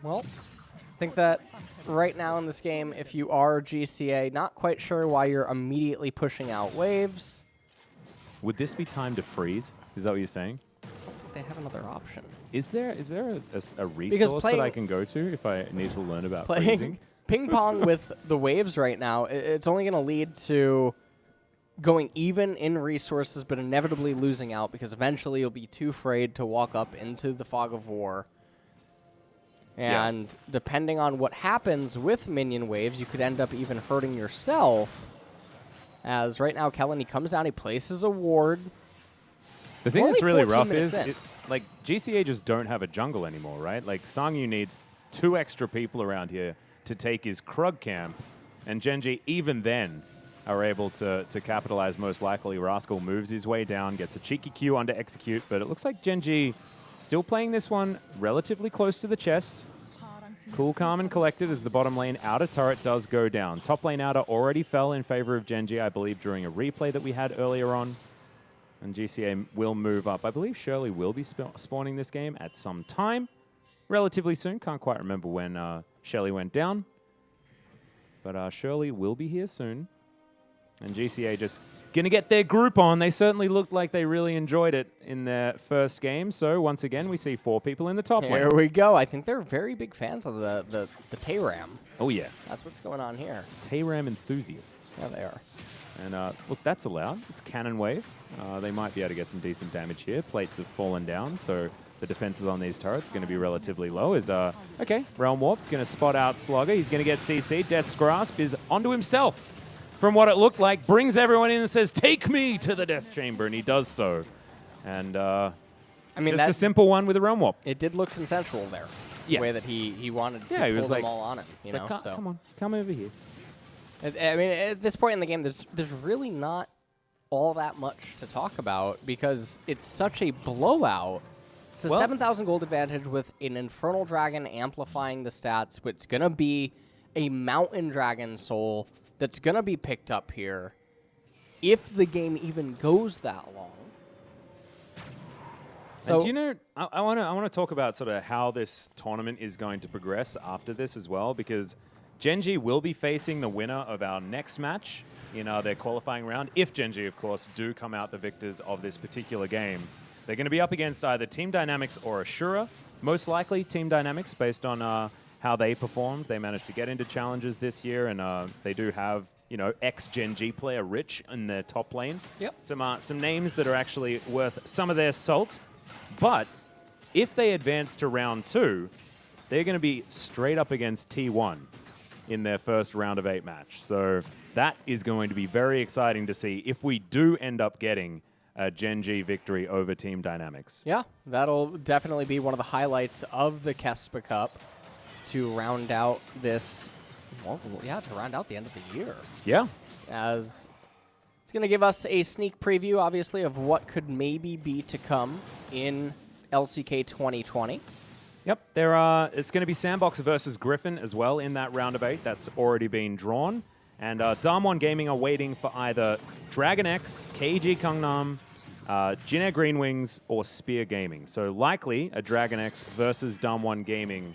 S2: Well, I think that right now in this game, if you are GCA, not quite sure why you're immediately pushing out waves.
S1: Would this be time to freeze? Is that what you're saying?
S2: They have another option.
S1: Is there a resource that I can go to if I need to learn about freezing?
S2: Ping pong with the waves right now, it's only going to lead to going even in resources, but inevitably losing out because eventually you'll be too afraid to walk up into the fog of war. And depending on what happens with minion waves, you could end up even hurting yourself. As right now, Kellin, he comes down, he places a ward.
S1: The thing that's really rough is, GCA just don't have a jungle anymore, right? Like, Sangyu needs 2 extra people around here to take his Krug camp, and Gen.G, even then, are able to capitalize most likely. Rascal moves his way down, gets a cheeky Q onto Execute, but it looks like Gen.G still playing this one relatively close to the chest. Cool, calm, and collected as the bottom lane outer turret does go down. Top lane outer already fell in favor of Gen.G, I believe, during a replay that we had earlier on. And GCA will move up. I believe Shirley will be spawning this game at some time. Relatively soon. Can't quite remember when Shirley went down. But Shirley will be here soon. And GCA just going to get their group on. They certainly looked like they really enjoyed it in their first game. So once again, we see 4 people in the top lane.
S2: There we go. I think they're very big fans of the Tayram.
S1: Oh, yeah.
S2: That's what's going on here.
S1: Tayram enthusiasts.
S2: Yeah, they are.
S1: And look, that's allowed. It's Cannon Wave. They might be able to get some decent damage here. Plates have fallen down, so the defenses on these turrets are going to be relatively low. Okay, Realm Warp going to spot out Slugger. He's going to get CC. Death's Grasp is onto himself. From what it looked like, brings everyone in and says, "Take me to the Death Chamber," and he does so. And I mean, just a simple one with a Realm Warp.
S2: It did look consensual there.
S1: Yes.
S2: The way that he wanted to
S1: he was
S2: pull them all on him. You know,
S1: like, come on, come over here.
S2: I mean, at this point in the game, there's really not all that much to talk about because it's such a blowout. It's a 7,000 gold advantage with an Infernal Dragon amplifying the stats, but it's going to be a Mountain Dragon soul that's going to be picked up here if the game even goes that long. So,
S1: and do you know, I want to talk about sort of how this tournament is going to progress after this as well, because Gen.G will be facing the winner of our next match in their qualifying round. If Gen.G, of course, do come out the victors of this particular game, they're going to be up against either Team Dynamics or ASURA. Most likely Team Dynamics, based on how they performed. They managed to get into challenges this year, and they do have, ex-Gen.G player Rich in their top lane.
S2: Yep.
S1: Some names that are actually worth some of their salt. But if they advance to round 2, they're going to be straight up against T1 in their first round of 8 match. So that is going to be very exciting to see if we do end up getting a Gen.G victory over Team Dynamics.
S2: Yeah, that'll definitely be one of the highlights of the KeSPA Cup to round out this, to round out the end of the year.
S1: Yeah. As
S2: it's going to give us a sneak preview, obviously, of what could maybe be to come in LCK 2020.
S1: Yep, it's going to be Sandbox versus Griffin as well in that round of 8. That's already been drawn. And Damwon Gaming are waiting for either Dragon X, KG Ganknam, Jin Green Wings, or Spear Gaming. So likely a Dragon X versus Damwon Gaming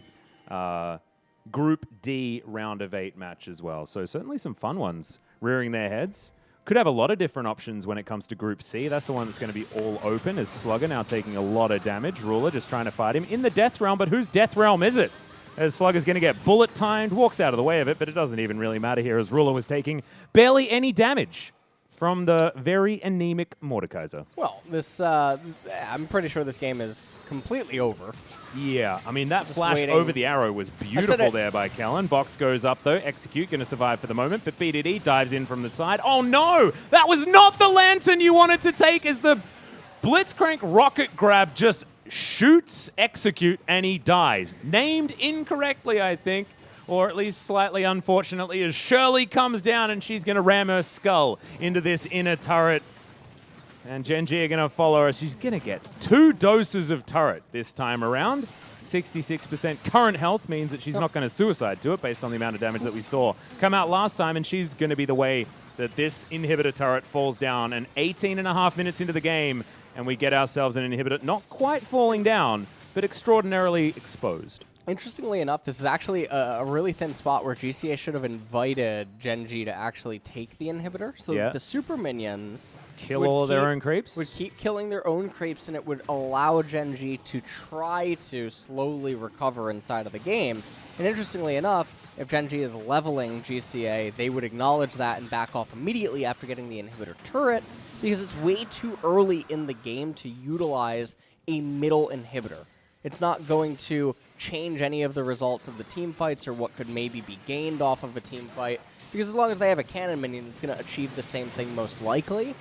S1: Group D round of 8 match as well. So certainly some fun ones rearing their heads. Could have a lot of different options when it comes to Group C. That's the one that's going to be all open, as Slugger now taking a lot of damage. Ruler just trying to fight him in the Death Realm, but whose Death Realm is it? As Slugger's going to get bullet timed, walks out of the way of it, but it doesn't even really matter here as Ruler was taking barely any damage from the very anemic Mordekaiser.
S2: Well, this I'm pretty sure this game is completely over.
S1: Yeah, I mean, that flash
S2: waiting.
S1: over the arrow was beautiful there by Kellin. Box goes up, though. Execute going to survive for the moment, but BDD dives in from the side. Oh, no! That was not the lantern you wanted to take as the Blitzcrank rocket grab just shoots Execute, and he dies. Named incorrectly, I think, or at least slightly unfortunately, as Shirley comes down, and she's going to ram her skull into this inner turret. And Gen.G are going to follow her. She's going to get 2 doses of turret this time around. 66% current health means that she's not going to suicide to it based on the amount of damage that we saw come out last time. And she's going to be the way that this inhibitor turret falls down. And 18.5 minutes into the game, and we get ourselves an inhibitor not quite falling down, but extraordinarily exposed.
S2: Interestingly enough, this is actually a really thin spot where GCA should have invited Gen.G to actually take the inhibitor. So the super minions
S1: kill all their own creeps?
S2: Would keep killing their own creeps, and it would allow Gen.G to try to slowly recover inside of the game. And interestingly enough, if Gen.G is leveling GCA, they would acknowledge that and back off immediately after getting the inhibitor turret, because it's way too early in the game to utilize a middle inhibitor. It's not going to change any of the results of the team fights or what could maybe be gained off of a team fight, because as long as they have a cannon minion, it's going to achieve the same thing most likely.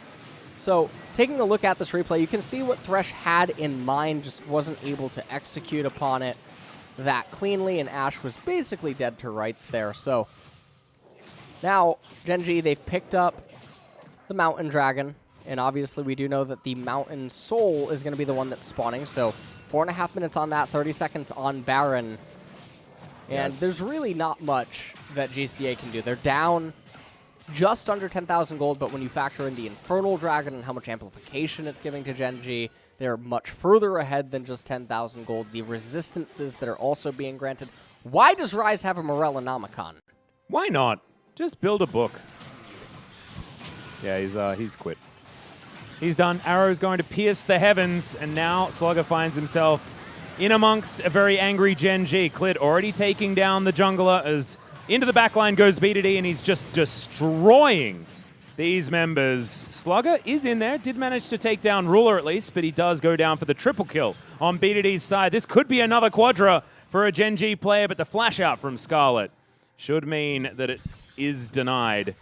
S2: So taking a look at this replay, you can see what Thresh had in mind, just wasn't able to execute upon it that cleanly, and Ashe was basically dead to rights there. So now Gen.G, they've picked up the Mountain Dragon, and obviously we do know that the Mountain Soul is going to be the one that's spawning, so 4.5 minutes on that, 30 seconds on Baron. And there's really not much that GCA can do. They're down just under 10,000 gold, but when you factor in the Infernal Dragon and how much amplification it's giving to Gen.G, they're much further ahead than just 10,000 gold. The resistances that are also being granted. Why does Rise have a Morellonomicon?
S1: Why not? Just build a book. Yeah, he's quit. He's done. Arrow's going to pierce the heavens, and now Slugger finds himself in amongst a very angry Gen.G. Clid already taking down the jungler as into the backline goes BDD, and he's just destroying these members. Slugger is in there, did manage to take down Ruler at least, but he does go down for the triple kill on BDD's side. This could be another quadra for a Gen.G player, but the flash out from Scalet should mean that it is denied.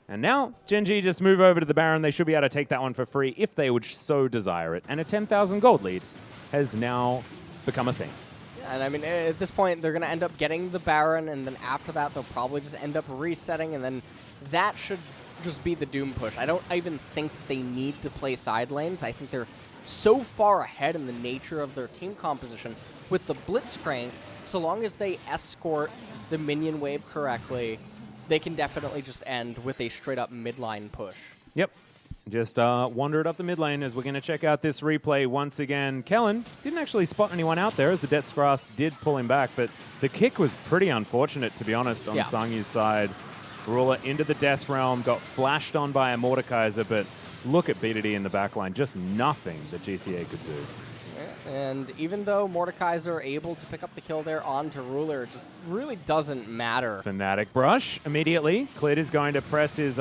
S1: And now, Gen.G just move over to the Baron. They should be able to take that one for free if they would so desire it. And a 10,000 gold lead has now become a thing.
S2: Yeah, and I mean, at this point, they're going to end up getting the Baron, and then after that, they'll probably just end up resetting, and then that should just be the Doom push. I don't even think they need to play side lanes. I think they're so far ahead in the nature of their team composition with the Blitzcrank. So long as they escort the minion wave correctly, they can definitely just end with a straight-up mid-line push.
S1: Yep. Just wandered up the mid lane as we're going to check out this replay once again. Kellin didn't actually spot anyone out there as the Death's Grasp did pull him back, but the kick was pretty unfortunate, to be honest, on Sangyu's side. Ruler into the Death Realm, got flashed on by a Mordekaiser, but look at BDD in the backline. Just nothing that GCA could do.
S2: And even though Mordekaiser are able to pick up the kill there onto Ruler, it just really doesn't matter.
S1: Fnatic brush immediately. Clid is going to press his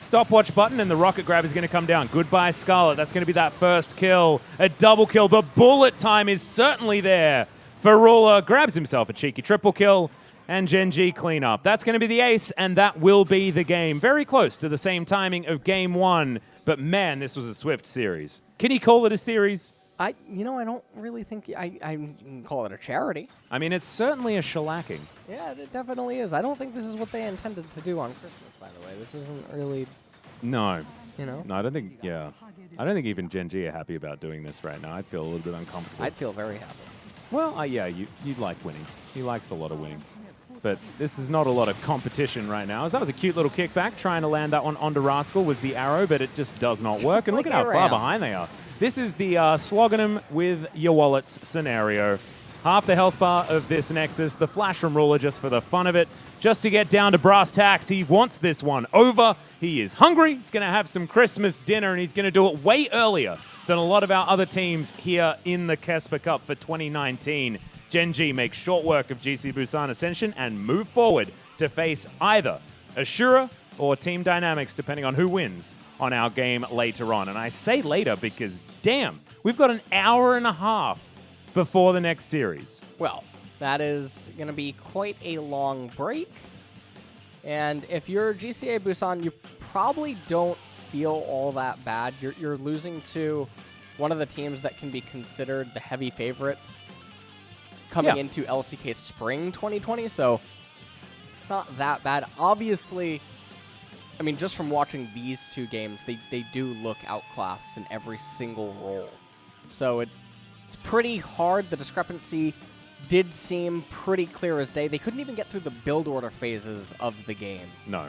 S1: stopwatch button, and the rocket grab is going to come down. Goodbye, Scalet. That's going to be that first kill. A double kill. The bullet time is certainly there for Ruler. Grabs himself a cheeky triple kill, and Gen.G clean up. That's going to be the ace, and that will be the game. Very close to the same timing of game one, but man, this was a swift series. Can you call it a series?
S2: I don't really think I can call it a charity.
S1: I mean, it's certainly a shellacking.
S2: Yeah, it definitely is. I don't think this is what they intended to do on Christmas, by the way. This isn't really...
S1: No.
S2: You know?
S1: No, I don't think, I don't think even Gen.G are happy about doing this right now. I'd feel a little bit uncomfortable.
S2: I'd feel very happy.
S1: Well, yeah, you like winning. He likes a lot of winning. But this is not a lot of competition right now. That was a cute little kickback. Trying to land that one onto Rascal was the arrow, but it just does not work. And look at how far behind they are. This is the slogging them with your wallets scenario. half the health bar of this Nexus. The flash from Ruler just for the fun of it. Just to get down to brass tacks. He wants this one over. He is hungry. He's going to have some Christmas dinner, and he's going to do it way earlier than a lot of our other teams here in the KeSPA Cup for 2019. Gen.G makes short work of GC Busan Ascension and move forward to face either ASURA or Team Dynamics, depending on who wins on our game later on. And I say later because, damn, we've got an hour and a half before the next series.
S2: Well, that is going to be quite a long break. And if you're GCA Busan, you probably don't feel all that bad. You're losing to one of the teams that can be considered the heavy favorites coming into LCK Spring 2020, so it's not that bad. Obviously, I mean, just from watching these two games, they do look outclassed in every single role. So it's pretty hard. The discrepancy did seem pretty clear as day. They couldn't even get through the build order phases of the game.
S1: No.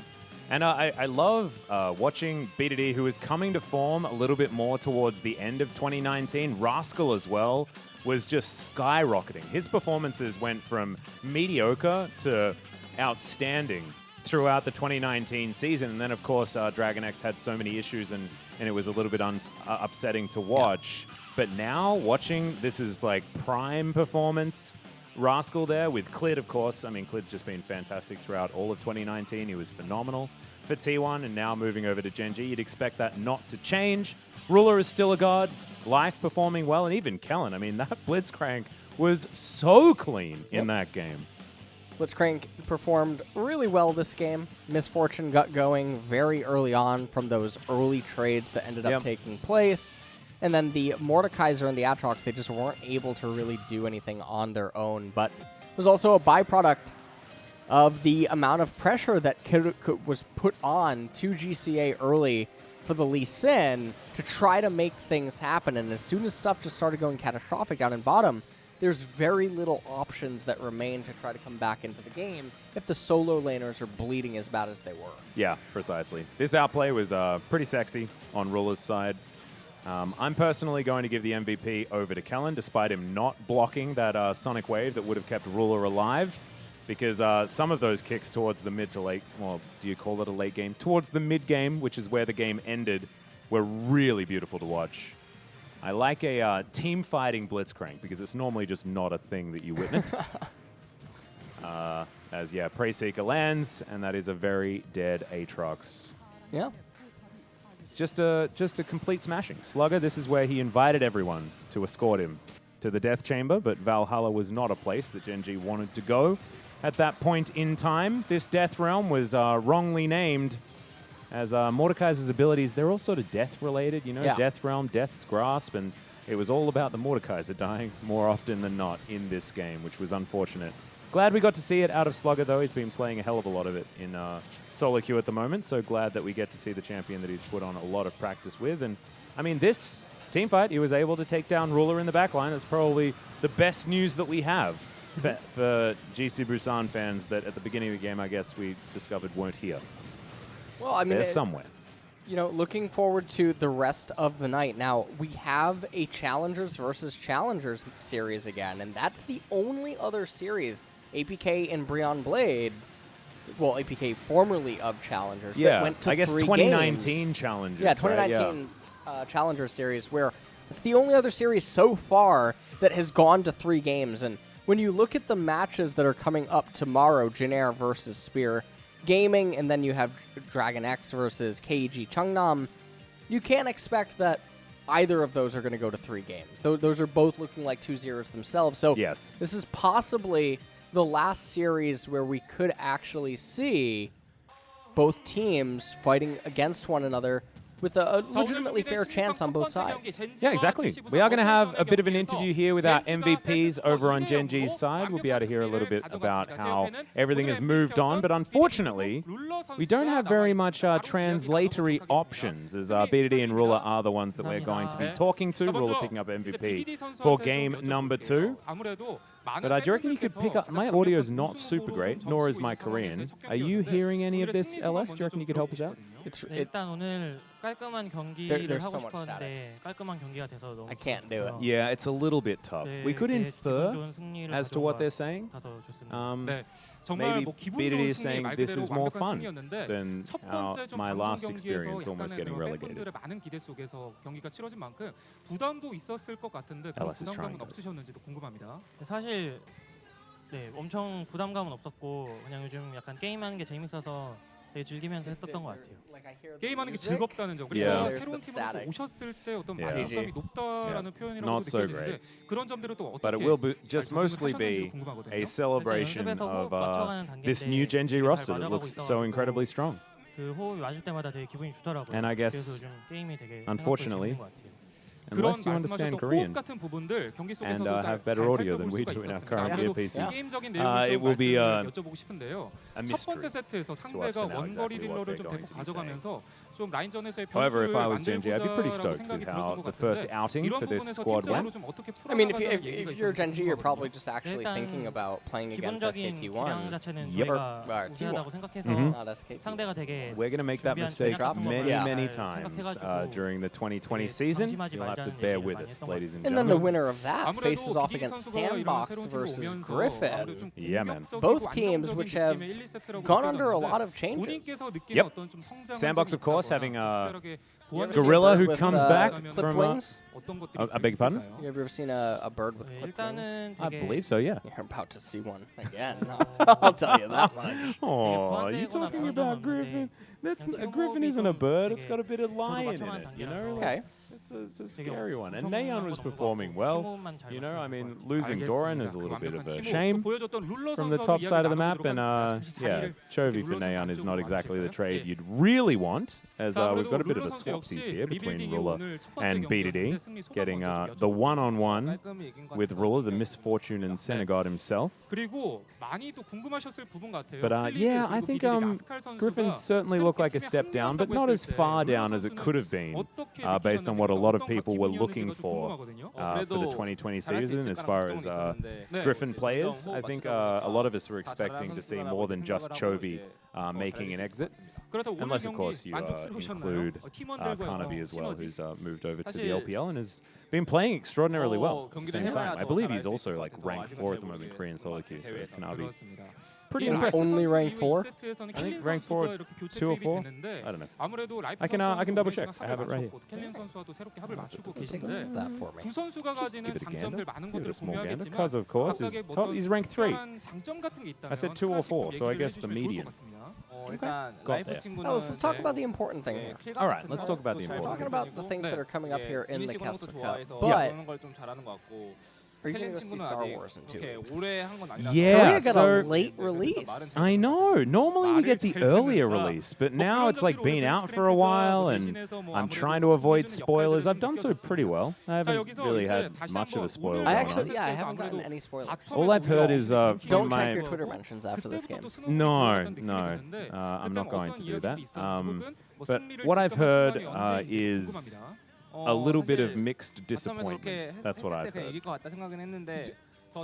S1: And I love watching BDD, who is coming to form a little bit more towards the end of 2019. Rascal as well was just skyrocketing. His performances went from mediocre to outstanding throughout the 2019 season. And then, of course, Dragon X had so many issues, and it was a little bit upsetting to watch. Yeah. But now, watching, this is like prime performance. Rascal there with Clid, of course. I mean, Clid's just been fantastic throughout all of 2019. He was phenomenal for T1, and now moving over to Gen.G, you'd expect that not to change. Ruler is still a god. Life performing well, and even Kellin. I mean, that Blitzcrank was so clean in that game.
S2: Blitzcrank performed really well this game. Misfortune got going very early on from those early trades that ended up taking place. And then the Mordekaiser and the Aatrox, they just weren't able to really do anything on their own. But it was also a byproduct of the amount of pressure that was put on to GCA early for the Lee Sin to try to make things happen. And as soon as stuff just started going catastrophic down in bottom, there's very little options that remain to try to come back into the game if the solo laners are bleeding as bad as they were.
S1: Yeah, precisely. This outplay was pretty sexy on Ruler's side. I'm personally going to give the MVP over to Kellin, despite him not blocking that Sonic Wave that would have kept Ruler alive, because some of those kicks towards the mid to late, well, do you call it a late game? Towards the mid game, which is where the game ended, were really beautiful to watch. I like a team fighting Blitzcrank, because it's normally just not a thing that you witness. Prey Seeker lands, and that is a very dead Aatrox.
S2: Yeah.
S1: It's just a complete smashing. Slugger, this is where he invited everyone to escort him to the Death Chamber, but Valhalla was not a place that Gen.G wanted to go at that point in time. This Death Realm was wrongly named, as Mordekaiser's abilities, they're all sort of death-related, you know, Death Realm, Death's Grasp, and it was all about the Mordekaiser dying more often than not in this game, which was unfortunate. Glad we got to see it out of Slugger, though. He's been playing a hell of a lot of it in solo queue at the moment, so glad that we get to see the champion that he's put on a lot of practice with. And, I mean, this team fight, he was able to take down Ruler in the backline. That's probably the best news that we have for GC Busan fans that at the beginning of the game, I guess, we discovered weren't here.
S2: Well, I mean,
S1: they're somewhere.
S2: You know, looking forward to the rest of the night. Now, we have a Challengers versus Challengers series again, and that's the only other series APK and Breon Blade, well, APK formerly of Challengers, that went to 3 games. I guess 2019
S1: Challengers.
S2: Yeah, 2019 Challengers series, where it's the only other series so far that has gone to 3 games. And when you look at the matches that are coming up tomorrow, Jin versus Spear Gaming, and then you have Dragon X versus KEG Changnam, you can't expect that either of those are going to go to 3 games. Those are both looking like 2-0s themselves. So this is possibly the last series where we could actually see both teams fighting against one another with a legitimately fair chance on both sides.
S1: Yeah, exactly. We are going to have a bit of an interview here with our MVPs over on Gen.G's side. We'll be able to hear a little bit about how everything has moved on, but unfortunately, we don't have very much translatory options, as BDD and Ruler are the ones that we're going to be talking to. Ruler picking up MVP for game number 2. But do you reckon you could pick up? My audio is not super great, nor is my Korean. Are you hearing any of this, LS? Do you reckon you could help us out?
S5: 일단 오늘 깔끔한 경기를 하고 싶었는데 깔끔한 경기가 돼서 너무
S2: I can't do it.
S1: Yeah, it's a little bit tough. We could infer
S5: 기분 좋은 승리를
S1: as to what they're saying.
S5: 가서 좋습니다.
S1: Maybe BDD is saying this is more fun than my last experience almost getting relegated.
S6: 많은 기대 속에서 경기가 치러진 만큼 부담도 있었을 것 같은데 그런 부담감은 없으셨는지도 궁금합니다.
S5: 사실 엄청 부담감은 없었고 그냥 요즘 약간 게임하는 게 재밌어서 되게 즐기면서 했었던 것 같아요.
S6: 게임하는 게 즐겁다는 점 그리고 새로운 팀으로 오셨을 때 어떤 만족감이 높다라는 표현이라고 느껴지는데 그런 점들을 또 어떻게
S1: But it will just mostly be a celebration of this new Gen.G roster that looks so incredibly strong.
S5: 그 호흡이 맞을 때마다 되게 기분이 좋더라고요.
S1: And I guess,
S5: 그래서 요즘 게임이 되게
S1: unfortunately,
S5: 재밌는 것 같아요.
S1: unless you understand Korean and have better audio than we do in our current earpieces, it will be a mystery to us for now exactly what they're going to be saying. However, if I was Gen.G, I'd be pretty stoked with how the first outing for this squad went.
S2: I mean, if you're Gen.G, you're probably just actually thinking about playing against
S5: 기본적인 기량
S2: SKT1.
S5: 자체는
S2: Yep.
S5: 저희가
S2: T1.
S5: 우세하다고 생각해서
S2: Not SKT.
S5: 상대가 되게
S1: We're going to make that mistake many times during the 2020 season. You'll have to bear with us, ladies and
S2: And then the
S1: gentlemen.
S2: winner of that faces off against Sandbox versus Griffin.
S1: Yeah, man.
S2: Both teams which have gone under a lot of changes.
S1: Yep. Sandbox, of course, having
S2: You ever
S1: Gorilla
S2: seen a
S1: who
S2: bird with,
S1: comes back
S2: clipped
S1: from
S2: wings?
S1: I beg your pardon?
S2: You ever seen a bird with clipped wings?
S5: 일단은
S1: I
S5: 되게
S1: believe so, yeah.
S2: You're about to see one again. I'll tell you that much.
S1: Oh, you talking about Griffin? That's a Griffin isn't a bird. It's got a bit of lion in it, you know?
S2: Okay.
S1: It's a scary one. And Nayeon was performing well. You know, I mean, losing Doran is a little bit of a shame from the top side of the map. And yeah, Chovy for Nayeon is not exactly the trade you'd really want, as we've got a bit of a swapsies here between Ruler and BDD, getting the one-on-one with Ruler, the misfortune and Senegod himself. But yeah, I think Griffin certainly looked like a step down, but not as far down as it could have been, based on what a lot of people were looking for the 2020 season as far as Griffin players. I think a lot of us were expecting to see more than just Chovy making an exit. Unless, of course, you include Kanabi as well, who's moved over to the LPL and has been playing extraordinarily well at the same time. I believe he's also like ranked 4 at the moment in Korean solo queue, so yeah, Kanabi. Pretty impressive.
S2: Only rank 4?
S1: I think rank 4, 2 or 4. I don't know. I can double check. I have it right here.
S2: That for me.
S1: Just give it a gander. Give it a small gander. Because of course he's rank 3. I said 2 or 4, so I guess the median. Got there.
S2: Oh, let's talk about the important thing here.
S1: All right, let's talk about the
S2: We're
S1: important.
S2: talking about the things that are coming up here in the KeSPA Cup. But are you going to go see Star Wars in 2 weeks?
S1: Yeah,
S2: Korea got a late release.
S1: I know. Normally we get the earlier release, but now it's like been out for a while, and I'm trying to avoid spoilers. I've done so pretty well. I haven't really had much of a spoiler.
S2: I haven't gotten any spoilers.
S1: All I've heard is from
S2: Don't
S1: my...
S2: check your Twitter mentions after this game.
S1: No, I'm not going to do that. But what I've heard is a little bit of mixed disappointment. That's what I've heard.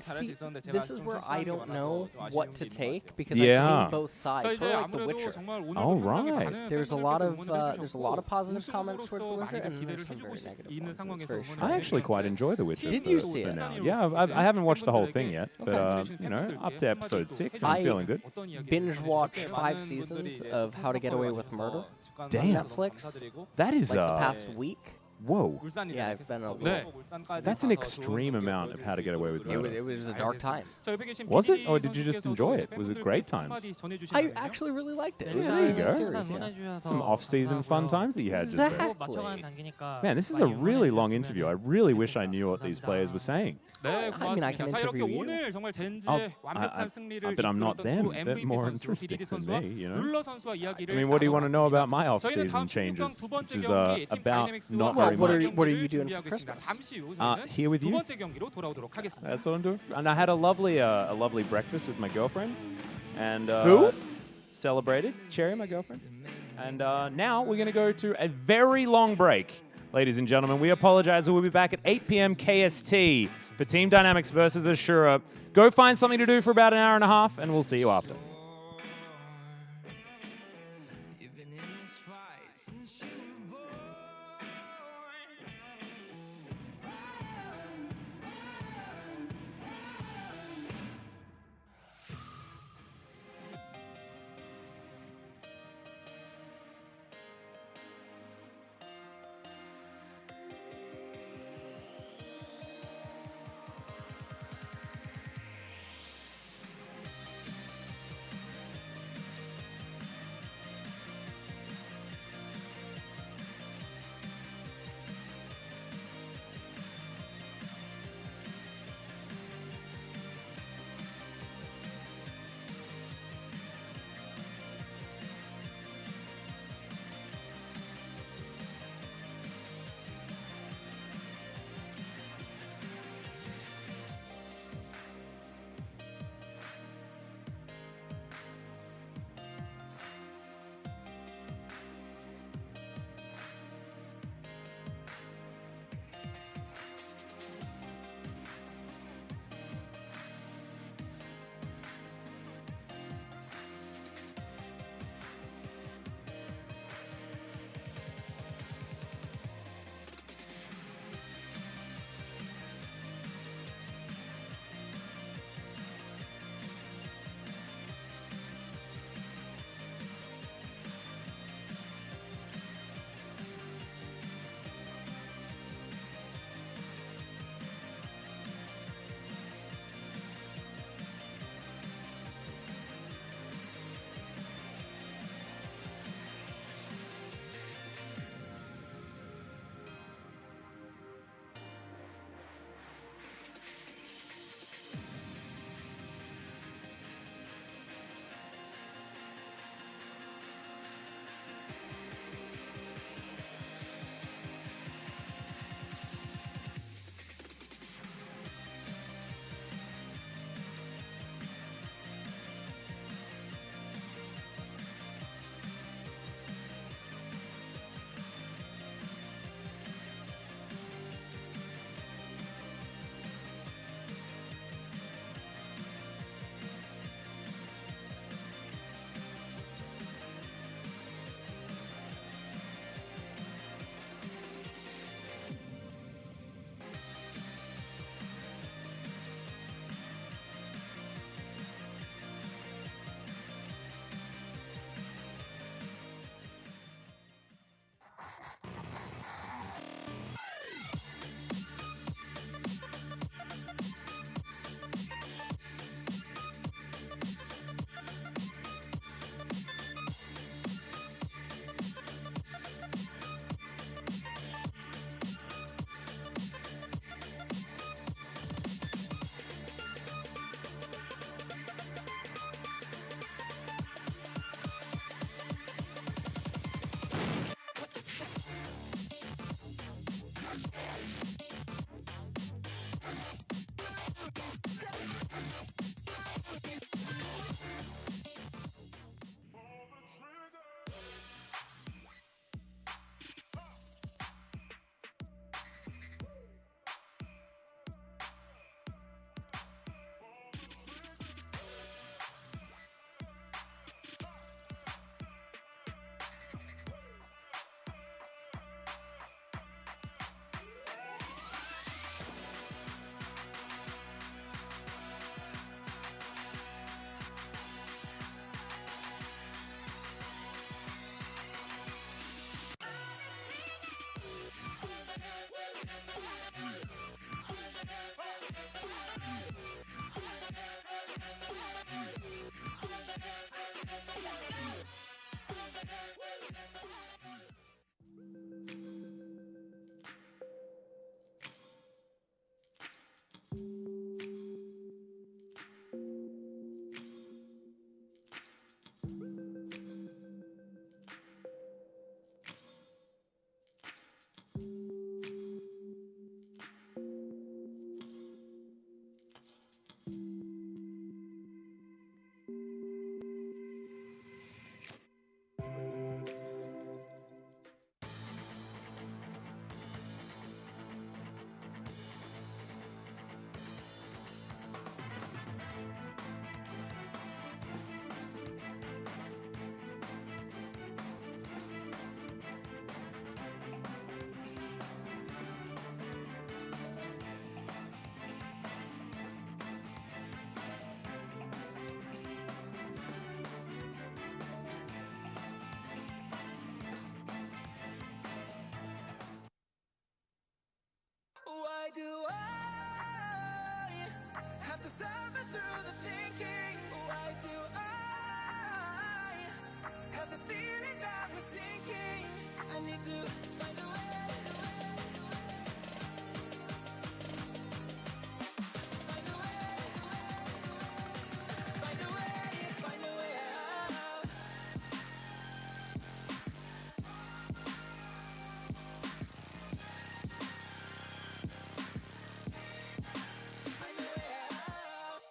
S2: See, this is where I don't know what to take because
S1: Yeah.
S2: I've seen both sides. Sort of like The Witcher.
S1: All right.
S2: There's a lot of positive comments towards The Witcher, and there's some very negative ones. It's very
S1: I
S2: strange.
S1: actually quite enjoy The Witcher.
S2: Did you
S1: for
S2: see it?
S1: now. Yeah, I haven't watched the whole thing yet, but you know, up to episode 6, I'm feeling good.
S2: Binge watched 5 seasons of How to Get Away with Murder
S1: Damn.
S2: on Netflix.
S1: That is
S2: Like the past week.
S1: whoa.
S2: Yeah, I've been a little.
S1: That's an extreme amount of How to Get Away with Murder.
S2: It was a dark time.
S1: Was it, or did you just enjoy it? Was it great times?
S2: I actually really liked it. It was
S1: Yeah,
S2: a
S1: there you
S2: really
S1: go.
S2: nice series, yeah.
S1: Some off-season fun times that you had just there.
S2: Exactly.
S1: Man, this is a really long interview. I really wish I knew what these players were saying.
S2: I mean, I can interview you.
S1: But I'm not them. They're more interesting than me, you know? I mean, what do you want to know about my off-season changes, which is about not
S2: Well,
S1: very much.
S2: what are you doing for Christmas?
S1: Here with you. That's what I'm doing. And I had a lovely breakfast with my girlfriend. And
S2: Who?
S1: celebrated. Cherry, my girlfriend. And now we're going to go to a very long break Ladies and gentlemen, we apologize. We'll be back at 8 p.m. KST for Team Dynamics versus ASURA. Go find something to do for about an hour and a half, and we'll see you after.
S3: You've been in this fight since you were born. Why do I have to suffer through the thinking? Why do I have the feeling that we're sinking? I need to find a way. Find a way. Find a way. Find a way out. Find a way out.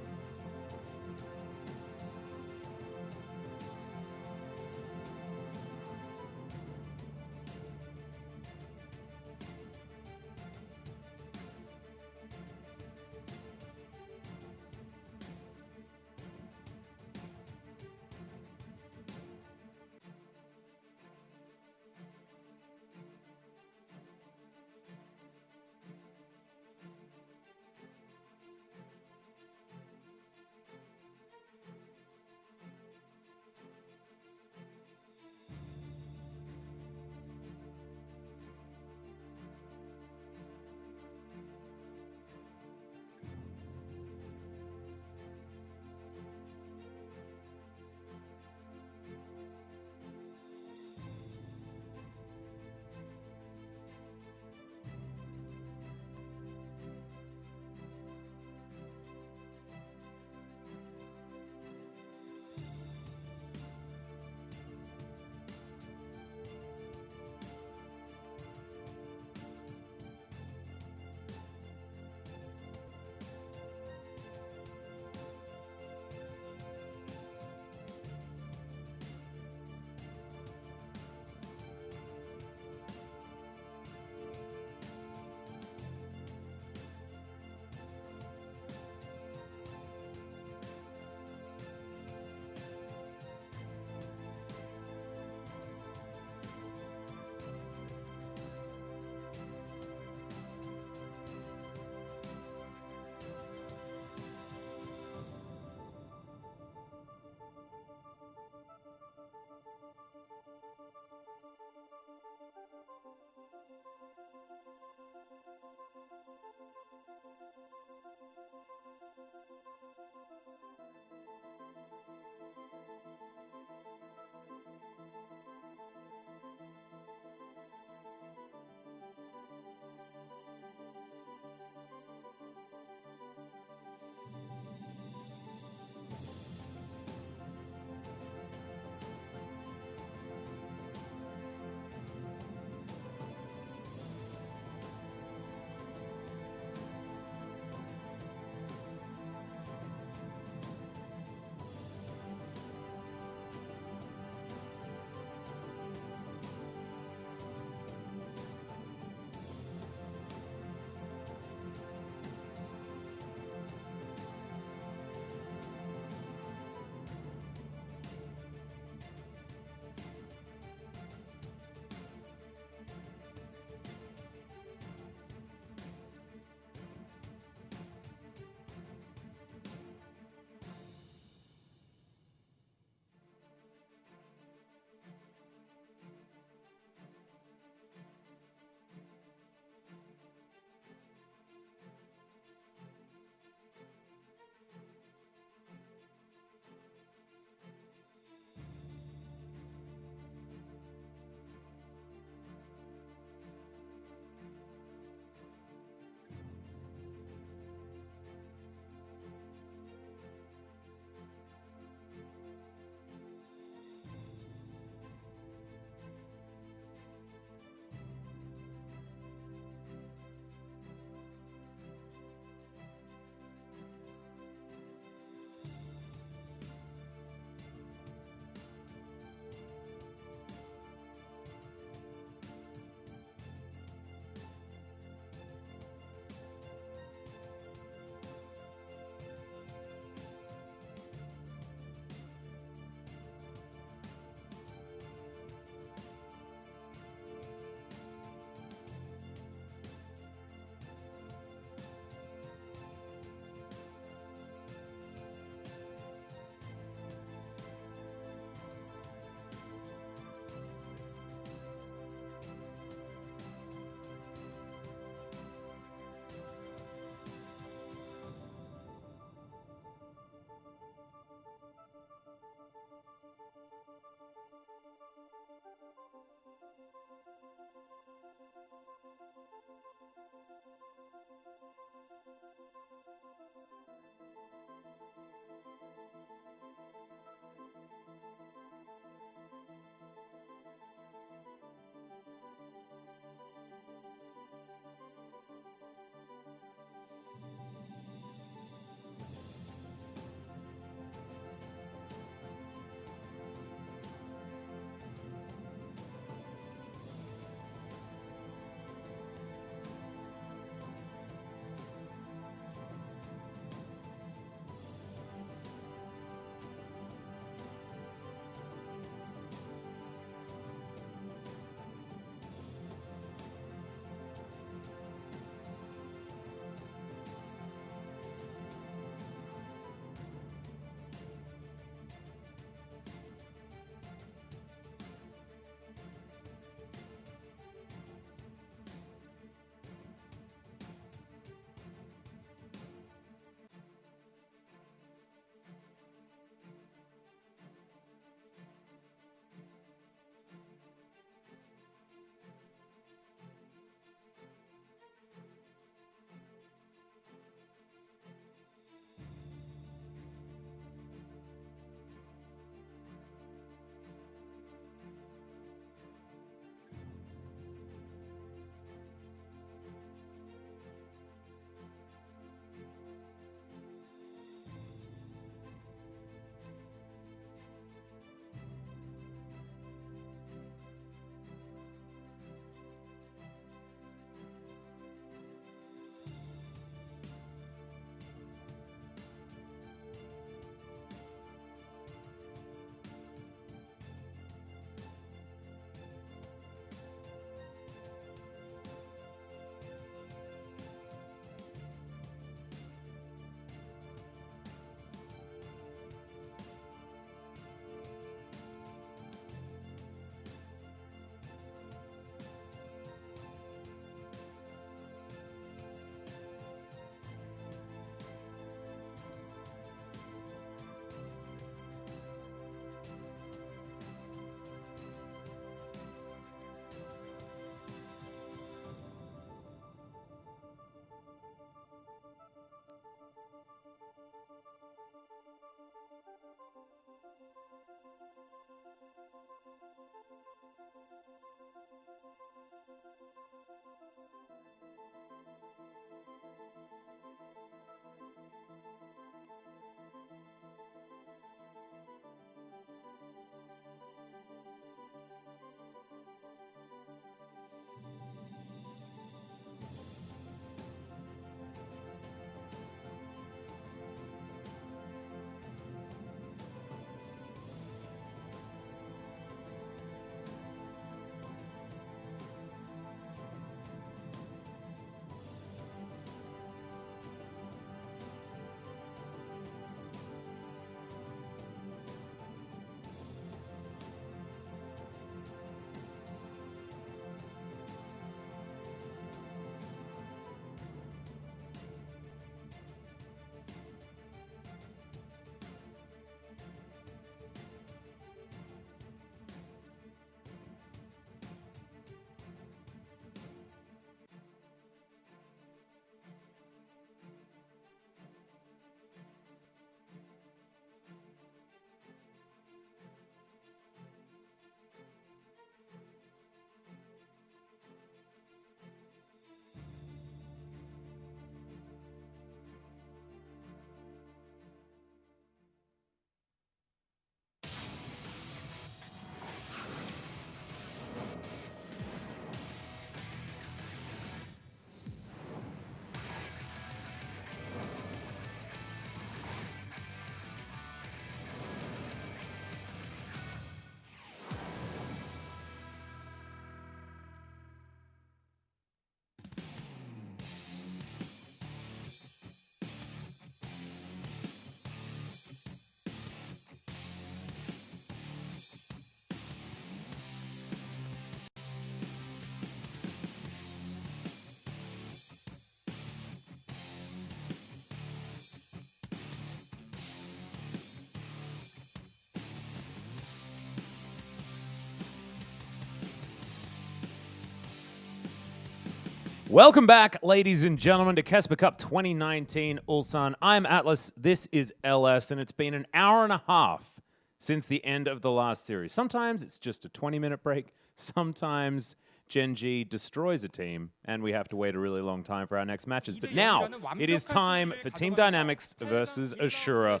S1: Welcome back, ladies and gentlemen, to KeSPA Cup 2019 Ulsan. I'm Atlas, this is LS, and it's been an hour and a half since the end of the last series. Sometimes it's just a 20-minute break. Sometimes Gen.G destroys a team, and we have to wait a really long time for our next matches. But now, it is time for Team Dynamics versus ASURA.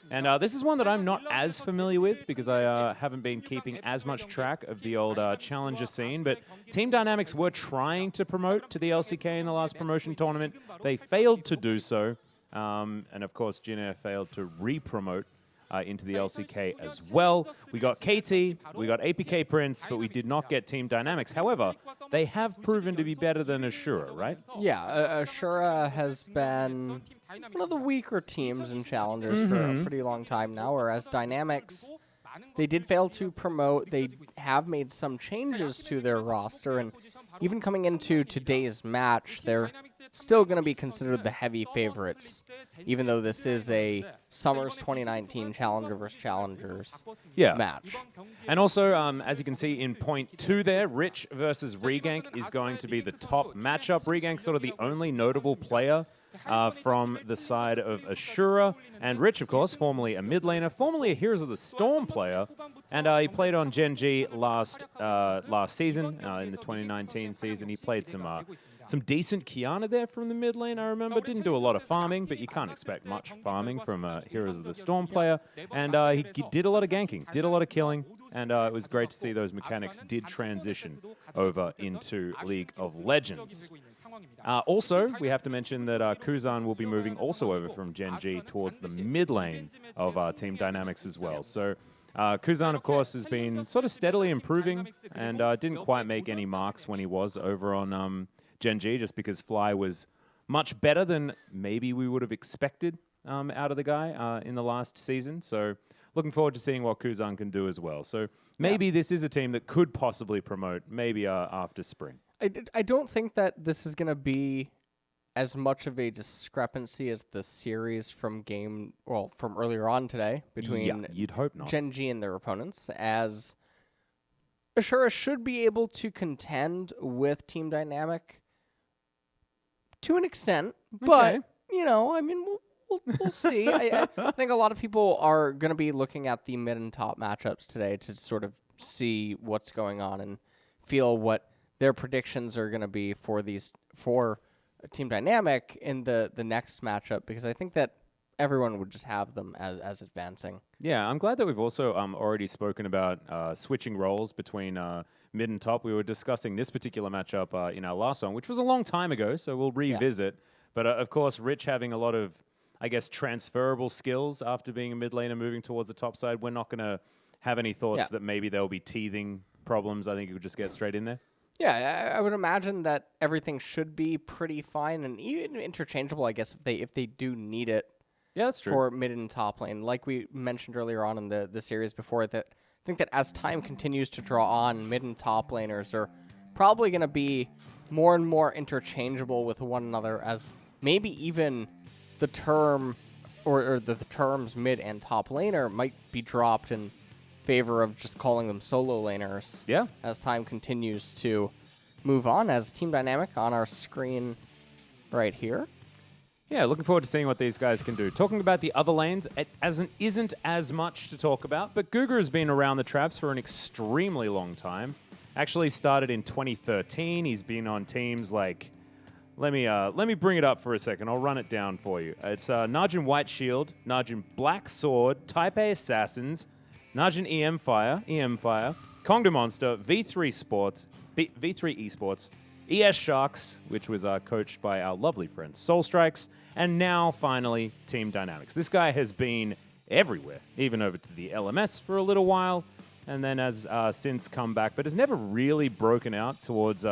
S1: And this is one that I'm not as familiar with, because I haven't been keeping as much track of the old challenger scene. But Team Dynamics were trying to promote to the LCK in the last promotion tournament. They failed to do so. And of course, Jin Air failed to re-promote into the LCK as well. We got KT, we got APK Prince, but we did not get Team Dynamics. However, they have proven to be better than ASURA, right?
S2: Yeah, ASURA has been one of the weaker teams in challengers for a pretty long time now, whereas Dynamics, they did fail to promote. They have made some changes to their roster, and even coming into today's match, they're still going to be considered the heavy favorites, even though this is a Summers 2019 Challenger versus Challengers match.
S1: And also, as you can see in point 2 there, Rich versus ReGank is going to be the top matchup. ReGank's sort of the only notable player from the side of ASURA. And Rich, of course, formerly a mid laner, formerly a Heroes of the Storm player. And he played on Gen.G last season, in the 2019 season. He played some decent Kiana there from the mid lane, I remember. Didn't do a lot of farming, but you can't expect much farming from a Heroes of the Storm player. And he did a lot of ganking, did a lot of killing. And it was great to see those mechanics did transition over into League of Legends. Also, we have to mention that Kuzan will be moving also over from Gen.G towards the mid lane of Team Dynamics as well. So Kuzan, of course, has been sort of steadily improving and didn't quite make any marks when he was over on Gen.G, just because Fly was much better than maybe we would have expected out of the guy in the last season. So looking forward to seeing what Kuzan can do as well. So maybe this is a team that could possibly promote maybe after spring.
S2: I don't think that this is going to be as much of a discrepancy as the series from earlier on today between
S1: you'd hope not.
S2: Gen.G and their opponents, as ASURA should be able to contend with Team Dynamic to an extent, but, you know, I mean, we'll see. I think a lot of people are going to be looking at the mid and top matchups today to sort of see what's going on and feel what their predictions are going to be for Team Dynamic in the next matchup, because I think that everyone would just have them as advancing.
S1: Yeah, I'm glad that we've also already spoken about switching roles between mid and top. We were discussing this particular matchup in our last one, which was a long time ago, so we'll revisit. But of course, Rich having a lot of, I guess, transferable skills after being a mid laner moving towards the top side. We're not going to have any thoughts that maybe there'll be teething problems. I think you could just get straight in there.
S2: Yeah, I would imagine that everything should be pretty fine and even interchangeable, I guess, if they do need it.
S1: Yeah, that's true.
S2: For mid and top lane. Like we mentioned earlier on in the series before, that I think that as time continues to draw on, mid and top laners are probably going to be more and more interchangeable with one another, as maybe even the term or the terms mid and top laner might be dropped in favor of just calling them solo laners.
S1: Yeah.
S2: As time continues to move on, as Team Dynamic on our screen right here.
S1: Yeah, looking forward to seeing what these guys can do. Talking about the other lanes, it isn't as much to talk about, but GuGer has been around the traps for an extremely long time. Actually started in 2013. He's been on teams like, let me bring it up for a second. I'll run it down for you. It's Najin White Shield, Najin Black Sword, Type A Assassins, Najin EM Fire, Kongda Monster, V3 Esports, ES Sharks, which was coached by our lovely friend Soul Strikes, and now finally Team Dynamics. This guy has been everywhere, even over to the LMS for a little while, and then has since come back, but has never really broken out towards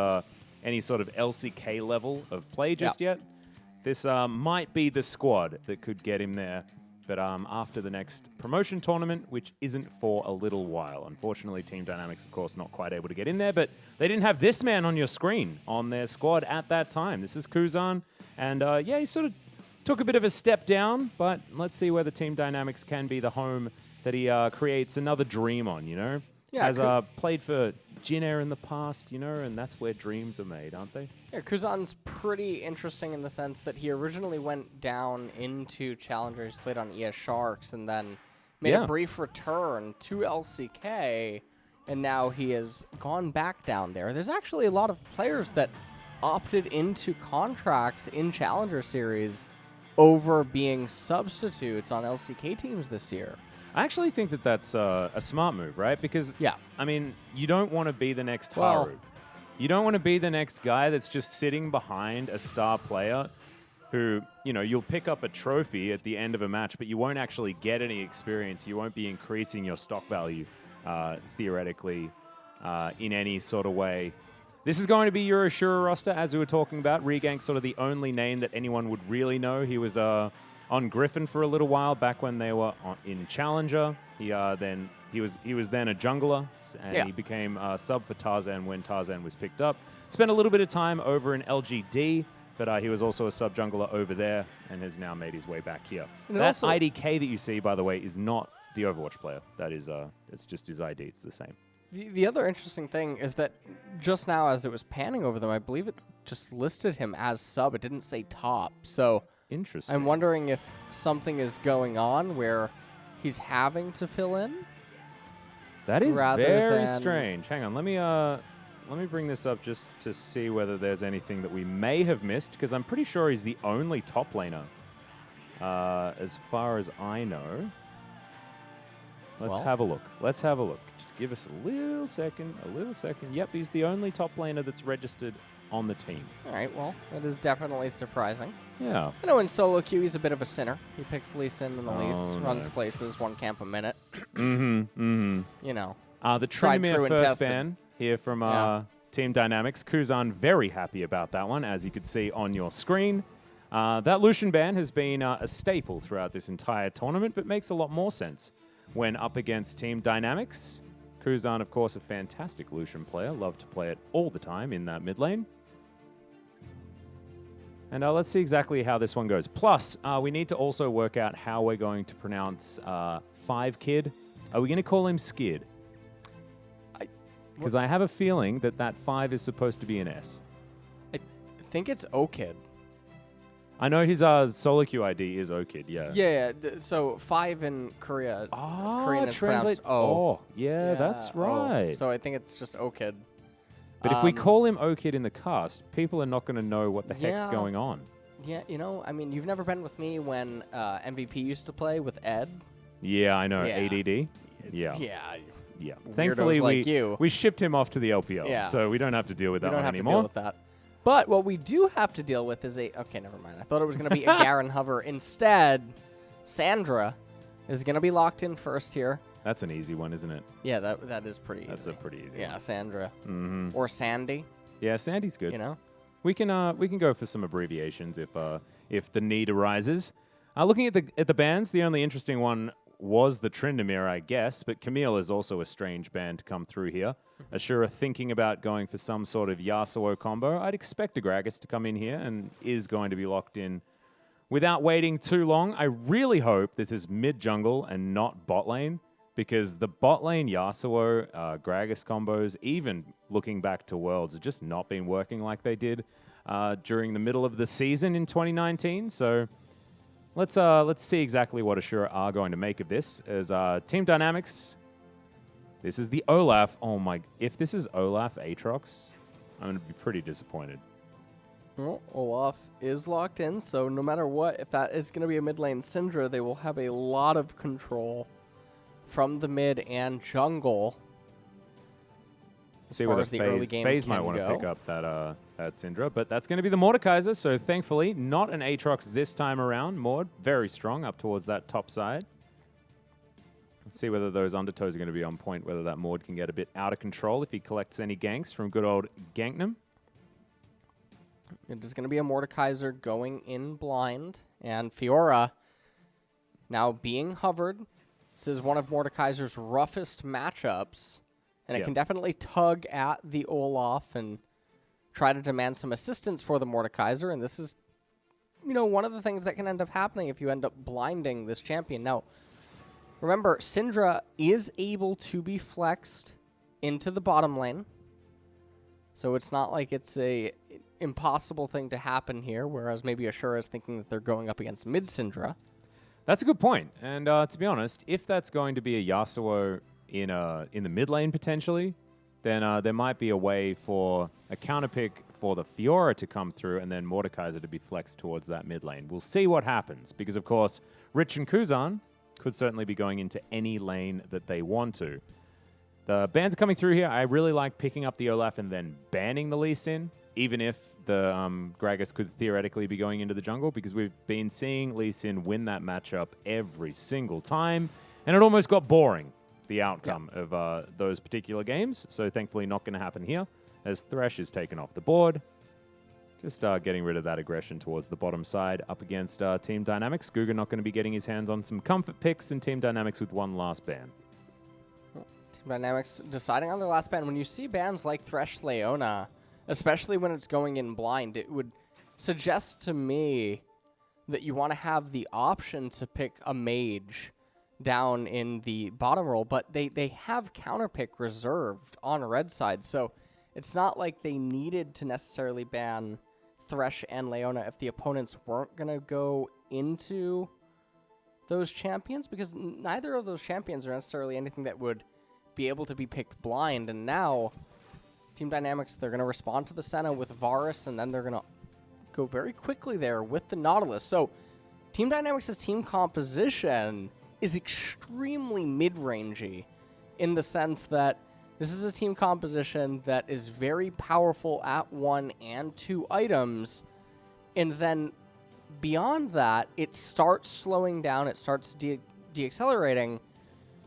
S1: any sort of LCK level of play just yet. This might be the squad that could get him there. But after the next promotion tournament, which isn't for a little while. Unfortunately, Team Dynamics, of course, not quite able to get in there. But they didn't have this man on your screen on their squad at that time. This is Kuzan. And yeah, he sort of took a bit of a step down. But let's see whether Team Dynamics can be the home that he creates another dream on, you know?
S2: Yeah,
S1: Has played for Jin Air in the past, you know, and that's where dreams are made, aren't they?
S2: Yeah, Kuzan's pretty interesting in the sense that he originally went down into Challengers, played on ES Sharks, and then made a brief return to LCK, and now he has gone back down there. There's actually a lot of players that opted into contracts in Challenger Series over being substitutes on LCK teams this year.
S1: I actually think that that's a smart move, right? Because, I mean, you don't want to be the next Haru. You don't want to be the next guy that's just sitting behind a star player who, you know, you'll pick up a trophy at the end of a match, but you won't actually get any experience. You won't be increasing your stock value, theoretically, in any sort of way. This is going to be your ASURA roster, as we were talking about. ReGank's sort of the only name that anyone would really know. He was on Griffin for a little while back when they were in Challenger. He was then a jungler, and he became sub for Tarzan when Tarzan was picked up. Spent a little bit of time over in LGD, but he was also a sub jungler over there and has now made his way back here. And that IDK that you see, by the way, is not the Overwatch player. That is, it's just his ID. It's the same.
S2: The other interesting thing is that just now as it was panning over them, I believe it just listed him as sub. It didn't say top. So
S1: interesting.
S2: I'm wondering if something is going on where he's having to fill in.
S1: That is very strange. Hang on, let me bring this up just to see whether there's anything that we may have missed, because I'm pretty sure he's the only top laner, as far as I know. Let's have a look. Let's have a look. Just give us a little second. Yep, he's the only top laner that's registered on the team.
S2: All right, well, that is definitely surprising.
S1: Yeah.
S2: I know in solo queue, he's a bit of a sinner. He picks Lee Sin in the lease, runs places, 1 camp a minute. You know.
S1: The Trinamere first ban here from Team Dynamics. Kuzan very happy about that one, as you could see on your screen. That Lucian ban has been a staple throughout this entire tournament, but makes a lot more sense when up against Team Dynamics. Kuzan, of course, a fantastic Lucian player. Love to play it all the time in that mid lane. And let's see exactly how this one goes. Plus, we need to also work out how we're going to pronounce 5 Kid. Are we going to call him Skid? Because I have a feeling that that 5 is supposed to be an S.
S2: I think it's O-Kid.
S1: I know his solo queue ID is O-Kid, yeah.
S2: Yeah, so 5 in Korea. Korean is
S1: translate.
S2: pronounced O.
S1: Oh, yeah, that's right.
S2: O. So I think it's just O-Kid.
S1: But if we call him O-Kid in the cast, people are not going to know what the heck's going on.
S2: Yeah, you know, I mean, you've never been with me when MVP used to play with Ed.
S1: Yeah, I know. ADD. Yeah.
S2: Yeah.
S1: Thankfully,
S2: like
S1: we shipped him off to the LPL, so we don't have to deal with that one anymore.
S2: We don't have to deal with that. But what we do have to deal with is okay, never mind. I thought it was going to be a Garen hover. Instead, Sandra is going to be locked in first here.
S1: That's an easy one, isn't it?
S2: Yeah, that is pretty easy.
S1: That's a pretty easy one.
S2: Yeah, Sandra. Or Sandy.
S1: Yeah, Sandy's good.
S2: You know?
S1: We can go for some abbreviations if the need arises. Looking at the bands, the only interesting one was the Tryndamere, I guess, but Camille is also a strange band to come through here. ASURA thinking about going for some sort of Yasuo combo. I'd expect Agragas to come in here and is going to be locked in without waiting too long. I really hope this is mid-jungle and not bot lane, because the bot lane Yasuo, Gragas combos, even looking back to Worlds, have just not been working like they did during the middle of the season in 2019. So let's see exactly what ASURA are going to make of this. As Team Dynamics, this is the Olaf. Oh my! If this is Olaf Aatrox, I'm going to be pretty disappointed.
S2: Well, Olaf is locked in, so no matter what, if that is going to be a mid lane Syndra, they will have a lot of control from the mid and jungle.
S1: See whether Feiz might want to pick up that Syndra, but that's going to be the Mordekaiser, so thankfully not an Aatrox this time around. Mord, very strong up towards that top side. Let's see whether those undertows are going to be on point, whether that Mord can get a bit out of control if he collects any ganks from good old Ganknam.
S2: It is going to be a Mordekaiser going in blind, and Fiora now being hovered. This is one of Mordekaiser's roughest matchups, and it can definitely tug at the Olaf and try to demand some assistance for the Mordekaiser, and this is, you know, one of the things that can end up happening if you end up blinding this champion. Now, remember, Syndra is able to be flexed into the bottom lane. So it's not like it's a impossible thing to happen here, whereas maybe ASURA is thinking that they're going up against mid Syndra.
S1: That's a good point. And to be honest, if that's going to be a Yasuo in the mid lane potentially, then there might be a way for a counter pick for the Fiora to come through and then Mordekaiser to be flexed towards that mid lane. We'll see what happens because, of course, Rich and Kuzan could certainly be going into any lane that they want to. The bans coming through here, I really like picking up the Olaf and then banning the Lee Sin, even if the Gragas could theoretically be going into the jungle, because we've been seeing Lee Sin win that matchup every single time, and it almost got boring, the outcome of those particular games. So thankfully not going to happen here, as Thresh is taken off the board. Just getting rid of that aggression towards the bottom side up against Team Dynamics. GuGer not going to be getting his hands on some comfort picks, and Team Dynamics with one last ban.
S2: Team Dynamics deciding on their last ban. When you see bans like Thresh Leona, especially when it's going in blind, it would suggest to me that you want to have the option to pick a mage down in the bottom roll, but they have counterpick reserved on red side, so it's not like they needed to necessarily ban Thresh and Leona if the opponents weren't going to go into those champions, because neither of those champions are necessarily anything that would be able to be picked blind. And now Team Dynamics, they're going to respond to the Senna with Varus, and then they're going to go very quickly there with the Nautilus. So Team Dynamics' team composition is extremely mid-rangey in the sense that this is a team composition that is very powerful at 1 and 2 items, and then beyond that, it starts slowing down, it starts deaccelerating,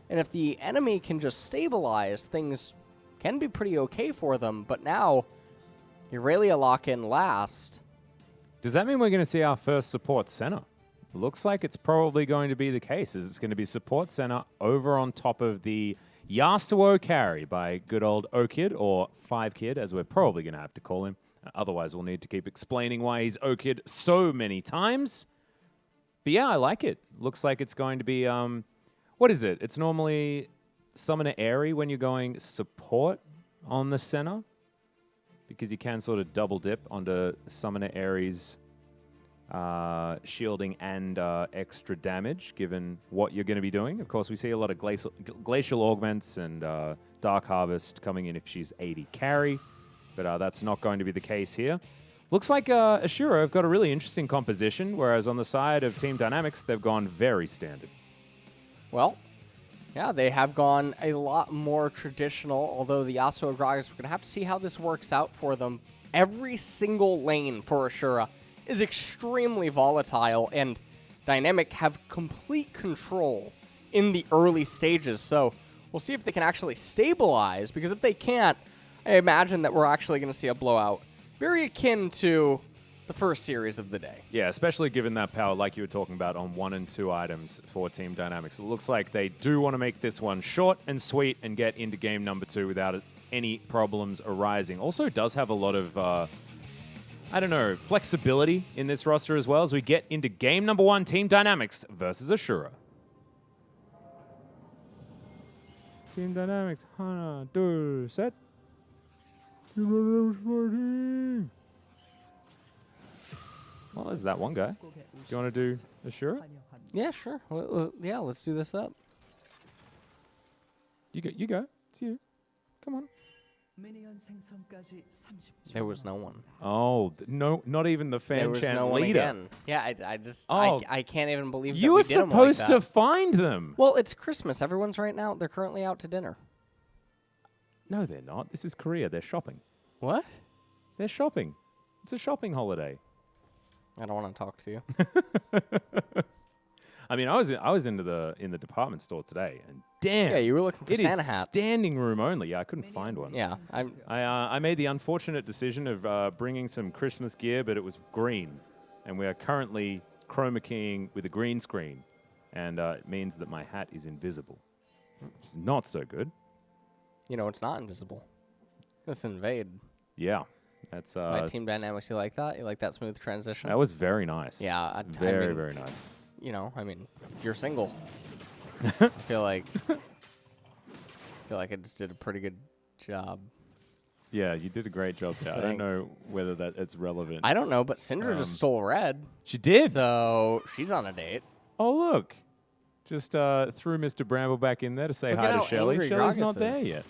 S2: and if the enemy can just stabilize, things can be pretty okay for them. But now, Irelia lock in last.
S1: Does that mean we're going to see our first support center? Looks like it's probably going to be the case, as it's going to be support center over on top of the Yasuo carry by good old O-Kid, or 5Kid, as we're probably going to have to call him. Otherwise, we'll need to keep explaining why he's O-Kid so many times. But yeah, I like it. Looks like it's going to be, what is it? It's normally Summoner Airy when you're going support on the center, because you can sort of double dip onto Summoner Airy's shielding and extra damage, given what you're going to be doing. Of course, we see a lot of glacial augments and Dark Harvest coming in if she's 80 carry, but that's not going to be the case here. Looks like ASURA have got a really interesting composition, whereas on the side of Team Dynamics, they've gone very standard.
S2: Well, yeah, they have gone a lot more traditional, although the Yasuo Gragas, we're going to have to see how this works out for them. Every single lane for ASURA is extremely volatile, and Dynamic have complete control in the early stages, so we'll see if they can actually stabilize, because if they can't, I imagine that we're actually going to see a blowout very akin to the first series of the day.
S1: Yeah, especially given that power, like you were talking about, on 1 and 2 items for Team Dynamics. It looks like they do want to make this one short and sweet and get into game number 2 without any problems arising. Also does have a lot of, I don't know, flexibility in this roster as well, as we get into game number 1, Team Dynamics versus ASURA. Team Dynamics, Hana, do, set. Well, there's that one guy. Do you want to do ASURA?
S2: Yeah, sure. Yeah, let's do this up.
S1: You go. It's you. Come on.
S2: There was no one.
S1: Oh, no, not even the fan
S2: There was
S1: chant
S2: no one
S1: leader.
S2: again. Yeah, I just,
S1: Oh.
S2: I can't even believe that
S1: You
S2: we
S1: were
S2: did 'em like
S1: supposed
S2: that.
S1: to find them.
S2: Well, it's Christmas. Everyone's right now. They're currently out to dinner.
S1: No, they're not. This is Korea. They're shopping.
S2: What?
S1: They're shopping. It's a shopping holiday.
S2: I don't want to talk to you.
S1: I mean, I was in the department store today, and damn,
S2: Yeah, you were looking for
S1: it
S2: Santa
S1: is
S2: hats.
S1: standing room only. Yeah, I couldn't find one.
S2: Yeah,
S1: I made the unfortunate decision of bringing some Christmas gear, but it was green, and we are currently chroma keying with a green screen, and it means that my hat is invisible, which is not so good.
S2: You know, it's not invisible. Let's invade.
S1: Yeah, that's
S2: My Team Dynamics, you like that? You like that smooth transition?
S1: that was very nice.
S2: Yeah,
S1: very very nice.
S2: You know, I mean, you're single. I feel like I just did a pretty good job.
S1: Yeah, you did a great job there. I don't know whether it's relevant.
S2: I don't know, but Syndra just stole red.
S1: She did.
S2: So she's on a date.
S1: Oh, look. Just threw Mr. Bramble back in there to say hi to Shelly. Shelly's not there yet.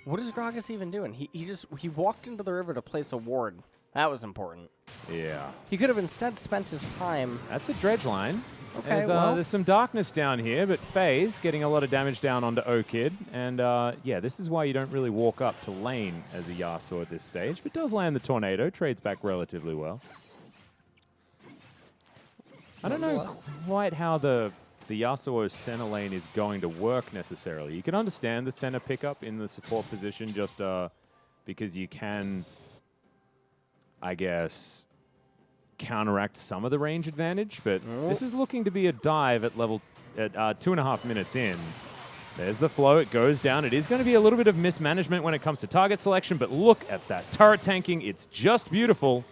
S2: What is Gragas even doing? He walked into the river to place a ward. That was important.
S1: Yeah.
S2: He could have instead spent his time.
S1: That's a dredge line.
S2: Okay,
S1: There's some darkness down here, but Feiz getting a lot of damage down onto O-Kid. And yeah, this is why you don't really walk up to lane as a Yasuo at this stage, but does land the Tornado, trades back relatively well. I don't know quite how the Yasuo center lane is going to work necessarily. You can understand the center pickup in the support position just because you can, I guess, counteract some of the range advantage, but this is looking to be a dive at level at 2.5 minutes in. There's the flow, it goes down. It is going to be a little bit of mismanagement when it comes to target selection, but look at that turret tanking. It's just beautiful.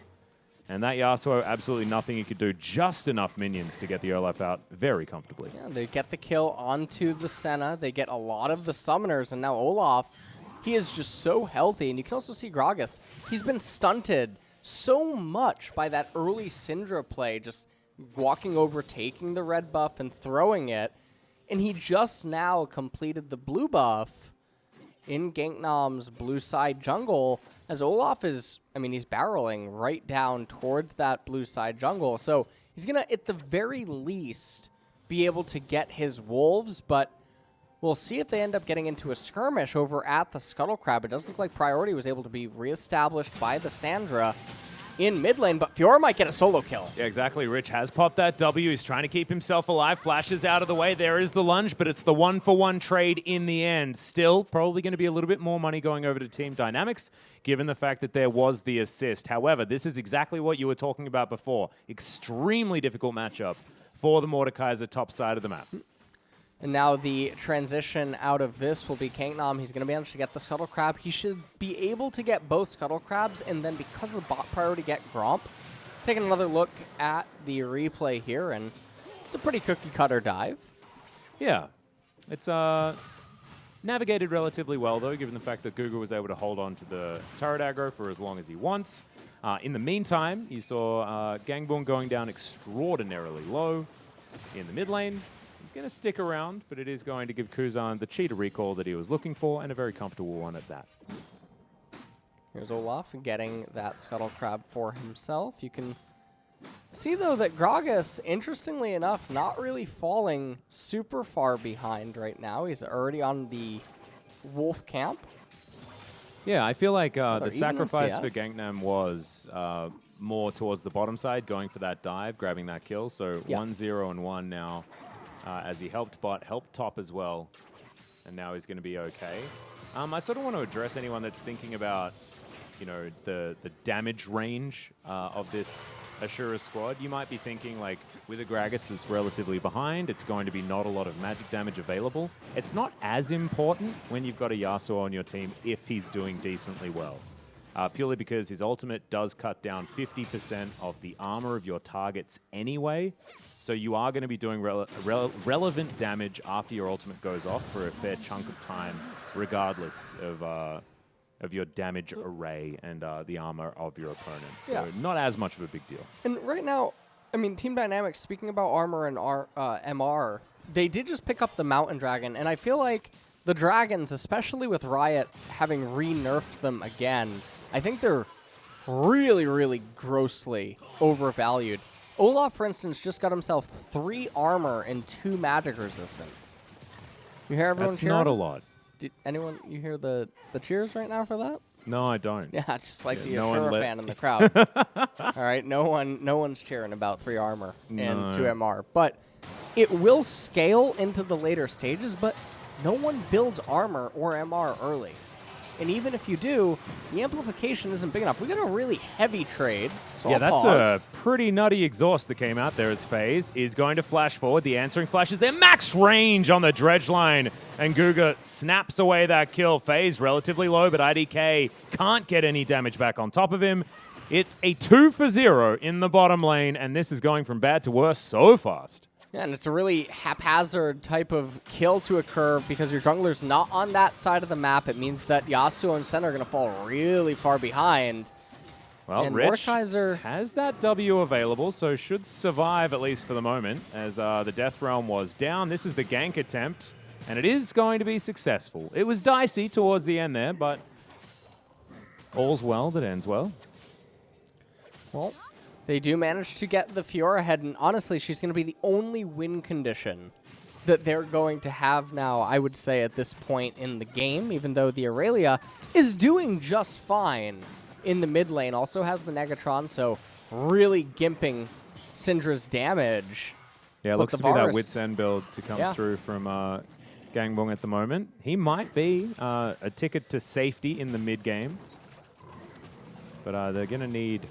S1: And that Yasuo, absolutely nothing he could do. Just enough minions to get the Olaf out very comfortably.
S2: Yeah, they get the kill onto the Senna. They get a lot of the summoners, and now Olaf, he is just so healthy. And you can also see Gragas. He's been stunted so much by that early Syndra play, just walking over, taking the red buff and throwing it. And he just now completed the blue buff in Ganknam's blue side jungle, as Olaf is, I mean, he's barreling right down towards that blue side jungle. So he's going to, at the very least, be able to get his wolves, but we'll see if they end up getting into a skirmish over at the Scuttle Crab. It does look like priority was able to be reestablished by the Sandra in mid lane, but Fiora might get a solo kill.
S1: Yeah, exactly. Rich has popped that W. He's trying to keep himself alive. Flashes out of the way. There is the lunge, but it's the 1-for-1 trade in the end. Still, probably going to be a little bit more money going over to Team Dynamics, given the fact that there was the assist. However, this is exactly what you were talking about before. Extremely difficult matchup for the Mordekaiser top side of the map.
S2: And now the transition out of this will be Ganknam. He's going to manage to get the Scuttle Crab. He should be able to get both Scuttle Crabs, and then because of bot priority, get Gromp. Taking another look at the replay here, and it's a pretty cookie-cutter dive.
S1: Yeah. It's navigated relatively well, though, given the fact that GuGer was able to hold on to the turret aggro for as long as he wants. In the meantime, you saw Gangboong going down extraordinarily low in the mid lane. He's going to stick around, but it is going to give Kuzan the cheetah recall that he was looking for, and a very comfortable one at that.
S2: Here's Olaf getting that Scuttle Crab for himself. You can see, though, that Gragas, interestingly enough, not really falling super far behind right now. He's already on the Wolf camp.
S1: Yeah, I feel like the sacrifice for Ganknam was more towards the bottom side, going for that dive, grabbing that kill. So 1-0 and 1 now. As he helped bot, helped top as well, and now he's going to be okay. I sort of want to address anyone that's thinking about, you know, the damage range of this ASURA squad. You might be thinking, like, with a Gragas that's relatively behind, it's going to be not a lot of magic damage available. It's not as important when you've got a Yasuo on your team if he's doing decently well. Purely because his ultimate does cut down 50% of the armor of your targets anyway. So you are going to be doing relevant damage after your ultimate goes off for a fair chunk of time, regardless of your damage array and the armor of your opponents. So not as much of a big deal.
S2: And right now, I mean, Team Dynamics, speaking about armor and MR, they did just pick up the Mountain Dragon, and I feel like the Dragons, especially with Riot having re-nerfed them again, I think they're really, really grossly overvalued. Olaf, for instance, just got himself 3 armor and 2 magic resistance. You hear everyone cheering?
S1: That's not a lot.
S2: Did anyone, you hear the cheers right now for that?
S1: No, I don't.
S2: Yeah, just like the ASURA fan in the crowd. All right, no one's cheering about 3 armor and 2 MR. But it will scale into the later stages, but no one builds armor or MR early. And even if you do, the amplification isn't big enough. We got a really heavy trade. So
S1: yeah, that's a pretty nutty exhaust that came out there as Feiz is going to flash forward. The answering flash is their max range on the dredge line. And GuGer snaps away that kill. Feiz relatively low, but IDK can't get any damage back on top of him. It's a 2-for-0 in the bottom lane, and this is going from bad to worse so fast.
S2: Yeah, and it's a really haphazard type of kill to occur because your jungler's not on that side of the map. It means that Yasuo and Sen are going to fall really far behind.
S1: Well,
S2: and
S1: Rich
S2: Mordekaiser
S1: has that W available, so should survive at least for the moment, as the Death Realm was down. This is the gank attempt, and it is going to be successful. It was dicey towards the end there, but all's well that ends well.
S2: Well, they do manage to get the Fiora ahead, and honestly, she's going to be the only win condition that they're going to have now, I would say, at this point in the game, even though the Aurelia is doing just fine in the mid lane. Also has the Negatron, so really gimping Syndra's damage.
S1: Yeah, it
S2: But
S1: looks
S2: the
S1: to be that
S2: Varus-
S1: Wits End build to come
S2: Yeah.
S1: through from Gangboong at the moment. He might be a ticket to safety in the mid game, but they're going to need...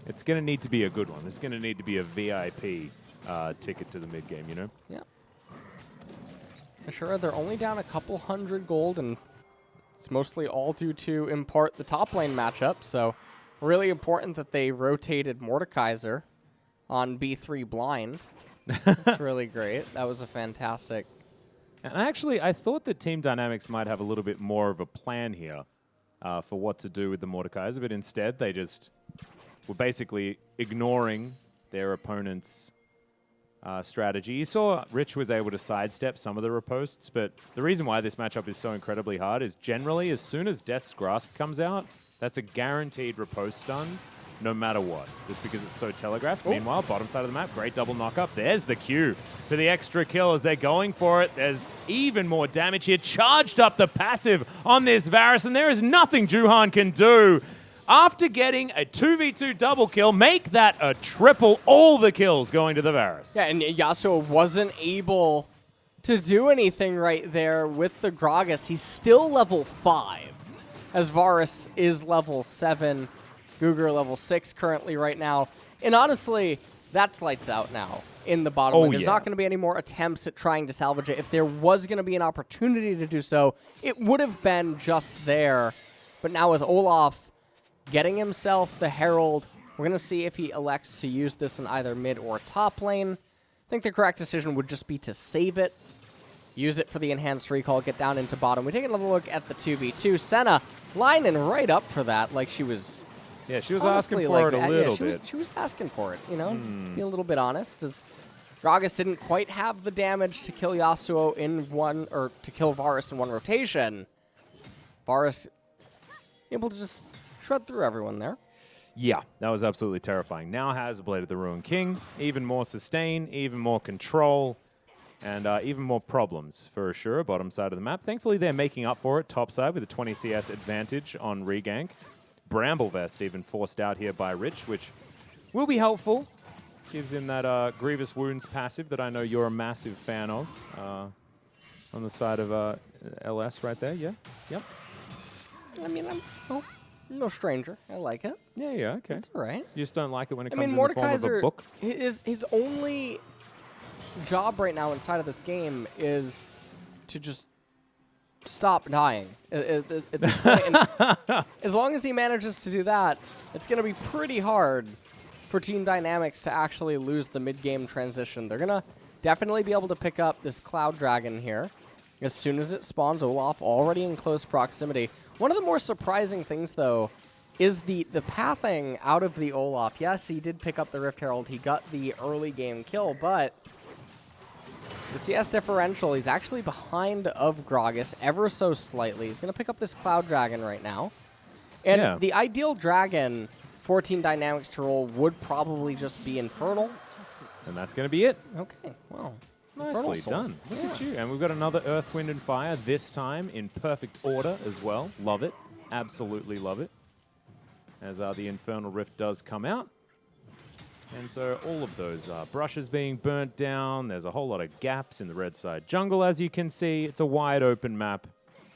S1: It's going to need to be a good one. It's going to need to be a VIP ticket to the mid game, you know?
S2: Yeah. Sure, they're only down a couple hundred gold, and it's mostly all due to impart the top lane matchup, so really important that they rotated Mordekaiser on B3 blind. That's really great. That was a fantastic...
S1: And actually, I thought that Team Dynamics might have a little bit more of a plan here for what to do with the Mordekaiser, but instead they just were basically ignoring their opponent's strategy. You saw Rich was able to sidestep some of the riposts, but the reason why this matchup is so incredibly hard is generally as soon as Death's Grasp comes out, that's a guaranteed riposte stun no matter what, just because it's so telegraphed. Meanwhile, bottom side of the map, great double knock-up. There's the Q for the extra kill as they're going for it. There's even more damage here. Charged up the passive on this Varus, and there is nothing Juhan can do. After getting a 2v2 double kill, make that a triple. All the kills going to the Varus.
S2: Yeah, and Yasuo wasn't able to do anything right there with the Gragas. He's still level 5, as Varus is level 7. GuGer level 6 currently right now. And honestly, that's lights out now in the bottom lane. There's not going to be any more attempts at trying to salvage it. If there was going to be an opportunity to do so, it would have been just there. But now with Olaf getting himself the Herald, we're going to see if he elects to use this in either mid or top lane. I think the correct decision would just be to save it, use it for the enhanced recall, get down into bottom. We take another look at the 2v2. Senna lining right up for that like she was...
S1: Yeah, she was
S2: honestly,
S1: asking for
S2: like,
S1: it a little
S2: she
S1: bit.
S2: she was asking for it, you know? Be a little bit honest, as Gragas didn't quite have the damage to kill Yasuo in one, or to kill Varus in one rotation. Varus able to just shred through everyone there.
S1: Yeah, that was absolutely terrifying. Now has Blade of the Ruined King. Even more sustain, even more control, and even more problems for ASURA, bottom side of the map. Thankfully, they're making up for it top side with a 20 CS advantage on ReGank. Bramble Vest even forced out here by Rich, which will be helpful. Gives him that Grievous Wounds passive that I know you're a massive fan of. On the side of LS right there, yeah? Yep.
S2: I mean, I'm no stranger. I like it.
S1: Yeah, okay.
S2: It's all right.
S1: You just don't like it when it
S2: I
S1: comes
S2: mean,
S1: in the form of a
S2: Mordekaiser,
S1: book?
S2: his only job right now inside of this game is to just stop dying at this point. And as long as he manages to do that, it's going to be pretty hard for Team Dynamics to actually lose the mid-game transition. They're going to definitely be able to pick up this Cloud Dragon here as soon as it spawns. Olaf already in close proximity. One of the more surprising things, though, is the pathing out of the Olaf. Yes, he did pick up the Rift Herald. He got the early game kill, but the CS differential, he's actually behind of Gragas ever so slightly. He's going to pick up this Cloud Dragon right now. And the ideal dragon for Team Dynamics to roll would probably just be Infernal.
S1: And that's going to be it.
S2: Okay, well.
S1: Nicely done. Look at you. And we've got another Earth, Wind, and Fire, this time in perfect order as well. Love it. Absolutely love it. As the Infernal Rift does come out. And so all of those brushes being burnt down. There's a whole lot of gaps in the red side jungle, as you can see. It's a wide open map.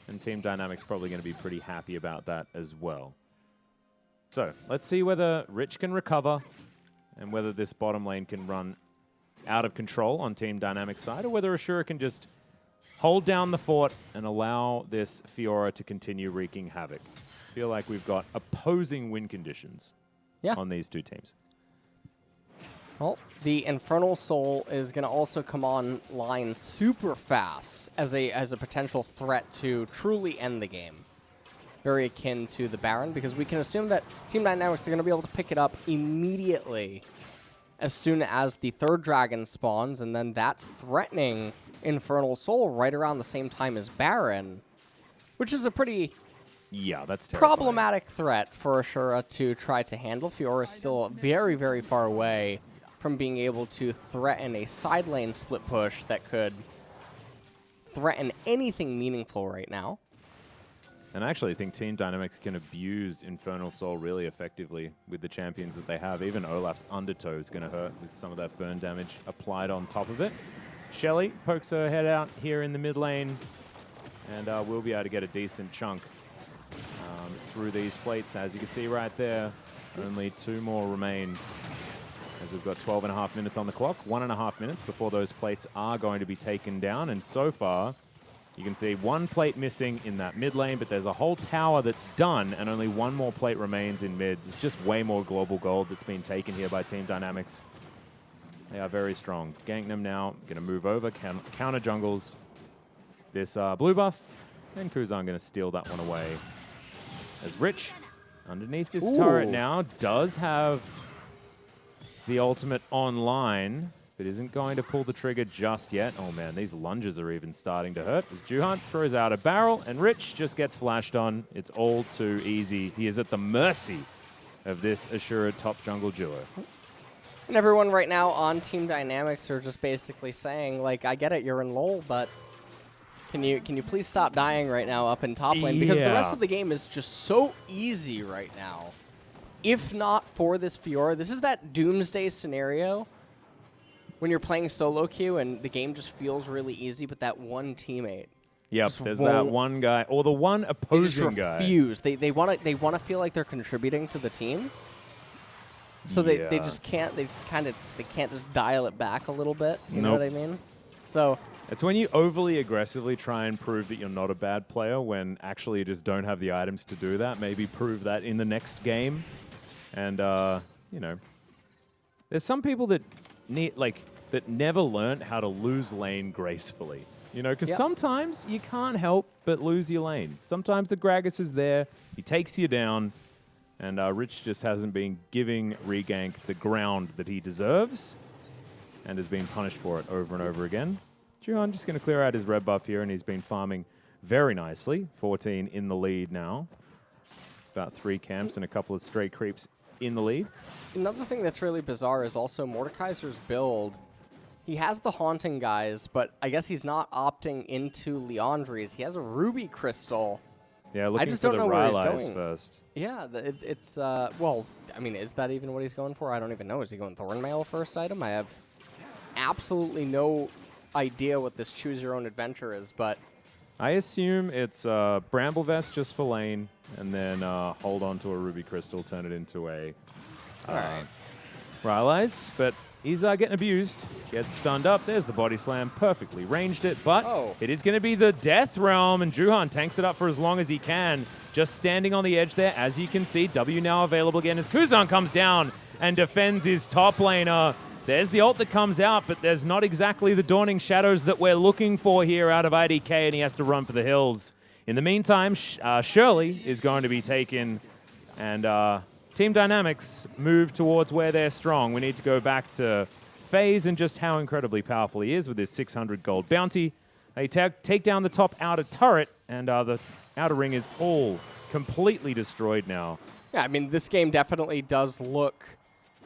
S1: And Team Dynamics probably going to be pretty happy about that as well. So let's see whether Rich can recover and whether this bottom lane can run out of control on Team Dynamics side, or whether ASURA can just hold down the fort and allow this Fiora to continue wreaking havoc. I feel like we've got opposing win conditions on these two teams.
S2: Well, the Infernal Soul is going to also come online super fast as a potential threat to truly end the game. Very akin to the Baron, because we can assume that Team Dynamics, they're going to be able to pick it up immediately as soon as the third dragon spawns, and then that's threatening Infernal Soul right around the same time as Baron, which is a pretty
S1: that's
S2: problematic threat for ASURA to try to handle. Fiora is still very, very far away from being able to threaten a side lane split push that could threaten anything meaningful right now.
S1: And I actually think Team Dynamics can abuse Infernal Soul really effectively with the champions that they have. Even Olaf's Undertow is going to hurt with some of that burn damage applied on top of it. Shelly pokes her head out here in the mid lane, and we'll be able to get a decent chunk through these plates. As you can see right there, only 2 more remain, as we've got 12.5 minutes on the clock. 1.5 minutes before those plates are going to be taken down, and so far, you can see 1 plate missing in that mid lane, but there's a whole tower that's done, and only 1 more plate remains in mid. There's just way more global gold that's been taken here by Team Dynamics. They are very strong. Ganknam now going to move over, counter jungles this blue buff, and Kuzan going to steal that one away. As Rich, underneath this turret now, does have the ultimate online, but isn't going to pull the trigger just yet. Oh man, these lunges are even starting to hurt. As Juhan throws out a barrel, and Rich just gets flashed on. It's all too easy. He is at the mercy of this ASURA top jungle duo.
S2: And everyone right now on Team Dynamics are just basically saying, like, I get it, you're in LoL, but can you please stop dying right now up in top lane? Because the rest of the game is just so easy right now. If not for this Fiora, this is that doomsday scenario when you're playing solo queue and the game just feels really easy, but that one teammate.
S1: Yep, there's that one guy, or the one opposing guy.
S2: They just refuse. They want to feel like they're contributing to the team. So they just can't. They can't just dial it back a little bit. You know what I mean? So
S1: it's when you overly aggressively try and prove that you're not a bad player when actually you just don't have the items to do that. Maybe prove that in the next game. And you know, there's some people that that never learned how to lose lane gracefully. You know, because sometimes you can't help but lose your lane. Sometimes the Gragas is there, he takes you down, and Rich just hasn't been giving ReGank the ground that he deserves, and has been punished for it over and over again. Juhan just going to clear out his red buff here, and he's been farming very nicely. 14 in the lead now. About 3 camps and a couple of stray creeps in the lead.
S2: Another thing that's really bizarre is also Mordekaiser's build. He has the Haunting guys, but I guess he's not opting into Leandri's. He has a Ruby Crystal.
S1: Yeah, looking for the Rylai's first.
S2: Yeah, it's, well, I mean, is that even what he's going for? I don't even know. Is he going Thornmail first item? I have absolutely no idea what this Choose Your Own Adventure is, but
S1: I assume it's Bramble Vest just for lane, and then hold on to a Ruby Crystal, turn it into a Rylai's, but he's getting abused. Gets stunned up. There's the body slam. Perfectly ranged it, but it is going to be the Death Realm, and Juhan tanks it up for as long as he can. Just standing on the edge there. As you can see, W now available again as Kuzan comes down and defends his top laner. There's the ult that comes out, but there's not exactly the Dawning Shadows that we're looking for here out of IDK, and he has to run for the hills. In the meantime, Shirley is going to be taken, and Team Dynamics move towards where they're strong. We need to go back to Feiz and just how incredibly powerful he is with his 600 gold bounty. They take down the top outer turret, and the outer ring is all completely destroyed now.
S2: Yeah, I mean, this game definitely does look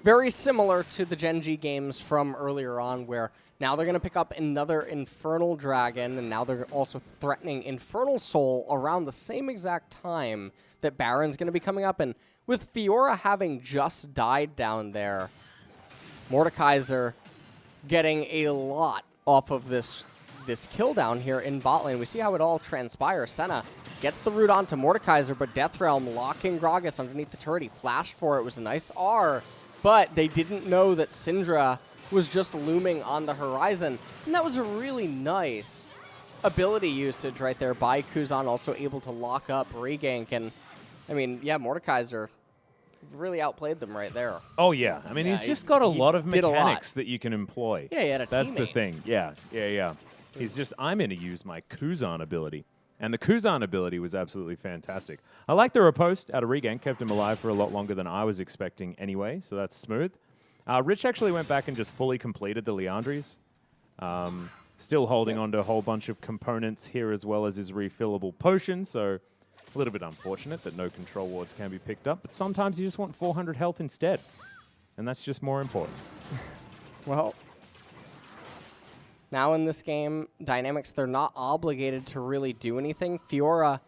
S2: very similar to the Gen.G games from earlier on, where now they're going to pick up another Infernal Dragon, and now they're also threatening Infernal Soul around the same exact time that Baron's going to be coming up. And with Fiora having just died down there, Mordekaiser getting a lot off of this kill down here in bot lane. We see how it all transpires. Senna gets the root onto Mordekaiser, but Death Realm locking Gragas underneath the turret. He flashed for it. It was a nice R, but they didn't know that Syndra was just looming on the horizon. And that was a really nice ability usage right there by Kuzan, also able to lock up ReGank. And I mean, yeah, Mordekaiser really outplayed them right there.
S1: Oh, yeah. I mean, he's just got a lot of mechanics that you can employ.
S2: Yeah, he had a
S1: That's
S2: teammate.
S1: the thing. Yeah. He's just, I'm going to use my Kuzan ability. And the Kuzan ability was absolutely fantastic. I like the riposte out of ReGank. Kept him alive for a lot longer than I was expecting anyway, so that's smooth. Rich actually went back and just fully completed the Leandries. Still holding on to a whole bunch of components here as well as his refillable potion, so a little bit unfortunate that no control wards can be picked up, but sometimes you just want 400 health instead, and that's just more important.
S2: Well, now in this game, Dynamics, they're not obligated to really do anything. Fiora,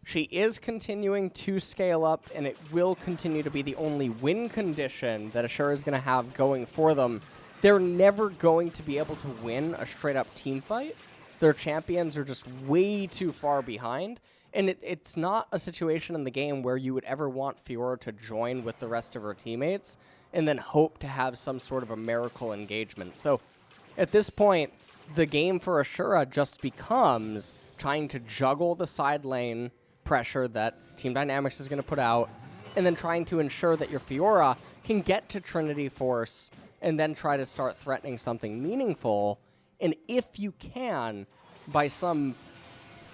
S2: she is continuing to scale up, and it will continue to be the only win condition that ASURA is going to have going for them. They're never going to be able to win a straight-up team fight. Their champions are just way too far behind, and it's not a situation in the game where you would ever want Fiora to join with the rest of her teammates and then hope to have some sort of a miracle engagement. So at this point, the game for ASURA just becomes trying to juggle the side lane pressure that Team Dynamics is going to put out, and then trying to ensure that your Fiora can get to Trinity Force and then try to start threatening something meaningful. And if you can, by some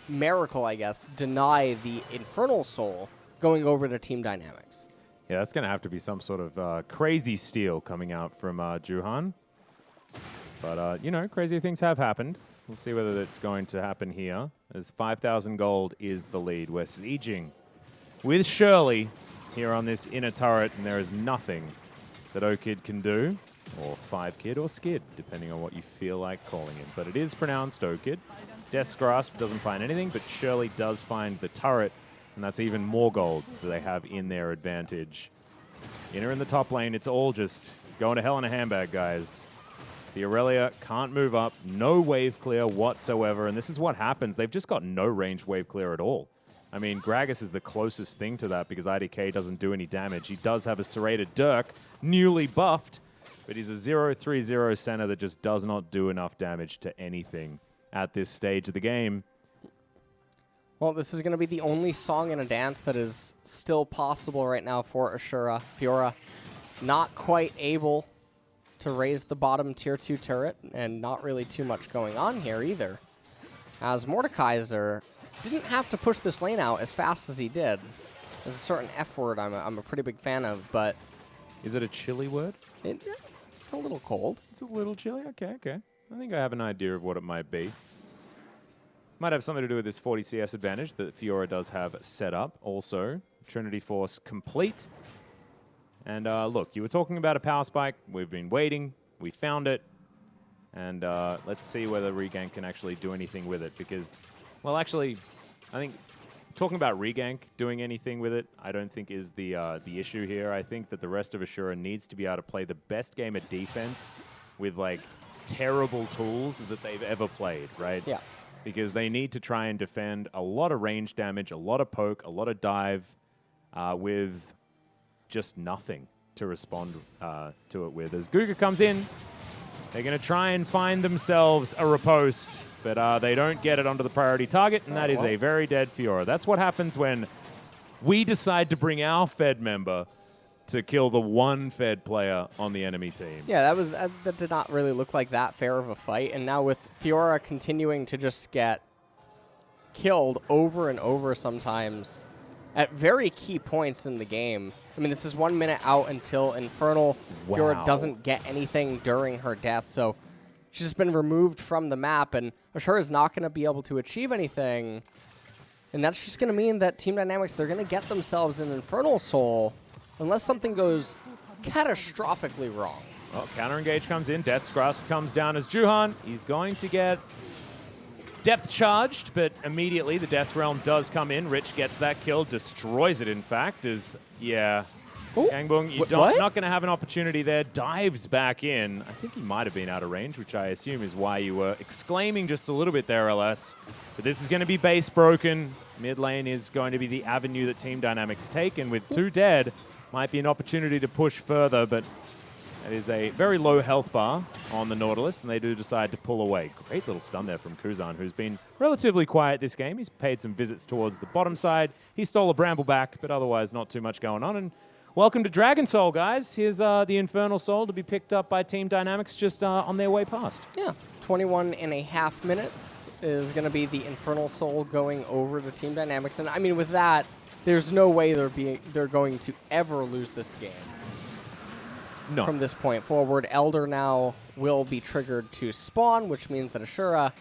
S2: miracle, I guess, deny the Infernal Soul going over to Team Dynamics.
S1: Yeah, that's going to have to be some sort of crazy steal coming out from Juhan. But, you know, crazy things have happened. We'll see whether it's going to happen here, as 5,000 gold is the lead. We're sieging with Shirley here on this inner turret, and there is nothing that O-Kid can do, or 5Kid, or Skid, depending on what you feel like calling it. But it is pronounced O-Kid. Death's Grasp doesn't find anything, but Shirley does find the turret, and that's even more gold that they have in their advantage. Inner in the top lane, it's all just going to hell in a handbag, guys. The Aurelia can't move up, no wave clear whatsoever, and this is what happens. They've just got no range wave clear at all. I mean, Gragas is the closest thing to that because IDK doesn't do any damage. He does have a serrated Dirk, newly buffed, but he's a 0-3-0 center that just does not do enough damage to anything at this stage of the game.
S2: Well, this is going to be the only song and a dance that is still possible right now for ASURA. Fiora not quite able to raise the bottom tier 2 turret, and not really too much going on here either. As Mordekaiser didn't have to push this lane out as fast as he did. There's a certain F word I'm a pretty big fan of, but...
S1: Is it a chilly word?
S2: It's a little cold.
S1: It's a little chilly? Okay. I think I have an idea of what it might be. Might have something to do with this 40 CS advantage that Fiora does have set up. Also, Trinity Force complete. And look, you were talking about a power spike. We've been waiting. We found it. And let's see whether ReGank can actually do anything with it. Because, well, actually, I think talking about ReGank doing anything with it, I don't think is the issue here. I think that the rest of ASURA needs to be able to play the best game of defense with, like, terrible tools that they've ever played, right?
S2: Yeah.
S1: Because they need to try and defend a lot of range damage, a lot of poke, a lot of dive with just nothing to respond to it with. As GuGer comes in, they're going to try and find themselves a riposte, but they don't get it onto the priority target, and that is a very dead Fiora. That's what happens when we decide to bring our Fed member to kill the one Fed player on the enemy team.
S2: Yeah, that did not really look like that fair of a fight, and now with Fiora continuing to just get killed over and over sometimes at very key points in the game. I mean, this is 1 minute out until Infernal.
S1: Wow.
S2: Fiora doesn't get anything during her death, so she's just been removed from the map, and ASURA is not going to be able to achieve anything. And that's just going to mean that Team Dynamics, they're going to get themselves an Infernal Soul unless something goes catastrophically wrong.
S1: Well, counter engage comes in. Death's Grasp comes down as Juhan. He's going to get depth charged, but immediately the Death Realm does come in. Rich gets that kill, destroys it, in fact, as, yeah.
S2: Ooh.
S1: Gangboong, you're not going to have an opportunity there. Dives back in. I think he might have been out of range, which I assume is why you were exclaiming just a little bit there, LS. But this is going to be base broken. Mid lane is going to be the avenue that Team Dynamics take, and with 2 dead, might be an opportunity to push further, but that is a very low health bar on the Nautilus, and they do decide to pull away. Great little stun there from Kuzan, who's been relatively quiet this game. He's paid some visits towards the bottom side. He stole a Bramble back, but otherwise not too much going on. And welcome to Dragon Soul, guys. Here's the Infernal Soul to be picked up by Team Dynamics just on their way past.
S2: Yeah, 21.5 minutes is going to be the Infernal Soul going over to Team Dynamics. And I mean, with that, there's no way they're going to ever lose this game.
S1: No.
S2: From this point forward, Elder now will be triggered to spawn, which means that ASURA,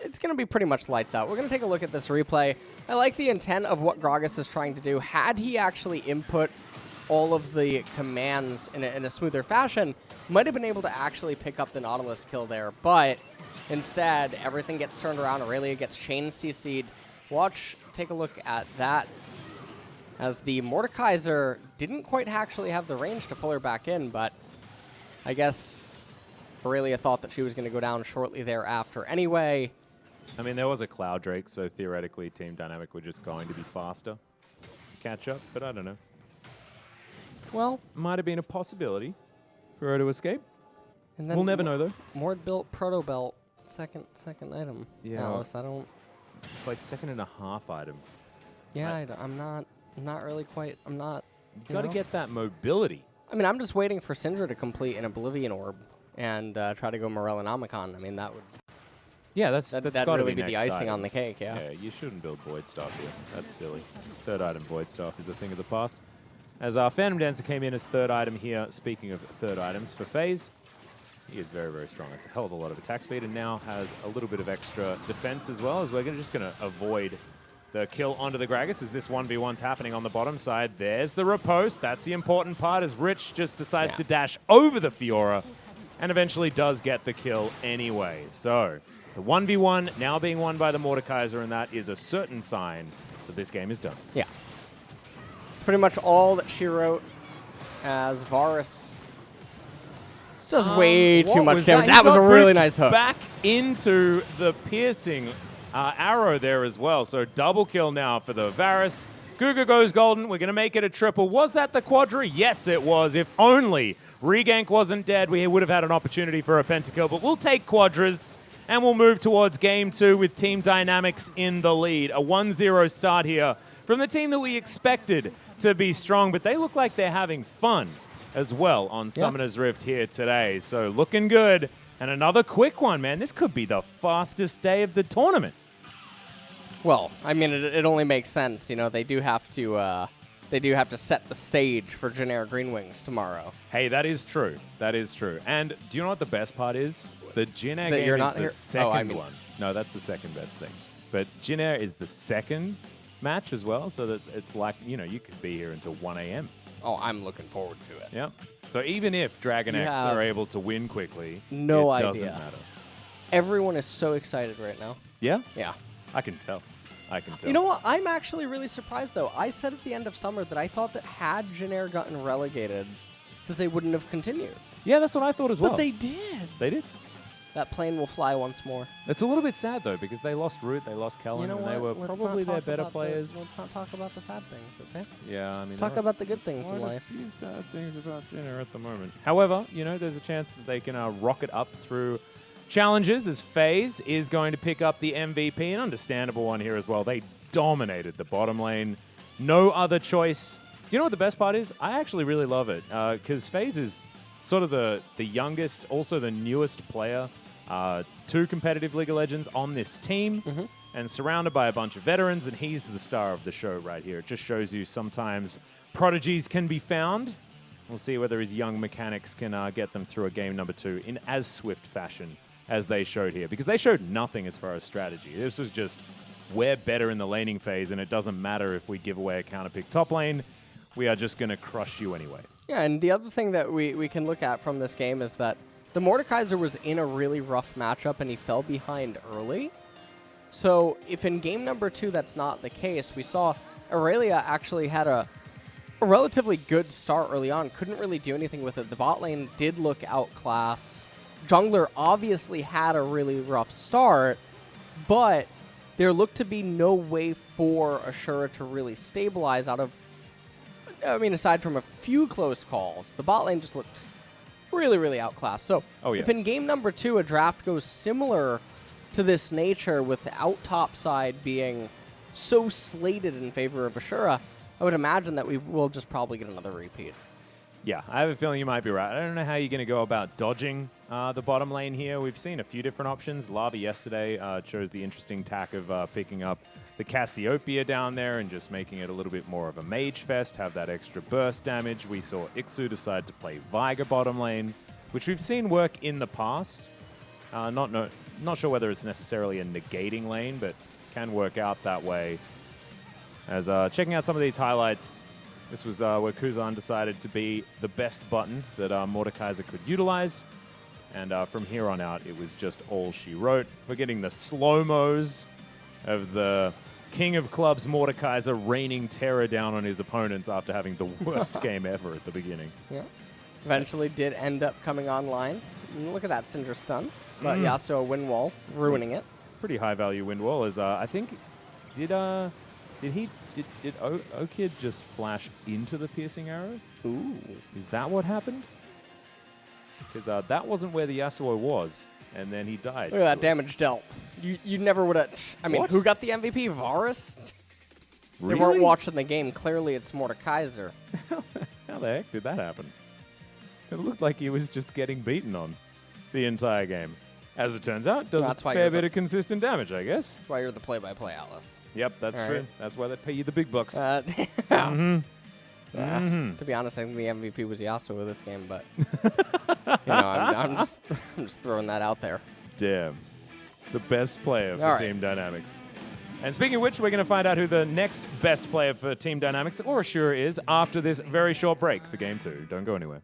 S2: it's going to be pretty much lights out. We're going to take a look at this replay. I like the intent of what Gragas is trying to do. Had he actually input all of the commands in a smoother fashion, might have been able to actually pick up the Nautilus kill there, but instead, everything gets turned around. Aurelia gets chain CC'd. Take a look at that, as the Mordekaiser didn't quite actually have the range to pull her back in, but I guess Aurelia thought that she was going to go down shortly thereafter anyway.
S1: I mean, there was a Cloud Drake, so theoretically Team Dynamic were just going to be faster to catch up, but I don't know.
S2: Well,
S1: might have been a possibility for her to escape.
S2: And then
S1: we'll never know, though.
S2: Mord built Proto Belt, second item.
S1: Yeah.
S2: Alice, I don't...
S1: It's like 2.5 item.
S2: Yeah, I'm not really quite... I'm not...
S1: You got to get that mobility.
S2: I mean, I'm just waiting for Syndra to complete an Oblivion Orb and try to go Morellonomicon. I mean, that would...
S1: Yeah, that'd
S2: really be the icing on the cake, yeah.
S1: Yeah, you shouldn't build Void Staff here. That's silly. Third item Void Staff is a thing of the past. As our Phantom Dancer came in as third item here, speaking of third items for Feiz, he is very, very strong. It's a hell of a lot of attack speed and now has a little bit of extra defense as well, as we're just going to avoid the kill onto the Gragas as this 1v1's happening on the bottom side. There's the riposte. That's the important part, as Rich just decides to dash over the Fiora and eventually does get the kill anyway. So the 1v1 now being won by the Mordekaiser, and that is a certain sign that this game is done.
S2: Yeah. It's pretty much all that she wrote, as Varus does way too much damage. That was a really nice hook.
S1: Back into the piercing arrow there as well. So double kill now for the Varus. GuGer goes golden. We're going to make it a triple. Was that the quadra? Yes, it was. If only ReGank wasn't dead, we would have had an opportunity for a pentakill. But we'll take quadras, and we'll move towards game 2 with Team Dynamics in the lead. A 1-0 start here from the team that we expected to be strong, but they look like they're having fun as well on Summoner's Rift here today. So looking good. And another quick one, man. This could be the fastest day of the tournament.
S2: Well, I mean, it only makes sense. You know, they do have to set the stage for Generic Green Wings tomorrow.
S1: Hey, that is true. That is true. And do you know what the best part is? The Jin Air game is the second one. No, that's the second best thing. But Jin Air is the second match as well, so that it's like, you know, you could be here until 1 a.m.
S2: Oh, I'm looking forward to it.
S1: Yeah. So even if Dragon X are able to win quickly, it doesn't matter.
S2: Everyone is so excited right now.
S1: Yeah?
S2: Yeah.
S1: I can tell. I can tell.
S2: You know what? I'm actually really surprised, though. I said at the end of summer that I thought that had Jin Air gotten relegated, that they wouldn't have continued.
S1: Yeah, that's what I thought as well.
S2: But they did.
S1: They did.
S2: That plane will fly once more.
S1: It's a little bit sad, though, because they lost Root, they lost Kellin, and they were probably their better players.
S2: Let's not talk about the sad things, okay?
S1: Yeah, I mean...
S2: Let's talk about the good things in life.
S1: A few sad things about Jenner at the moment. However, you know, there's a chance that they can rocket up through challenges, as Feiz is going to pick up the MVP, an understandable one here as well. They dominated the bottom lane. No other choice. You know what the best part is? I actually really love it, because Feiz is sort of the youngest, also the newest player. 2 competitive League of Legends on this team, and surrounded by a bunch of veterans, and he's the star of the show right here. It just shows you sometimes prodigies can be found. We'll see whether his young mechanics can get them through a game number 2 in as swift fashion as they showed here, because they showed nothing as far as strategy. This was just, we're better in the laning phase, and it doesn't matter if we give away a counter pick top lane. We are just going to crush you anyway.
S2: Yeah, and the other thing that we can look at from this game is that the Mordekaiser was in a really rough matchup, and he fell behind early. So if in game number 2 that's not the case, we saw Aurelia actually had a relatively good start early on. Couldn't really do anything with it. The bot lane did look outclassed. Jungler obviously had a really rough start, but there looked to be no way for ASURA to really stabilize out of, I mean, aside from a few close calls. The bot lane just looked really, really outclassed. So if in game number 2 a draft goes similar to this nature, with the out top side being so slated in favor of ASURA, I would imagine that we will just probably get another repeat.
S1: Yeah, I have a feeling you might be right. I don't know how you're going to go about dodging the bottom lane here. We've seen a few different options. Lava yesterday chose the interesting tack of picking up the Cassiopeia down there and just making it a little bit more of a mage fest, have that extra burst damage. We saw Ixu decide to play Viger bottom lane, which we've seen work in the past. Not sure whether it's necessarily a negating lane, but can work out that way. As checking out some of these highlights, this was where Kuzan decided to be the best button that Mordekaiser could utilize. And from here on out, it was just all she wrote. We're getting the slow-mos of the King of Clubs, Mordekaiser, raining terror down on his opponents after having the worst game ever at the beginning.
S2: Yeah. Eventually did end up coming online. And look at that Cinder stun. But Yasuo wind wall, ruining it.
S1: Pretty high-value wind wall. As I think, did Okid just flash into the piercing arrow?
S2: Ooh.
S1: Is that what happened? Because that wasn't where the Yasuo was, and then he died.
S2: Look at that damage dealt. You never would have... I mean,
S1: What?
S2: who got the MVP? Varus?
S1: Really?
S2: They weren't watching the game. Clearly, it's Mordekaiser.
S1: How the heck did that happen? It looked like he was just getting beaten on the entire game. As it turns out, does
S2: That's
S1: a
S2: why
S1: fair
S2: you're
S1: bit
S2: the-
S1: of consistent damage, I guess.
S2: That's why you're the play-by-play, Atlas.
S1: Yep, that's
S2: All
S1: true.
S2: right.
S1: That's why they pay you the big bucks.
S2: To be honest, I think the MVP was Yasuo this game, but I'm just throwing that out there.
S1: Damn. The best player for
S2: All right.
S1: Team Dynamics. And speaking of which, we're going to find out who the next best player for Team Dynamics or ASURA is after this very short break for Game 2. Don't go anywhere.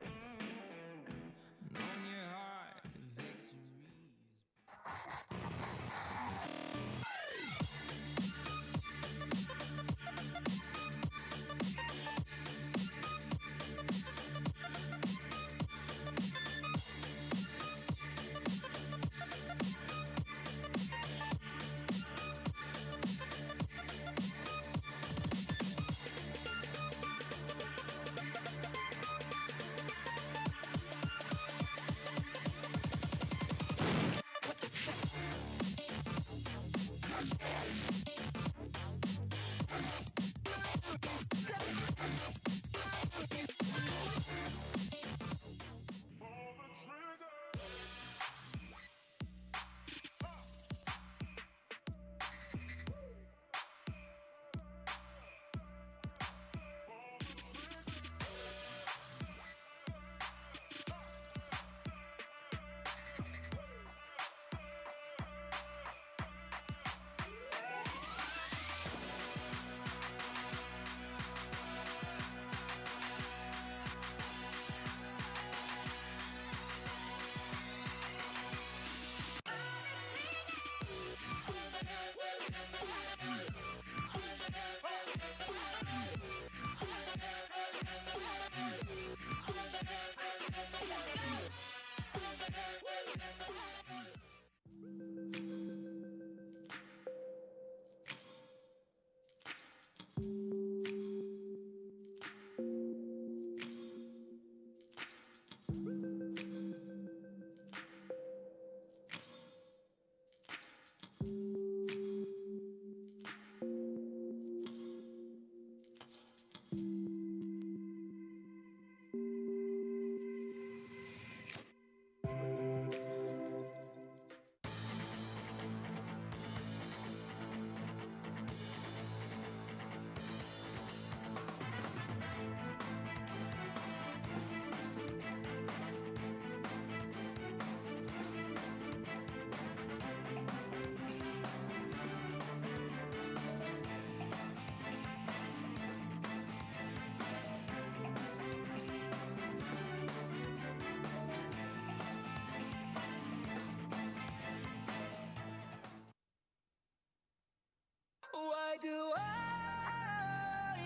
S3: Why do I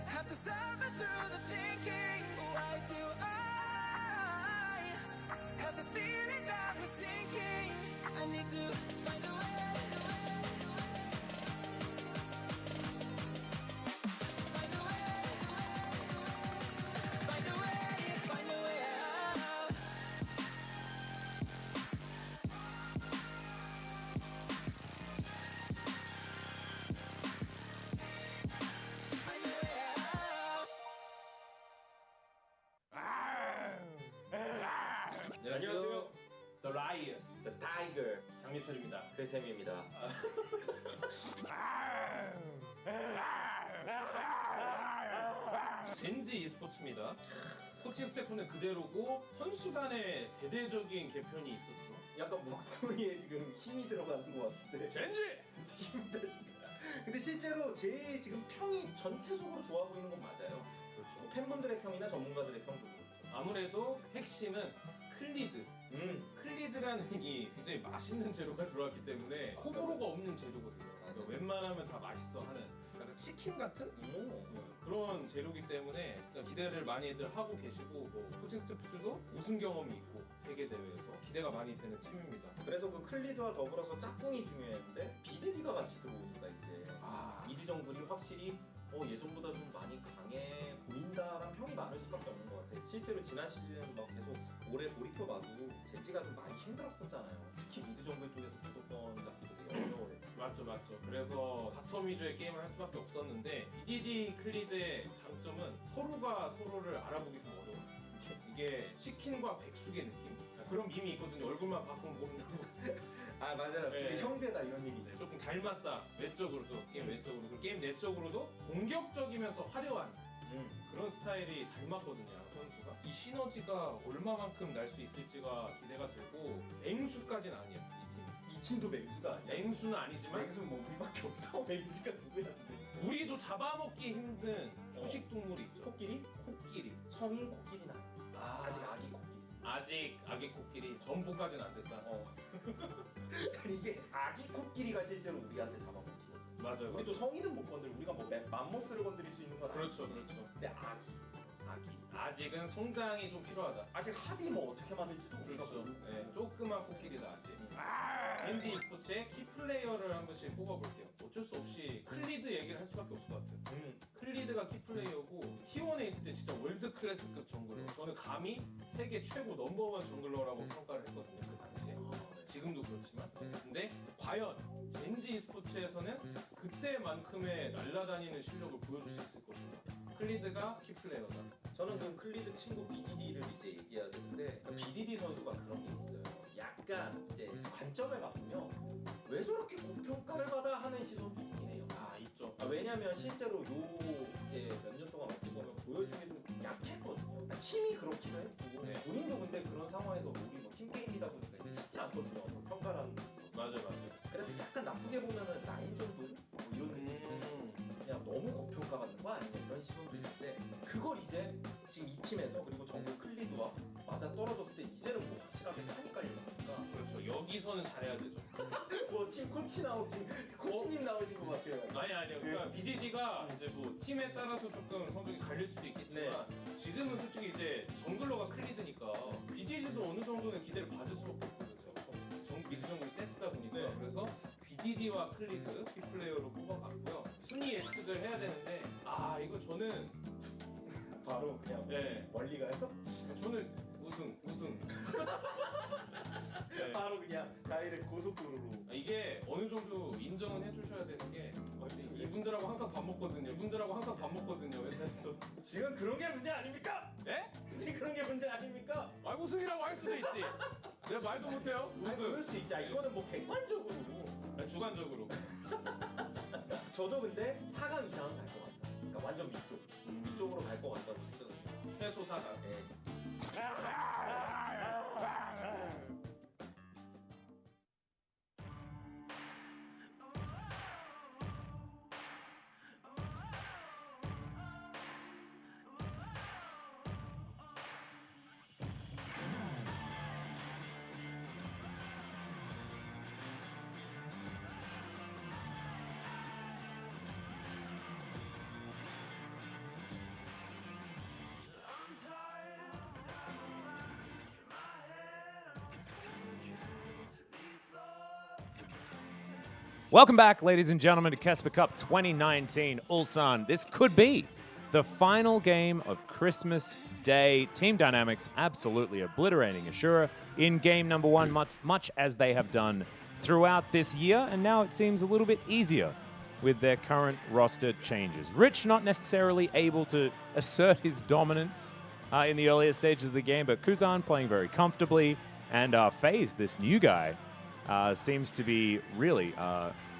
S3: have to suffer through the thinking? Why do I have the feeling that we're sinking? I need to find a way. Find a way. Find a way. Find a way out. Find a way out.
S4: 안녕하세요.
S7: The Lion,
S4: The Tiger
S7: 장민철입니다.
S4: 크리템입니다.
S7: Gen.G e스포츠입니다. 코칭 스태프는 그대로고 선수 간의 대대적인 개편이 있었죠.
S4: 약간 목소리에 지금 힘이 들어가는 것 같은데.
S7: Gen.G!
S4: 힘이 드신다. 근데 실제로 제 지금 평이 전체적으로 좋아 보이는 건 맞아요.
S7: 그렇죠.
S4: 팬분들의 평이나 전문가들의 평도 그렇고.
S7: 아무래도 핵심은 클리드. 클리드라는 이 굉장히 맛있는 재료가 들어왔기 때문에 호불호가 없는 재료거든요. 그래서 웬만하면 다 맛있어 하는 약간 치킨 같은 그런 재료기 때문에 기대를 많이들 하고 계시고 뭐 코칭 스태프들도 우승 경험이 있고 세계 대회에서 기대가 많이 되는 팀입니다.
S4: 그래서 그 클리드와 더불어서 짝꿍이 중요했는데 BDD가 같이 들어오니까 이제 미드 정글이 확실히 예전보다 좀 많이 강해 보인다라는 평이 많을 수밖에 없는 것 같아요. 실제로 지난 시즌 막 계속 올해 돌이켜봐도 젠지가 좀 많이 힘들었었잖아요. 특히 미드 정글 쪽에서 주도권 잡기도 되게 어려워요.
S7: 맞죠. 그래서 바텀 위주의 게임을 할 수밖에 없었는데 BDD 클리드의 장점은 서로가 서로를 알아보기 좀 어려워요. 이게 치킨과 백숙의 느낌? 그런 밈이 있거든요. 얼굴만 바꾸면 모른다고.
S4: 아 맞아요. 되게 형제다 이런 얘기.
S7: 네, 조금 닮았다. 외적으로도 게임 외적으로 그리고 게임 내적으로도 공격적이면서 화려한 그런 스타일이 닮았거든요. 선수가 이 시너지가 얼마만큼 날 수 있을지가 기대가 되고 맹수까지는 아니에요. 이
S4: 팀도 맹수가 아니야.
S7: 맹수는 아니지만
S4: 맹수는 뭐 우리밖에 없어. 맹수가 누구야?
S7: 우리도 잡아먹기 힘든 초식 동물이 있죠.
S4: 코끼리?
S7: 코끼리.
S4: 성인 코끼리는 아직 아기 코끼리.
S7: 아직 아기 코끼리 전부까지는 안 됐다.
S4: 이게 아기 코끼리가 실제로 우리한테 잡아먹히거든.
S7: 맞아요.
S4: 우리도 성인은 못 건드려. 우리가 뭐 맘모스를 건드릴 수 있는 건
S7: 그렇죠.
S4: 근데
S7: 아직은 성장이 좀 필요하다.
S4: 아직 합이 뭐 어떻게 만들지도 우리가
S7: 그렇죠.
S4: 모르고.
S7: 네, 조그만 코끼리다 아직. Gen.G e스포츠의 키플레이어를 한 번씩 뽑아볼게요. 어쩔 수 없이 클리드 얘기를 할 수밖에 없을 것 같아요. 클리드가 키플레이어고 T1에 있을 때 진짜 월드 클래스급 정글러. 저는 감히 세계 최고 넘버원 정글러라고 평가를 했거든요. 그 당시에. 지금도 그렇지만. 근데 과연 Gen.G e스포츠에서는 그때만큼의 날아다니는 실력을 보여줄 수 있을 것인가? 클리드가 키플레이어다.
S4: 저는 그 클리드 친구 BDD를 이제 얘기해야 되는데 BDD 선수가 그런 게 있어요. 약간 이제 관점을 바꾸면 왜 저렇게 고평가를 받아 하는 시선도 있긴 해요.
S7: 있죠.
S4: 왜냐면 실제로 이제 몇 년 동안 어떻게 보면 보여주기 좀 약했거든요. 팀이 그렇기도 했고 본인도 근데 그런 상황에서 우리 뭐 팀 게임이다 보니까 이게 쉽지 않거든요. 평가라는 거.
S7: 맞아요.
S4: 그래서 약간 나쁘게 보면은 라인 정도 뭐 이런 느낌. 그냥 너무 고평가받는 거 아니냐 이런 시선도 있는데 그걸 이제 지금 이 팀에서 그리고 정글 클리드와 맞아 떨어졌을 때 이제는 뭐 확실하게 판이 깔렸으니까.
S7: 그렇죠. 여기서는 잘해야 되죠.
S4: 뭐 팀 코치 코치님 나오신 것 같아요.
S7: 아니요. 그러니까 BDD가 이제 뭐 팀에 따라서 조금 성적이 갈릴 수도 있겠지만 지금은 솔직히 이제 정글러가 클리드니까 BDD도 어느 정도는 기대를 받을 수밖에 없거든요. 미드 정글 세트다 보니까 그래서 BDD와 클리드 키플레이어로 뽑아봤고요. 순위 예측을 해야 되는데 이거 저는
S4: 바로 그냥 멀리 가서
S7: 저는 우승.
S4: 바로 그냥 다이렉트 고속도로로.
S7: 이게 어느 정도 인정은 해주셔야 되는 게 이분들하고 항상 밥 먹거든요. 회사에서.
S4: 지금 그런 게 문제 아닙니까?
S7: 예?
S4: 지금 그런 게 문제 아닙니까?
S7: 우승이라고 할 수도 있지. 내가 말도 못해요.
S4: 아니, 그럴 수 있지. 이거는 뭐 객관적으로.
S7: 주관적으로.
S4: 저도 근데 4강 이상은 갈 것 같다. 그러니까 완전 위쪽으로 갈 것 같다고 생각해요.
S7: 최소 4강.
S1: Welcome back, ladies and gentlemen, to KeSPA Cup 2019 Ulsan. This could be the final game of Christmas Day. Team Dynamics absolutely obliterating ASURA in game number one, much as they have done throughout this year, and now it seems a little bit easier with their current roster changes. Rich not necessarily able to assert his dominance in the earlier stages of the game, but Kuzan playing very comfortably, and Feiz, this new guy, seems to be really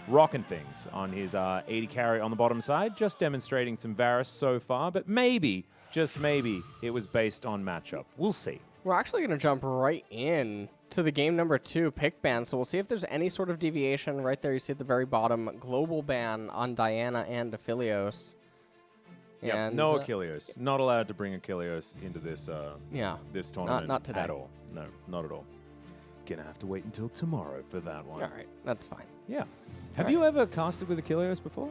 S1: rocking things on his 80 carry on the bottom side, just demonstrating some Varus so far, but maybe, just maybe, it was based on matchup. We'll see.
S2: We're actually going to jump right in to the game number 2 pick ban, so we'll see if there's any sort of deviation. Right there, you see at the very bottom, global ban on Diana and Aphelios.
S1: Yeah, no Achilleos. Not allowed to bring Achilleos into this this tournament
S2: not today.
S1: at all. No, not at all. Gonna have to wait until tomorrow for that one.
S2: All right, that's fine.
S1: Yeah. Have you ever casted with Achilleos before?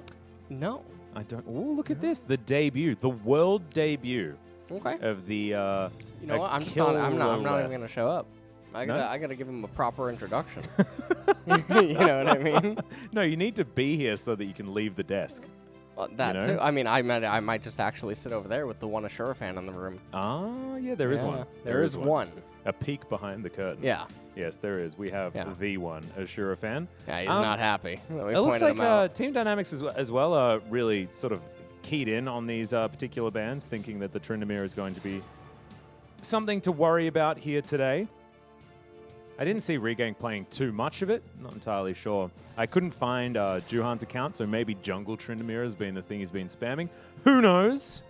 S2: No.
S1: I don't. Oh, look at this. The debut. The world debut
S2: Okay.
S1: of the
S2: You know what? I'm not even gonna show up. I gotta give him a proper introduction. You know what I mean?
S1: No, you need to be here so that you can leave the desk.
S2: Well, that
S1: know?
S2: too. I mean, I might just actually sit over there with the one ASURA fan in the room.
S1: Ah, yeah, there is one.
S2: There is one.
S1: A peek behind the curtain.
S2: Yeah.
S1: Yes, there is. We have the one ASURA fan.
S2: Yeah, he's not happy.
S1: It looks like Team Dynamics as well are really sort of keyed in on these particular bans, thinking that the Tryndamere is going to be something to worry about here today. I didn't see ReGank playing too much of it. Not entirely sure. I couldn't find Juhan's account, so maybe Jungle Tryndamere has been the thing he's been spamming. Who knows?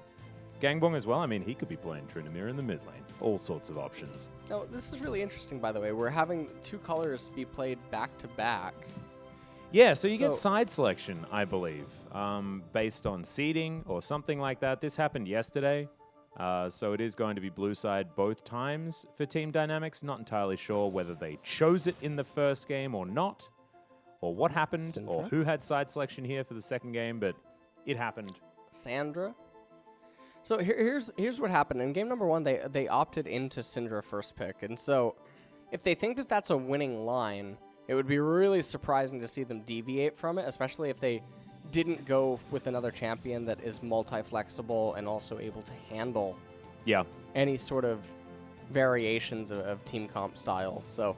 S1: Gangboong as well. I mean, he could be playing Tryndamere in the mid lane. All sorts of options.
S2: Oh, this is really interesting, by the way. We're having 2 colors be played back to back.
S1: Yeah, so you get side selection, I believe, based on seeding or something like that. This happened yesterday. So it is going to be blue side both times for Team Dynamics. Not entirely sure whether they chose it in the first game or not, or what happened, or who had side selection here for the second game, but it happened.
S2: Sandra. So here's what happened. In game number 1, they opted into Syndra first pick, and so if they think that that's a winning line, it would be really surprising to see them deviate from it, especially if they didn't go with another champion that is multi-flexible and also able to handle any sort of variations of team comp styles. So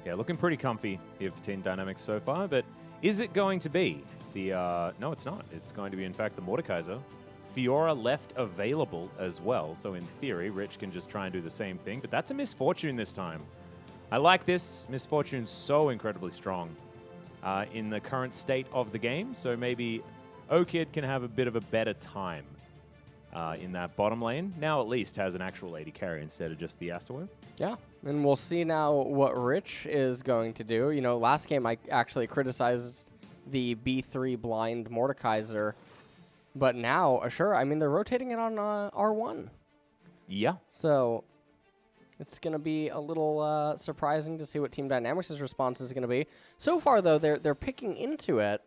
S1: yeah, looking pretty comfy here for Team Dynamics so far, but is it going to be the no, it's not. It's going to be, in fact, the Mordekaiser. Fiora left available as well, so in theory Rich can just try and do the same thing, but that's a Misfortune this time. I like this. Misfortune's so incredibly strong in the current state of the game, so maybe O-Kid can have a bit of a better time in that bottom lane. Now at least has an actual AD carry instead of just the ASURA.
S2: Yeah, and we'll see now what Rich is going to do. You know, last game I actually criticized the B3 blind Mordekaiser, but now ASURA, I mean, they're rotating it on R1.
S1: Yeah.
S2: So it's going to be a little surprising to see what Team Dynamics' response is going to be. So far, though, they're picking into it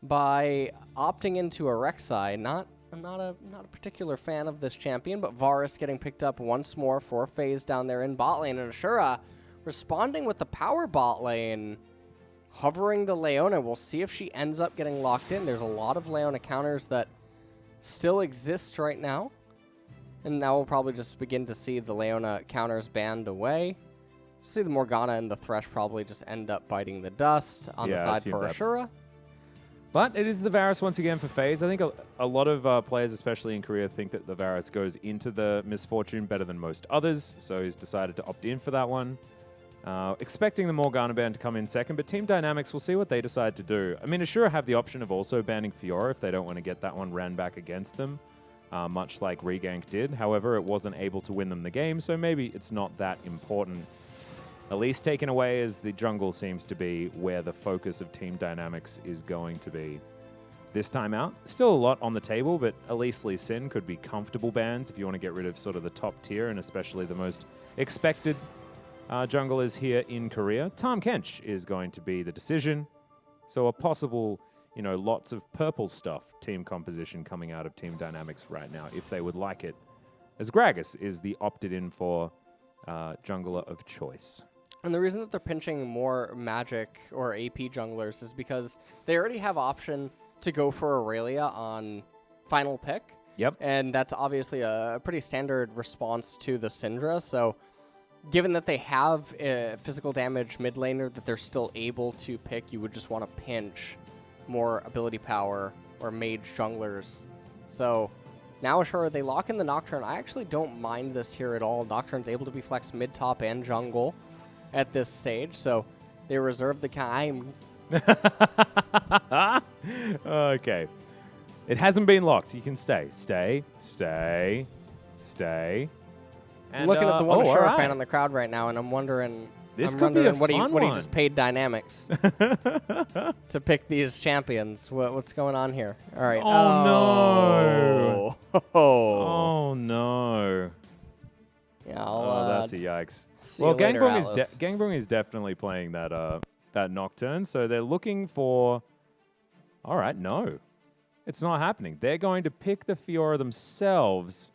S2: by opting into a Rek'Sai. I'm not a particular fan of this champion, but Varus getting picked up once more for Feiz down there in bot lane, and ASURA responding with the power bot lane, hovering the Leona. We'll see if she ends up getting locked in. There's a lot of Leona counters that still exist right now. And now we'll probably just begin to see the Leona counters banned away. See the Morgana and the Thresh probably just end up biting the dust on the side for ASURA.
S1: But it is the Varus once again for Feiz. I think a lot of players, especially in Korea, think that the Varus goes into the Misfortune better than most others, so he's decided to opt in for that one. Expecting the Morgana ban to come in second, but Team Dynamics, will see what they decide to do. I mean, ASURA have the option of also banning Fiora if they don't want to get that one ran back against them. Much like ReGank did. However, it wasn't able to win them the game, so maybe it's not that important. At least taken away as the jungle seems to be where the focus of Team Dynamics is going to be this time out. Still a lot on the table, but at least Lee Sin could be comfortable bans if you want to get rid of sort of the top tier and especially the most expected junglers here in Korea. Tahm Kench is going to be the decision. So a possible, you know, lots of purple stuff team composition coming out of Team Dynamics right now, if they would like it, as Gragas is the opted-in for jungler of choice.
S2: And the reason that they're pinching more Magic or AP junglers is because they already have option to go for Aurelia on final pick.
S1: Yep.
S2: And that's obviously a pretty standard response to the Syndra, so given that they have a physical damage mid laner that they're still able to pick, you would just want to pinch more ability power or mage junglers. So Now ASURA, they lock in the Nocturne. I actually don't mind this here at all. Nocturne's able to be flexed mid, top, and jungle at this stage, so they reserve the time.
S1: Okay. It hasn't been locked. You can stay. Stay. Stay. Stay.
S2: I'm looking at the one ASURA fan in the crowd right now, and I'm wondering...
S1: This could be a
S2: what
S1: fun
S2: he
S1: one.
S2: just paid Dynamics to pick these champions. What's going on here? All right.
S1: Oh, no.
S2: Oh,
S1: no.
S2: Yeah,
S1: That's a yikes.
S2: see
S1: Well,
S2: you later, Alice.
S1: Gangboong is definitely playing that that Nocturne, so they're looking for... All right, no. It's not happening. They're going to pick the Fiora themselves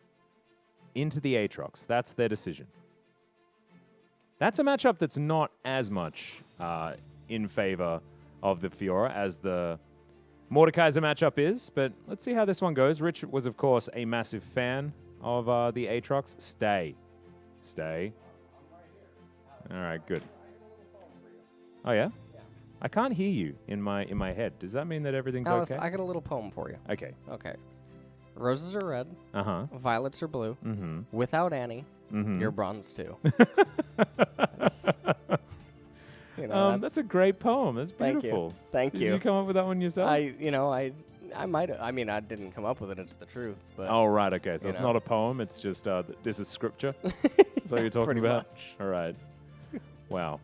S1: into the Aatrox. That's their decision. That's a matchup that's not as much in favor of the Fiora as the Mordekaiser matchup is, but let's see how this one goes. Rich was, of course, a massive fan of the Aatrox. Stay. Stay. All right, good. Oh, yeah? I can't hear you in my head. Does that mean that everything's
S2: Alice,
S1: okay?
S2: I got a little poem for you.
S1: Okay.
S2: Okay. Roses are red.
S1: Uh-huh.
S2: Violets are blue.
S1: Mm-hmm.
S2: Without Annie,
S1: Mm-hmm.
S2: you're bronze too.
S1: That's a great poem. That's
S2: Thank you.
S1: beautiful.
S2: Thank
S1: Did
S2: you.
S1: you come up with that one yourself?
S2: I might have. I mean, I didn't come up with it. It's the truth. But
S1: Oh, right. Okay. So
S2: you
S1: it's
S2: know.
S1: not a poem. It's just this is scripture. Is that what you're talking
S2: Pretty
S1: about?
S2: much.
S1: All right. Wow.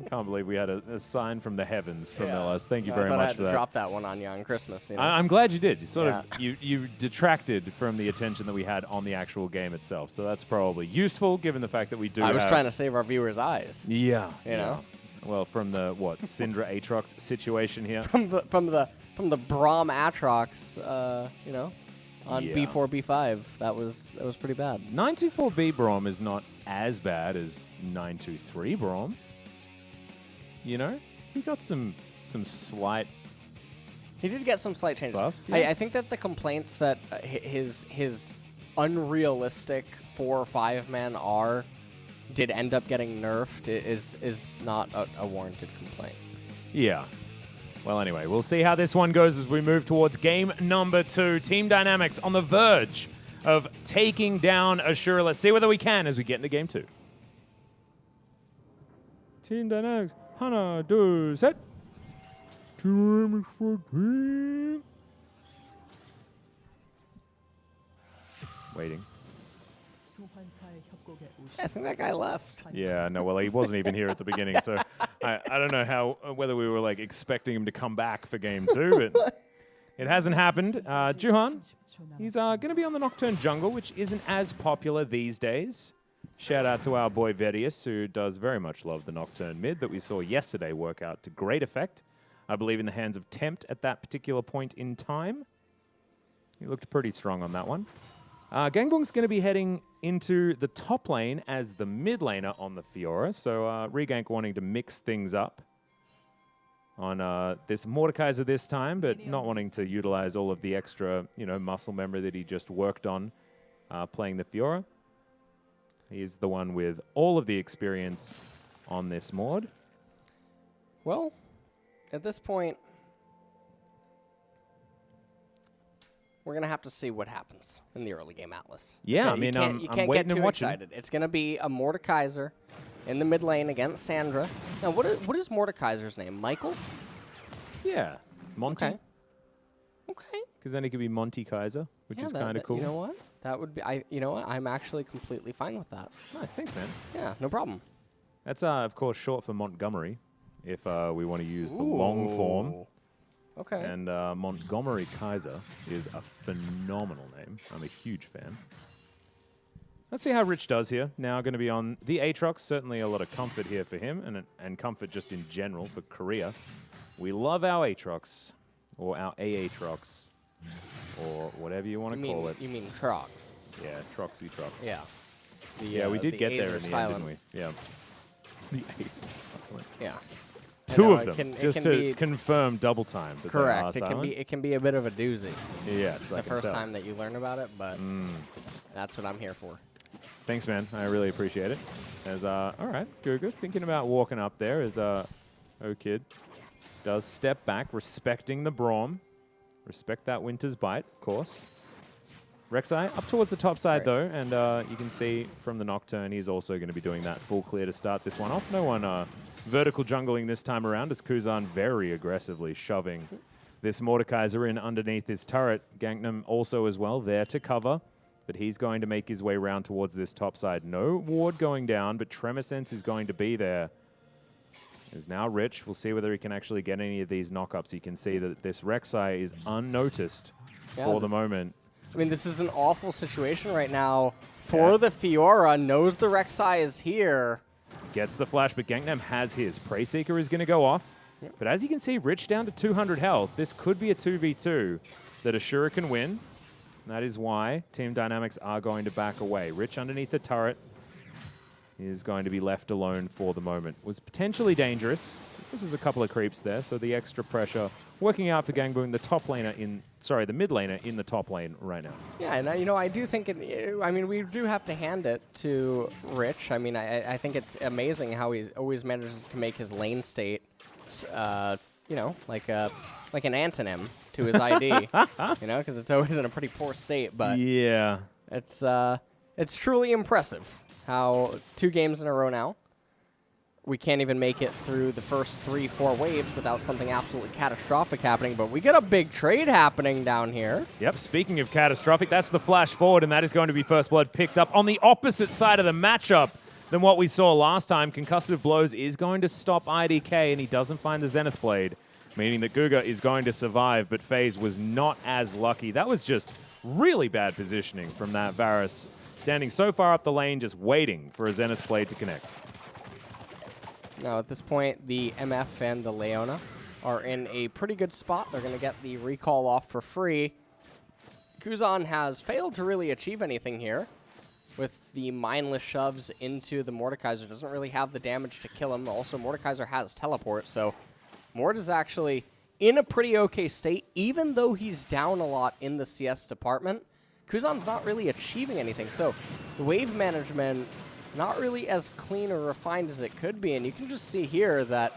S1: I can't believe we had a sign from the heavens from LS. Thank you
S2: I
S1: very
S2: thought I
S1: much
S2: had
S1: for
S2: to
S1: that.
S2: drop that one on you on Christmas. You know?
S1: I'm glad you did. You sort
S2: Yeah.
S1: of you detracted from the attention that we had on the actual game itself. So that's probably useful given the fact that we do.
S2: I was
S1: have-
S2: trying to save our viewers' eyes.
S1: Yeah.
S2: You know?
S1: Well, from the Syndra Aatrox situation here.
S2: From the Braum Atrox, on
S1: Yeah.
S2: B4 B5, that was pretty bad.
S1: 924B Brom is not as bad as 923 Brom. You know, he got some slight.
S2: He did get some slight changes.
S1: Buffs, yeah.
S2: I think that the complaints that his unrealistic 4 or 5 man R did end up getting nerfed is not a warranted complaint.
S1: Yeah. Well, anyway, we'll see how this one goes as we move towards game number 2. Team Dynamics on the verge of taking down ASURA. Let's see whether we can as we get into game 2. Team Dynamics. Hana, do, set. Team for team. Waiting.
S2: I think that guy left.
S1: Yeah, no, well, he wasn't even here at the beginning, so I don't know whether we were like expecting him to come back for game 2, but it hasn't happened. Juhan, he's going to be on the Nocturne jungle, which isn't as popular these days. Shout out to our boy Vedius, who does very much love the Nocturne mid that we saw yesterday work out to great effect. I believe in the hands of Tempt at that particular point in time. He looked pretty strong on that one. Gangboong's going to be heading into the top lane as the mid laner on the Fiora. So ReGank wanting to mix things up on this Mordekaiser this time, but not wanting to utilize all of the extra, muscle memory that he just worked on playing the Fiora. He's the one with all of the experience on this Mord.
S2: Well, at this point, we're going to have to see what happens in the early game Atlas.
S1: Yeah,
S2: Okay,
S1: I mean,
S2: you
S1: I'm
S2: can't
S1: waiting
S2: get too
S1: and watching.
S2: excited. It's going to be a Mordekaiser in the mid lane against Sandra. Now, what is Mordekaiser's name? Michael?
S1: Yeah, Monty.
S2: Okay. Okay.
S1: Because then he could be Monty Kaiser, which is kind of cool.
S2: You know what? That would be. You know what? I'm actually completely fine with that.
S1: Nice, thanks, man.
S2: Yeah, no problem.
S1: That's, of course, short for Montgomery, if we want to use the long form.
S2: Okay.
S1: And Montgomery Kaiser is a phenomenal name. I'm a huge fan. Let's see how Rich does here. Now going to be on the Aatrox. Certainly a lot of comfort here for him, and comfort just in general for Korea. We love our Aatrox, or our Aatrox, or whatever you want to call it.
S2: You mean Trox?
S1: Yeah, Troxy Trox.
S2: Yeah.
S1: Yeah, we did
S2: the
S1: get
S2: A's
S1: there
S2: are
S1: in the
S2: silent.
S1: end, didn't we? Yeah. The ace is silent.
S2: Yeah.
S1: Two
S2: I know,
S1: of them,
S2: it
S1: just
S2: can
S1: to
S2: be
S1: confirm double time. That they are
S2: correct.
S1: silent.
S2: It can be a bit of a doozy.
S1: Yes, I
S2: The
S1: can
S2: first
S1: tell.
S2: time that you learn about it, but that's what I'm here for.
S1: Thanks, man. I really appreciate it. As all right, GuGer thinking about walking up there as Kid does step back, respecting the Braum. Respect that Winter's Bite, of course. Rek'Sai up towards the top side, though, and you can see from the Nocturne, he's also going to be doing that full clear to start this one off. No one vertical jungling this time around, as Kuzan very aggressively shoving this Mordekaiser in underneath his turret. Ganknam also as well there to cover, but he's going to make his way around towards this top side. No ward going down, but Tremor Sense is going to be there. There's now Rich. We'll see whether he can actually get any of these knockups. You can see that this Rek'Sai is unnoticed for the moment.
S2: I mean, this is an awful situation right now for the Fiora. Knows the Rek'Sai is here.
S1: Gets the flash, but Ganknam has his. Prey Seeker is going to go off. But as you can see, Rich down to 200 health. This could be a 2v2 that ASURA can win. And that is why Team Dynamics are going to back away. Rich underneath the turret is going to be left alone for the moment. Was potentially dangerous. This is a couple of creeps there, so the extra pressure working out for Gangboong, the mid laner in the top lane right now.
S2: Yeah, and you know, I do think I mean, we do have to hand it to Rich. I mean, I think it's amazing how he always manages to make his lane state, you know, like an antonym to his ID. You know, because it's always in a pretty poor state. But
S1: yeah,
S2: it's truly impressive how 2 games in a row now, we can't even make it through the first 3-4 waves without something absolutely catastrophic happening, but we get a big trade happening down here.
S1: Yep, speaking of catastrophic, that's the flash forward, and that is going to be First Blood picked up on the opposite side of the matchup than what we saw last time. Concussive Blows is going to stop IDK, and he doesn't find the Zenith Blade, meaning that GuGer is going to survive, but Feiz was not as lucky. That was just really bad positioning from that Varus, standing so far up the lane, just waiting for a Zenith Blade to connect.
S2: Now, at this point, the MF and the Leona are in a pretty good spot. They're going to get the recall off for free. Kuzan has failed to really achieve anything here with the mindless shoves into the Mordekaiser. Doesn't really have the damage to kill him. Also, Mordekaiser has teleport, so Mord is actually in a pretty okay state, even though he's down a lot in the CS department. Kuzan's not really achieving anything, so the wave management not really as clean or refined as it could be, and you can just see here that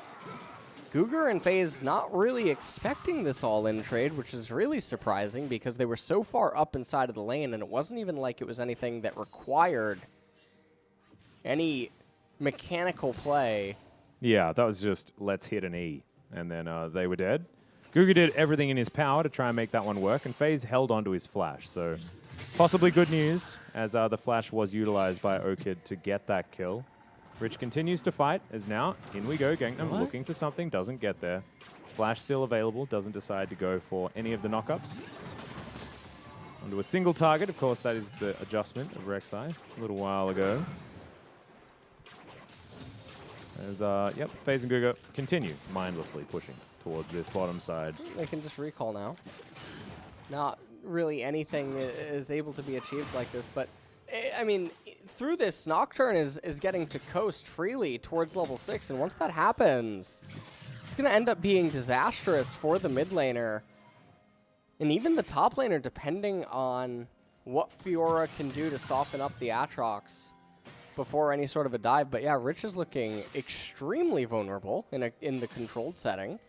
S2: GuGer and Feiz not really expecting this all-in trade, which is really surprising because they were so far up inside of the lane, and it wasn't even like it was anything that required any mechanical play.
S1: Yeah, that was just, let's hit an E, and then they were dead. GuGer did everything in his power to try and make that one work, and Feiz held onto his flash, so possibly good news, as the flash was utilized by Okid to get that kill. Rich continues to fight, as now, in we go, Ganknam looking for something, doesn't get there. Flash still available, doesn't decide to go for any of the knockups. Onto a single target, of course, that is the adjustment of Rek'Sai a little while ago. As, yep, Feiz and GuGer continue mindlessly pushing towards this bottom side.
S2: They can just recall now. Not really anything is able to be achieved like this, but I mean, through this, Nocturne is getting to coast freely towards level 6, and once that happens, it's going to end up being disastrous for the mid laner, and even the top laner, depending on what Fiora can do to soften up the Aatrox before any sort of a dive. But yeah, Rich is looking extremely vulnerable in the controlled setting.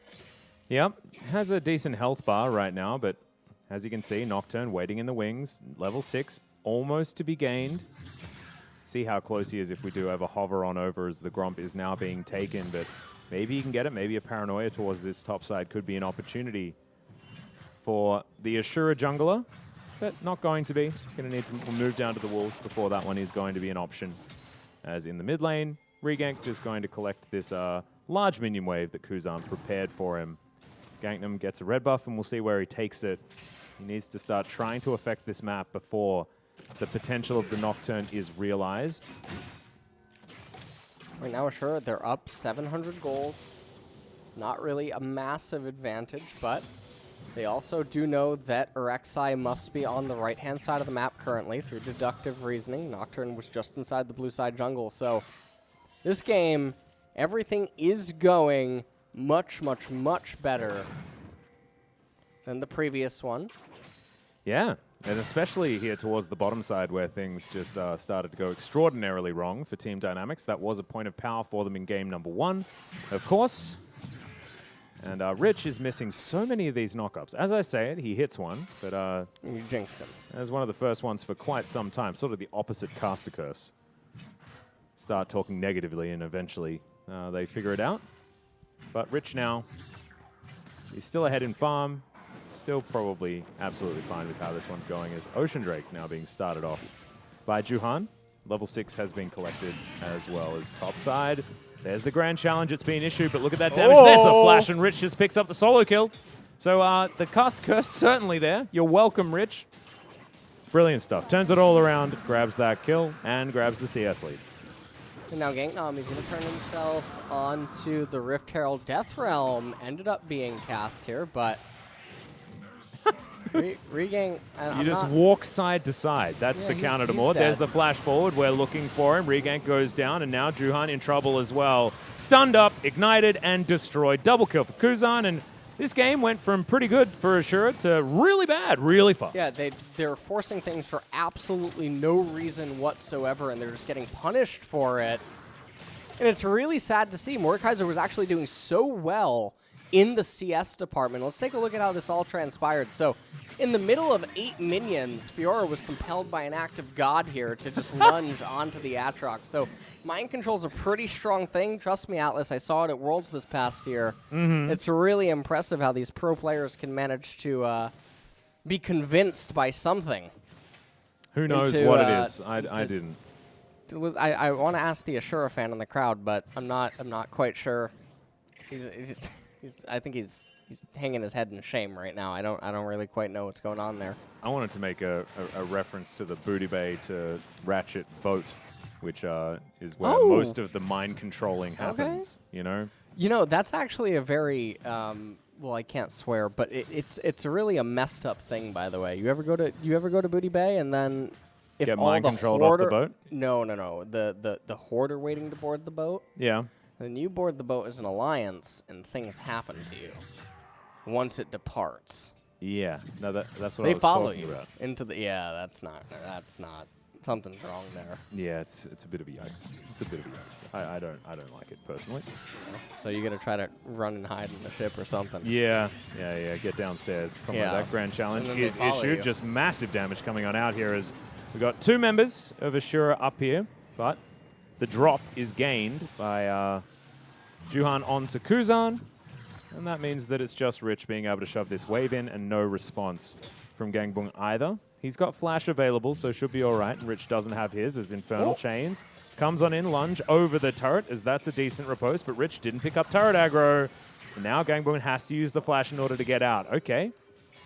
S1: Yep, has a decent health bar right now, but as you can see, Nocturne waiting in the wings, level 6, almost to be gained. See how close he is if we do have a hover on over as the Gromp is now being taken, but maybe he can get it. Maybe a paranoia towards this top side could be an opportunity for the ASURA jungler, but not going to be. Going to need to move down to the wolves before that one is going to be an option. As in the mid lane, ReGank just going to collect this large minion wave that Kuzan prepared for him. Ganknam gets a red buff, and we'll see where he takes it. He needs to start trying to affect this map before the potential of the Nocturne is realized.
S2: Right now, sure, they're up 700 gold. Not really a massive advantage, but they also do know that Rek'Sai must be on the right-hand side of the map currently through deductive reasoning. Nocturne was just inside the blue side jungle, so this game, everything is going much, much, much better than the previous one.
S1: Yeah, and especially here towards the bottom side where things just started to go extraordinarily wrong for Team Dynamics. That was a point of power for them in game number 1. Of course, And Rich is missing so many of these knockups. As I say it, he hits one, but
S2: You jinxed him.
S1: as one of the first ones for quite some time, sort of the opposite caster curse. Start talking negatively, and eventually they figure it out. But Rich now, he's still ahead in farm. Still probably absolutely fine with how this one's going, as Ocean Drake now being started off by Juhan. Level 6 has been collected as well as topside. There's the grand challenge. It's been issued, but look at that damage.
S2: Oh.
S1: There's the flash, and Rich just picks up the solo kill. So the cast curse certainly there. You're welcome, Rich. Brilliant stuff. Turns it all around, grabs that kill, and grabs the CS lead.
S2: And now Ganknam, he's going to turn himself onto the Rift Herald Death Realm. Ended up being cast here, but ReGank.
S1: You just walk side to side. That's the counter to more. There's the flash forward. We're looking for him. ReGank goes down, and now Juhan in trouble as well. Stunned up, ignited, and destroyed. Double kill for Kuzan, and this game went from pretty good for ASURA to really bad, really fast.
S2: Yeah, they're forcing things for absolutely no reason whatsoever, and they're just getting punished for it. And it's really sad to see. Mordekaiser was actually doing so well in the CS department. Let's take a look at how this all transpired. So, in the middle of 8 minions, Fiora was compelled by an act of God here to just lunge onto the Aatrox. So, mind control is a pretty strong thing. Trust me, Atlas, I saw it at Worlds this past year. It's really impressive how these pro players can manage to be convinced by something.
S1: Who knows what it is? I didn't.
S2: I want to ask the ASURA fan in the crowd, but I'm not quite sure. I think he's hanging his head in shame right now. I don't really quite know what's going on there.
S1: I wanted to make a reference to the Booty Bay to Ratchet boat, which is where most of the mind controlling happens. You know.
S2: You know, that's actually a very well, I can't swear, but it's really a messed up thing. By the way, you ever go to Booty Bay and then if
S1: get
S2: all
S1: mind
S2: the
S1: controlled off the boat?
S2: No. The horde are waiting to board the boat.
S1: Yeah.
S2: Then you board the boat as an alliance, and things happen to you once it departs.
S1: Yeah, no, that's what
S2: They
S1: I was
S2: follow
S1: talking
S2: you
S1: about.
S2: into the. Yeah, that's not. Something's wrong there.
S1: Yeah, it's a bit of a yikes. It's a bit of a yikes. I don't like it personally.
S2: So you got to try to run and hide in the ship or something.
S1: Yeah. Get downstairs. Something like that. Grand challenge is issued.
S2: You.
S1: Just massive damage coming on out here as we got 2 members of ASURA up here, but the drop is gained by Juhan onto Kuzan, and that means that it's just Rich being able to shove this wave in and no response from Gangboong either. He's got flash available, so should be all right, and Rich doesn't have his as Infernal Chains. Comes on in, lunge over the turret, as that's a decent riposte, but Rich didn't pick up turret aggro. And now Gangboong has to use the flash in order to get out. Okay,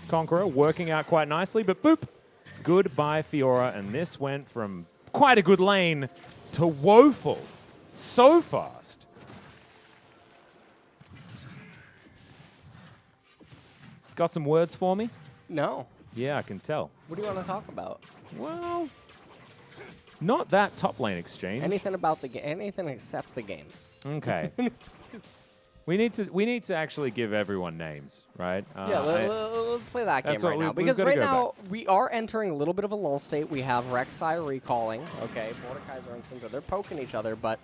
S1: Conqueror working out quite nicely, but boop. Goodbye, Fiora, and this went from quite a good lane to woeful so fast. Got some words for me?
S2: No.
S1: Yeah, I can tell.
S2: What do you want to talk about?
S1: Well, not that top lane exchange.
S2: Anything about the game? Anything except the game.
S1: Okay. We need to actually give everyone names, right?
S2: Yeah, let's play that game right now.
S1: we've
S2: Because
S1: gotta
S2: right
S1: go
S2: now, we are entering a little bit of a lull state. We have Rek'Sai recalling. Okay, Mordekaiser and Syndra, they're poking each other, but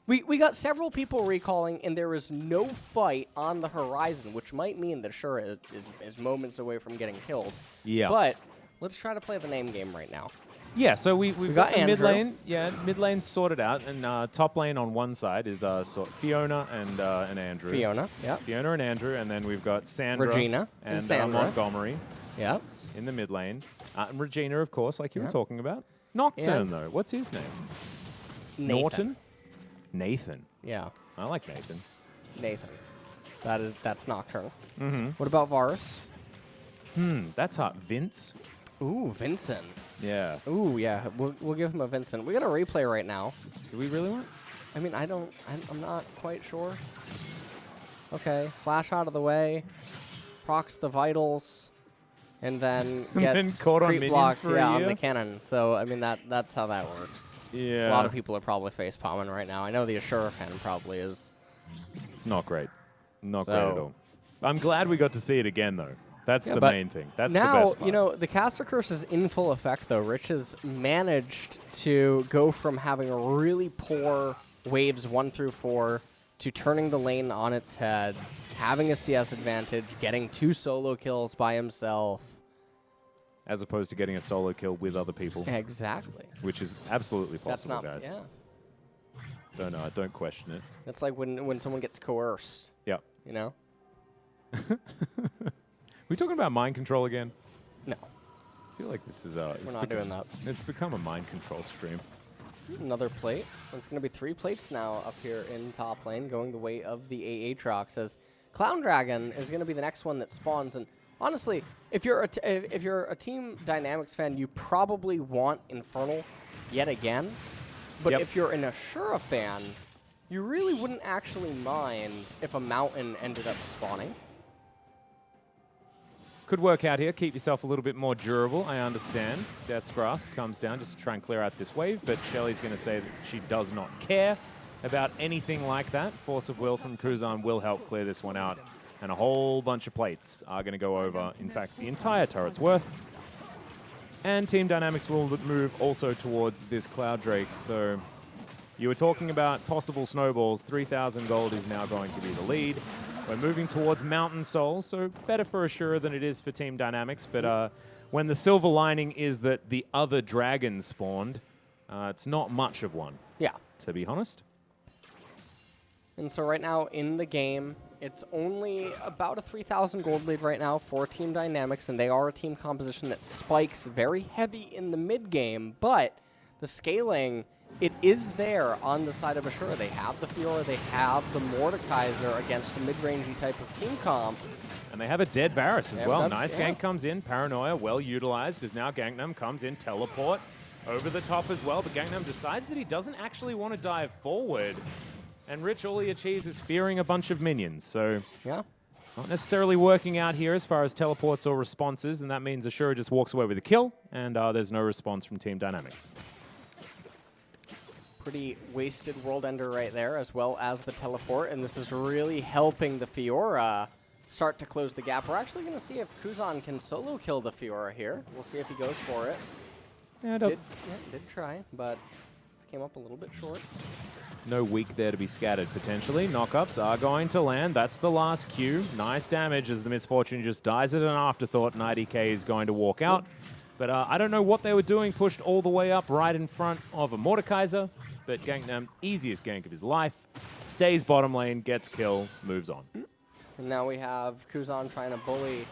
S2: we got several people recalling, and there is no fight on the horizon, which might mean that Shura is moments away from getting killed. Yeah. But let's try to play the name game right now.
S1: Yeah, so we've got the mid
S2: Andrew.
S1: lane. Yeah, mid lane sorted out, and top lane on one side is Fiona and Andrew.
S2: Fiona, yeah.
S1: Fiona and Andrew, and then we've got Sandra
S2: Regina
S1: and
S2: Sandra.
S1: Montgomery.
S2: Yeah.
S1: In the mid lane, and Regina, of course, like you were talking about. Nocturne, though. What's his name?
S2: Nathan.
S1: Nathan.
S2: Yeah.
S1: I like Nathan.
S2: Nathan. That's Nocturne.
S1: Mm-hmm.
S2: What about Varus?
S1: That's hot. Vince.
S2: Ooh, Vincent.
S1: Yeah.
S2: Ooh, yeah. We'll give him a Vincent. We got a replay right now.
S1: Do we really want?
S2: I mean, I'm not quite sure. Okay, flash out of the way, procs the vitals, and then gets
S1: caught on
S2: creep
S1: minions
S2: blocked
S1: for a
S2: on
S1: year?
S2: the cannon. So I mean that's how that works.
S1: Yeah.
S2: A lot of people are probably face palming right now. I know the ASURA fan probably is.
S1: It's not great. Not great at all. I'm glad we got to see it again, though. That's the main thing. That's the best part.
S2: Now, you know, the caster curse is in full effect, though. Rich has managed to go from having really poor waves 1 through 4 to turning the lane on its head having a CS advantage, getting 2 solo kills by himself.
S1: As opposed to getting a solo kill with other people.
S2: Exactly.
S1: Which is absolutely possible,
S2: That's not,
S1: guys.
S2: Yeah.
S1: So no, don't question it.
S2: That's like when someone gets coerced.
S1: Yep.
S2: You know?
S1: We talking about mind control again?
S2: No.
S1: I feel like this is
S2: We're not doing that.
S1: It's become a mind control stream.
S2: Another plate. It's going to be 3 plates now up here in top lane, going the way of the Aatrox, as Clown Dragon is going to be the next one that spawns. And honestly, if you're a Team Dynamics fan, you probably want Infernal yet again. But if you're an ASURA fan, you really wouldn't actually mind if a Mountain ended up spawning.
S1: Could work out here. Keep yourself a little bit more durable. I understand. Death's Grasp comes down just to try and clear out this wave, but Shelly's going to say that she does not care about anything like that. Force of Will from Kuzan will help clear this one out, and a whole bunch of plates are going to go over. In fact, the entire turret's worth. And Team Dynamics will move also towards this Cloud Drake. So you were talking about possible snowballs. 3,000 gold is now going to be the lead. We're moving towards Mountain Soul, so better for ASURA than it is for Team Dynamics. But when the silver lining is that the other dragon spawned, it's not much of one.
S2: Yeah.
S1: To be honest.
S2: And so right now in the game, it's only about a 3,000 gold lead right now for Team Dynamics, and they are a team composition that spikes very heavy in the mid game, but the scaling, it is there on the side of ASURA. They have the Fiora, they have the Mordekaiser against the mid-rangey type of team comp.
S1: And they have a dead Varus as well. Nice gank comes in. Paranoia, well utilized, as now Ganknam comes in. Teleport over the top as well, but Ganknam decides that he doesn't actually want to dive forward. And Rich, all he achieves is fearing a bunch of minions. So
S2: yeah,
S1: not necessarily working out here as far as teleports or responses, and that means ASURA just walks away with a kill, and there's no response from Team Dynamics.
S2: Pretty wasted World Ender right there, as well as the teleport, and this is really helping the Fiora start to close the gap. We're actually going to see if Kuzan can solo kill the Fiora here. We'll see if he goes for it.
S1: Yeah,
S2: did try, but came up a little bit short.
S1: No weak there to be scattered, potentially. Knockups are going to land. That's the last Q. Nice damage as the Misfortune just dies at an afterthought, and IDK is going to walk out. But I don't know what they were doing, pushed all the way up right in front of a Mordekaiser. But Ganknam, easiest gank of his life, stays bottom lane, gets kill, moves on.
S2: And now we have Kuzan trying to bully.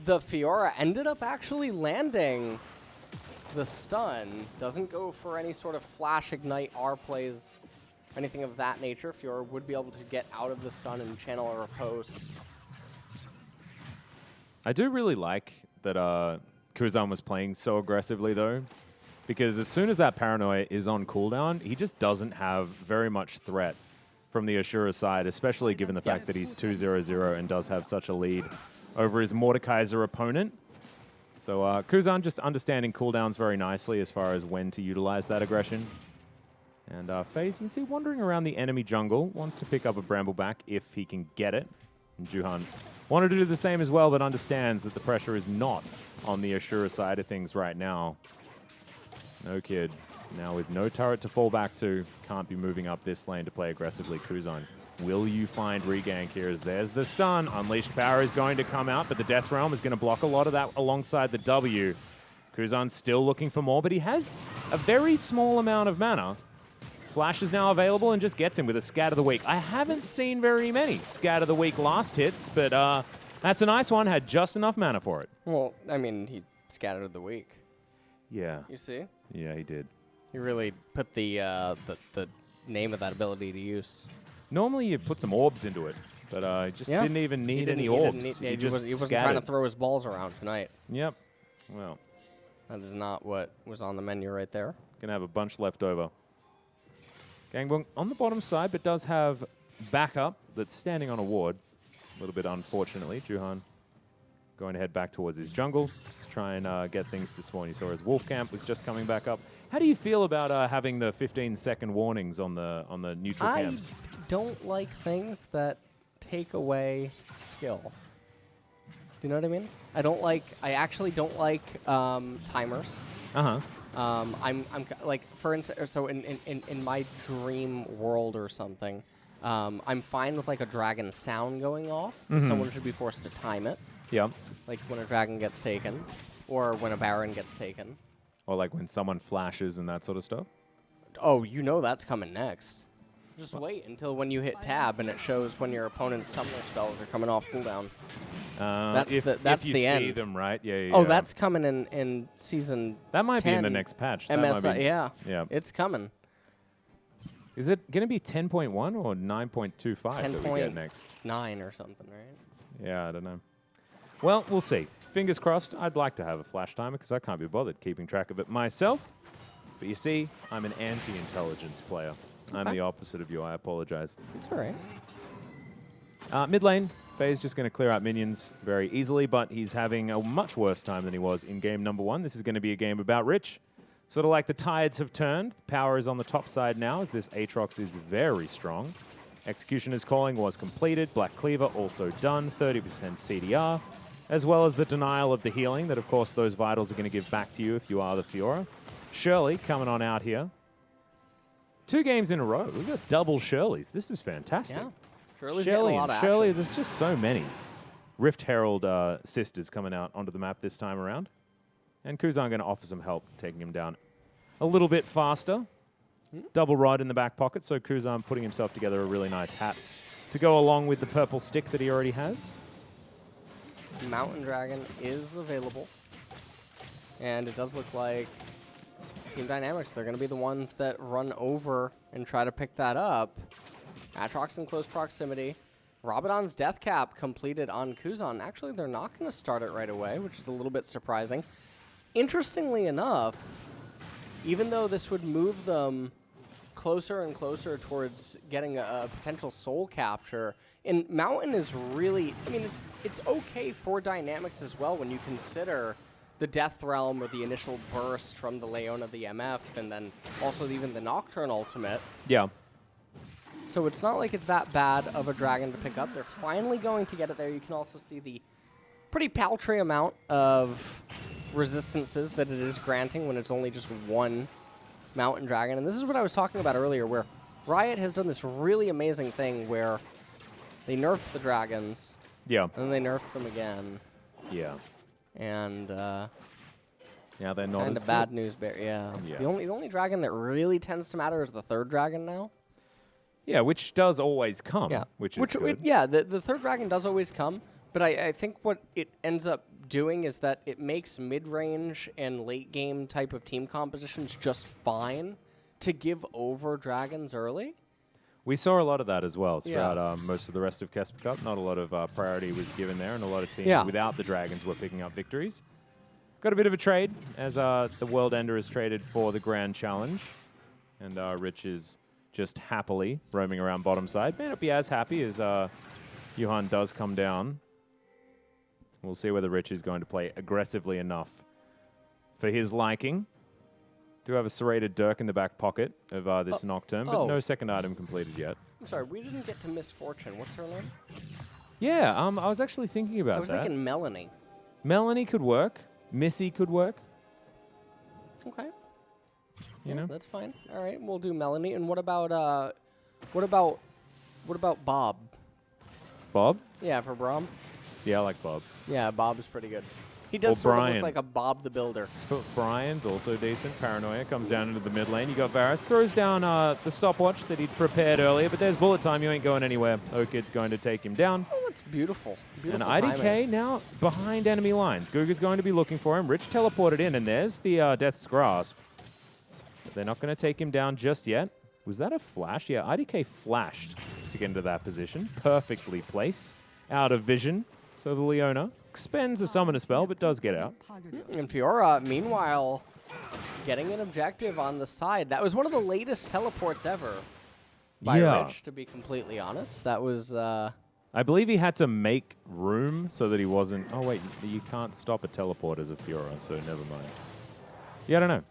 S2: The Fiora ended up actually landing the stun. Doesn't go for any sort of flash ignite R plays, anything of that nature. Fiora would be able to get out of the stun and channel a riposte.
S1: I do really like that Kuzan was playing so aggressively, though, because as soon as that Paranoia is on cooldown, he just doesn't have very much threat from the ASURA side, especially given the fact that he's 2-0-0 and does have such a lead over his Mordekaiser opponent. So Kuzan just understanding cooldowns very nicely as far as when to utilize that aggression. And Feiz, you can see wandering around the enemy jungle, wants to pick up a Brambleback if he can get it. And Juhan wanted to do the same as well, but understands that the pressure is not on the ASURA side of things right now. No kid. Now with no turret to fall back to, can't be moving up this lane to play aggressively. Kuzan, will you find ReGank here as there's the stun. Unleashed Power is going to come out, but the Death Realm is going to block a lot of that alongside the W. Kuzan's still looking for more, but he has a very small amount of mana. Flash is now available and just gets him with a Scat of the Week. I haven't seen very many Scat of the Week last hits, but that's a nice one. Had just enough mana for it.
S2: Well, I mean, he scattered the week.
S1: Yeah.
S2: You see?
S1: Yeah, he did.
S2: He really put the name of that ability to use.
S1: Normally you put some orbs into it, but I just didn't even need any orbs. He
S2: wasn't trying to throw his balls around tonight.
S1: Yep. Well.
S2: That is not what was on the menu right there.
S1: Gonna have a bunch left over. Gangboong on the bottom side, but does have backup that's standing on a ward. A little bit unfortunately. Juhan going to head back towards his jungle, just try and get things to spawn. You saw his wolf camp was just coming back up. How do you feel about having the 15-second warnings on the neutral camps?
S2: I don't like things that take away skill. Do you know what I mean? I actually don't like timers. I'm like, for instance, so in my dream world or something, I'm fine with like a dragon sound going off. Someone should be forced to time it.
S1: Yeah.
S2: Like when a dragon gets taken, or when a baron gets taken.
S1: Or like when someone flashes and that sort of stuff.
S2: Oh, you know that's coming next. Just wait until when you hit tab and it shows when your opponent's summoner spells are coming off cooldown. That's
S1: if you
S2: the
S1: see
S2: end.
S1: them, right? Yeah.
S2: Oh, that's coming in season.
S1: That might
S2: 10
S1: be in the next patch. That
S2: MSI,
S1: might be,
S2: yeah, it's coming.
S1: Is it going to be 10.1 or 9.25 that we get next?
S2: 9 or something, right?
S1: Yeah, I don't know. Well, we'll see. Fingers crossed. I'd like to have a flash timer because I can't be bothered keeping track of it myself. But you see, I'm an anti-intelligence player. I'm the opposite of you. I apologize.
S2: It's all right.
S1: Mid lane, Feiz just going to clear out minions very easily, but he's having a much worse time than he was in game number 1. This is going to be a game about Rich. Sort of like the tides have turned. Power is on the top side now as this Aatrox is very strong. Executioner's Calling was completed. Black Cleaver also done. 30% CDR. As well as the denial of the healing that, of course, those vitals are going to give back to you if you are the Fiora. Shirley coming on out here. 2 games in a row. We've got double Shirleys. This is fantastic.
S2: Yeah. Shirley's getting a lot of
S1: Shirley,
S2: action.
S1: there's just so many Rift Herald sisters coming out onto the map this time around. And Kuzan going to offer some help, taking him down a little bit faster. Double rod in the back pocket, so Kuzan putting himself together a really nice hat to go along with the purple stick that he already has.
S2: Mountain Dragon is available. And it does look like Team Dynamics, they're going to be the ones that run over and try to pick that up. Aatrox in close proximity. Rabadon's Death Cap completed on Kuzan. Actually, they're not going to start it right away, which is a little bit surprising. Interestingly enough, even though this would move them closer and closer towards getting a potential soul capture, and Mountain is really, I mean, it's okay for Dynamics as well when you consider the Death Realm or the initial burst from the Leona the MF, and then also even the Nocturne ultimate.
S1: Yeah.
S2: So it's not like it's that bad of a dragon to pick up. They're finally going to get it there. You can also see the pretty paltry amount of resistances that it is granting when it's only just one mountain dragon. And this is what I was talking about earlier, where Riot has done this really amazing thing where they nerfed the dragons.
S1: Yeah.
S2: And then they nerfed them again.
S1: Yeah.
S2: And
S1: yeah, they're not
S2: kind
S1: as
S2: of bad
S1: good.
S2: news bear. Yeah.
S1: Yeah.
S2: The only dragon that really tends to matter is the third dragon now.
S1: Yeah, which does always come,
S2: Yeah.
S1: which is good.
S2: Yeah, the third dragon does always come, but I think what it ends up doing is that it makes mid-range and late-game type of team compositions just fine to give over dragons early.
S1: We saw a lot of that as well throughout most of the rest of KeSPA Cup. Not a lot of priority was given there, and a lot of teams without the dragons were picking up victories. Got a bit of a trade, as the World Ender is traded for the Grand Challenge, and Rich is just happily roaming around bottom side. May not be as happy as Juhan does come down. We'll see whether Rich is going to play aggressively enough for his liking. Do have a serrated Dirk in the back pocket of this Nocturne, but no second item completed yet.
S2: I'm sorry, we didn't get to Miss Fortune. What's her name?
S1: Yeah, I was actually thinking about that.
S2: I was thinking Melanie.
S1: Melanie could work. Missy could work.
S2: Okay.
S1: You know?
S2: That's fine. All right, we'll do Melanie. And what about Bob?
S1: Bob?
S2: Yeah, for Braum.
S1: Yeah, I like Bob.
S2: Yeah, Bob is pretty good. He does sort of look like a Bob the Builder.
S1: But Brian's also decent. Paranoia comes down into the mid lane. You got Varus. Throws down the stopwatch that he'd prepared earlier, but there's bullet time. You ain't going anywhere. Okid's going to take him down.
S2: Oh, that's beautiful. Beautiful
S1: And IDK
S2: timing.
S1: now behind enemy lines. GuGer's going to be looking for him. Rich teleported in, and there's the Death's Grasp. But they're not going to take him down just yet. Was that a flash? Yeah, IDK flashed to get into that position. Perfectly placed. Out of vision. So the Leona expends a summoner spell, but does get out.
S2: And Fiora, meanwhile, getting an objective on the side. That was one of the latest teleports ever by Rich, to be completely honest. That was...
S1: I believe he had to make room so that he wasn't... Oh, wait, you can't stop a teleport as a Fiora, so never mind. Yeah, I don't know.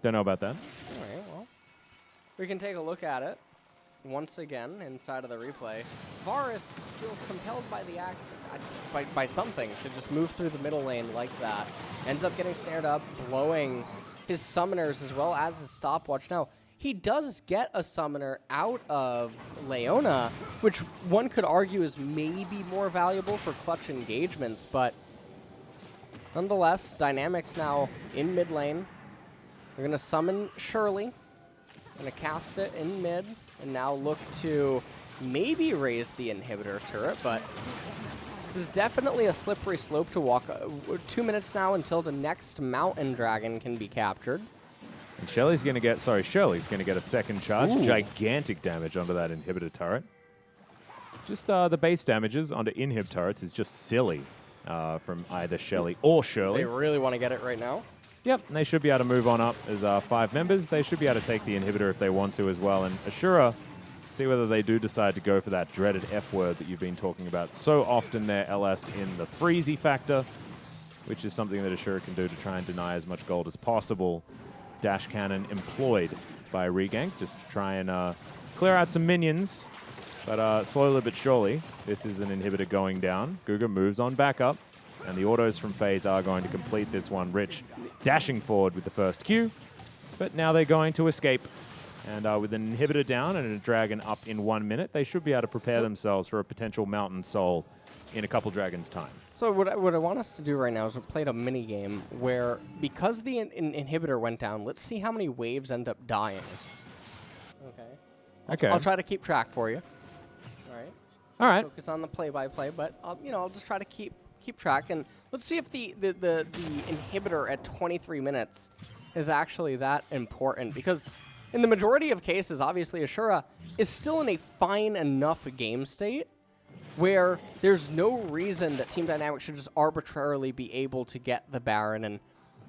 S1: Don't know about that.
S2: All right, well, we can take a look at it once again inside of the replay. Varus feels compelled by the act, by something, to just move through the middle lane like that. Ends up getting snared up, blowing his summoners as well as his stopwatch. Now, He does get a summoner out of Leona, which one could argue is maybe more valuable for clutch engagements, but nonetheless, Dynamics now in mid lane. They're going to summon Shirley, going to cast it in mid, and now look to maybe raise the inhibitor turret, but this is definitely a slippery slope to walk. 2 minutes now until the next mountain dragon can be captured.
S1: And Shirley's going to get a second charge.
S2: Ooh.
S1: Gigantic damage onto that inhibitor turret. Just the base damages onto inhib turrets is just silly from either Shelly or Shirley.
S2: They really want to get it right now.
S1: Yep, and they should be able to move on up as 5 members. They should be able to take the inhibitor if they want to as well. And ASURA, see whether they do decide to go for that dreaded F word that you've been talking about so often there, LS, in the freezy factor, which is something that ASURA can do to try and deny as much gold as possible. Dash cannon employed by ReGank just to try and clear out some minions. But slowly but surely, this is an inhibitor going down. GuGer moves on back up, and the autos from Feiz are going to complete this one. Rich dashing forward with the first Q, but now they're going to escape. And with an inhibitor down and a dragon up in 1 minute, they should be able to prepare themselves for a potential Mountain Soul in a couple dragons' time.
S2: So what I want us to do right now is we played a mini game where, because the inhibitor went down, let's see how many waves end up dying. Okay. I'll try to keep track for you.
S1: All right.
S2: Focus on the play-by-play, but I'll just try to keep track, and let's see if the inhibitor at 23 minutes is actually that important, because in the majority of cases, obviously ASURA is still in a fine enough game state where there's no reason that Team Dynamics should just arbitrarily be able to get the Baron, and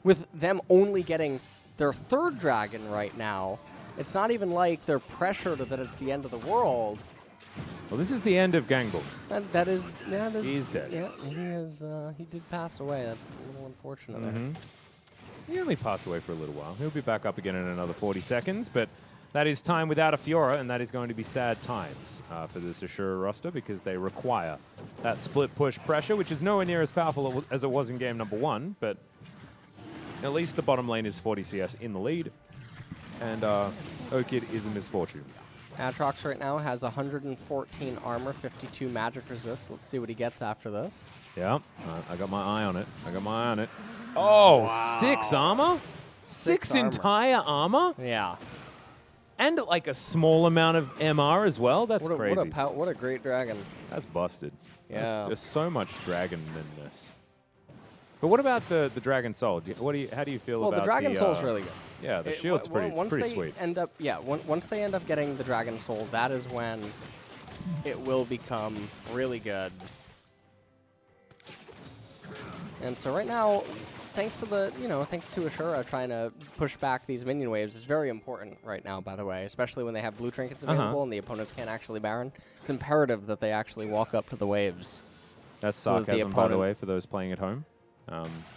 S2: with them only getting their 3rd dragon right now, it's not even like they're pressured that it's the end of the world.
S1: Well, this is the end of Gangboong.
S2: That is.
S1: He's dead.
S2: Yeah, he is. He did pass away. That's a little unfortunate.
S1: Mm-hmm. He only passed away for a little while. He'll be back up again in another 40 seconds, but that is time without a Fiora, and that is going to be sad times for this ASURA roster because they require that split push pressure, which is nowhere near as powerful as it was in game number 1, but at least the bottom lane is 40 CS in the lead, and Okid is a misfortune.
S2: Atrox right now has 114 armor, 52 magic resist. Let's see what he gets after this.
S1: Yeah, I got my eye on it. Oh, wow. 6 armor? 6
S2: armor.
S1: Entire armor?
S2: Yeah.
S1: And like a small amount of MR as well? That's crazy.
S2: What a great dragon.
S1: That's busted.
S2: Yeah.
S1: There's just so much dragon in this. But what about the Dragon Soul? How do you feel about
S2: the Dragon Soul's really good.
S1: Yeah, the shield's pretty sweet.
S2: Once they end up getting the Dragon Soul, that is when it will become really good. And so right now, thanks to ASURA trying to push back these minion waves, is very important right now, by the way, especially when they have blue trinkets available and the opponents can't actually Baron. It's imperative that they actually walk up to the waves.
S1: That's sarcasm, by the way, for those playing at home.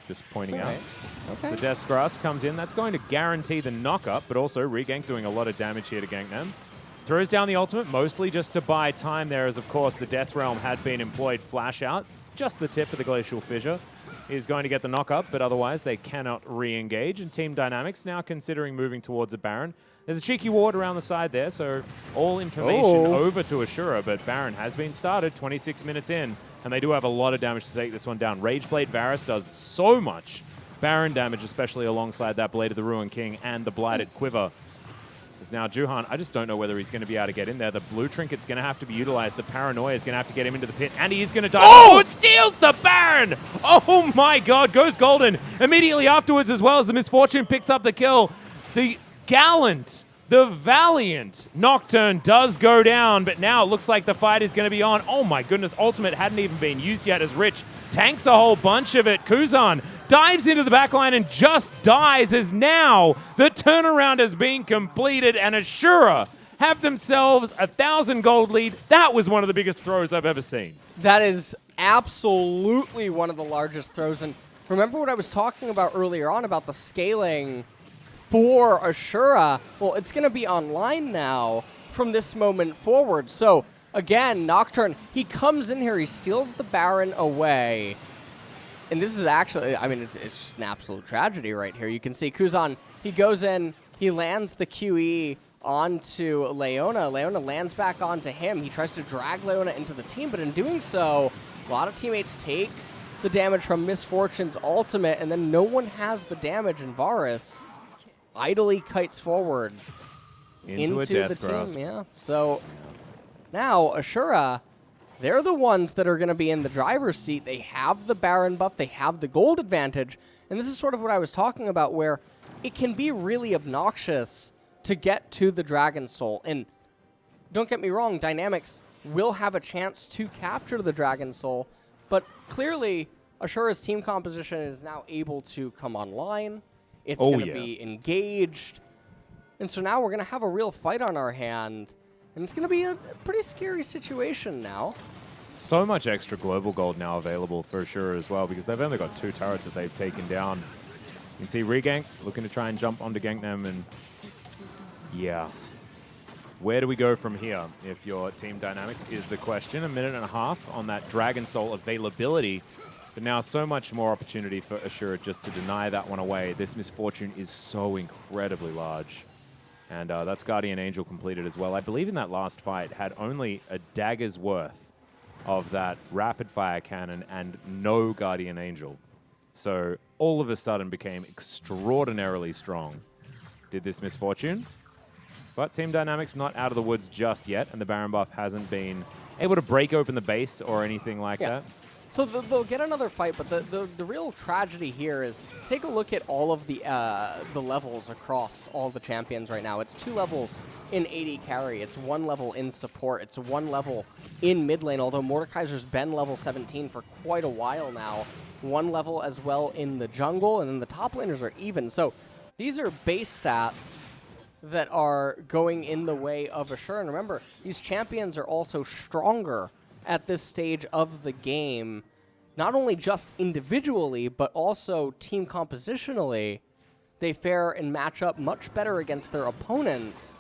S1: Just pointing out.
S2: Okay.
S1: The Death's Grasp comes in. That's going to guarantee the knock-up, but also ReGank doing a lot of damage here to Ganknam. Throws down the ultimate, mostly just to buy time there, as of course the Death Realm had been employed. Flash out, just the tip of the Glacial Fissure is going to get the knock-up, but otherwise they cannot re-engage. And Team Dynamics now considering moving towards a Baron. There's a cheeky ward around the side there, so all information over to ASURA, but Baron has been started 26 minutes in, and they do have a lot of damage to take this one down. Rageblade Varus does so much Baron damage, especially alongside that Blade of the Ruined King and the Blighted Quiver. Now Juhan, I just don't know whether he's going to be able to get in there. The blue trinket's going to have to be utilized. The paranoia is going to have to get him into the pit, and he is going to die. Oh, it steals the Baron! Oh my god, goes golden. Immediately afterwards, as well as the Misfortune picks up the kill. The gallant, the valiant Nocturne does go down, but now it looks like the fight is going to be on. Oh my goodness, ultimate hadn't even been used yet as Rich tanks a whole bunch of it. Kuzan dives into the backline and just dies, as now the turnaround has been completed and ASURA have themselves 1,000 gold lead. That was one of the biggest throws I've ever seen.
S2: That is absolutely one of the largest throws. And remember what I was talking about earlier on about the scaling for ASURA? Well, it's going to be online now from this moment forward. So again, Nocturne, he comes in here, he steals the Baron away. And this is actually, I mean, it's just an absolute tragedy right here. You can see Kuzan, he goes in, He lands the QE onto Leona. Leona lands back onto him. He tries to drag Leona into the team, but in doing so, a lot of teammates take the damage from Misfortune's ultimate, and then no one has the damage, and Varus idly kites forward into the team. Yeah. So now ASURA, they're the ones that are going to be in the driver's seat. They have the Baron buff. They have the gold advantage. And this is sort of what I was talking about, where it can be really obnoxious to get to the Dragon Soul. And don't get me wrong, Dynamics will have a chance to capture the Dragon Soul, but clearly ASURA's team composition is now able to come online. It's going to be engaged. And so now we're going to have a real fight on our hand, and it's going to be a pretty scary situation now.
S1: So much extra global gold now available for ASURA as well, because they've only got 2 turrets that they've taken down. You can see ReGank looking to try and jump onto Ganknam, and yeah. Where do we go from here if your team dynamics is the question? 1.5 minutes on that Dragon Soul availability, but now so much more opportunity for ASURA just to deny that one away. This Misfortune is so incredibly large. And that's Guardian Angel completed as well. I believe in that last fight had only a dagger's worth of that rapid fire cannon and no Guardian Angel. So all of a sudden became extraordinarily strong. Did this Misfortune? But Team Dynamics not out of the woods just yet, and the Baron buff hasn't been able to break open the base or anything like that.
S2: So they'll get another fight, but the real tragedy here is take a look at all of the levels across all the champions right now. It's 2 levels in AD carry. It's 1 level in support. It's 1 level in mid lane, although Mordekaiser's been level 17 for quite a while now. 1 level as well in the jungle, and then the top laners are even. So these are base stats that are going in the way of ASURA. And remember, these champions are also stronger at this stage of the game, not only just individually, but also team compositionally. They fare and match up much better against their opponents.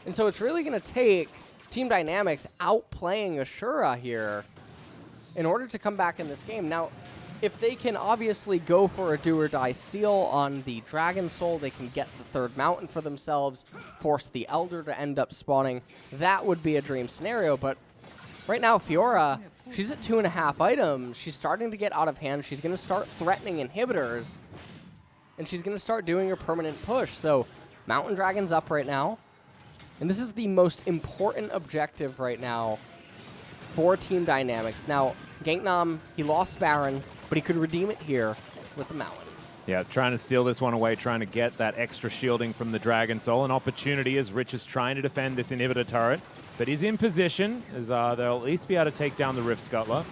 S2: And so it's really going to take Team Dynamics outplaying ASURA here in order to come back in this game. Now, if they can obviously go for a do-or-die steal on the Dragon Soul, they can get the 3rd mountain for themselves, force the Elder to end up spawning. That would be a dream scenario, but right now, Fiora, she's at 2.5 items. She's starting to get out of hand. She's going to start threatening inhibitors, and she's going to start doing her permanent push. So Mountain Dragon's up right now, and this is the most important objective right now for Team Dynamics. Now, Ganknam, he lost Baron, but he could redeem it here with the Mountain.
S1: Yeah, trying to steal this one away, trying to get that extra shielding from the Dragon Soul. An opportunity as Rich is trying to defend this inhibitor turret, but is in position as they'll at least be able to take down the Rift Scuttler.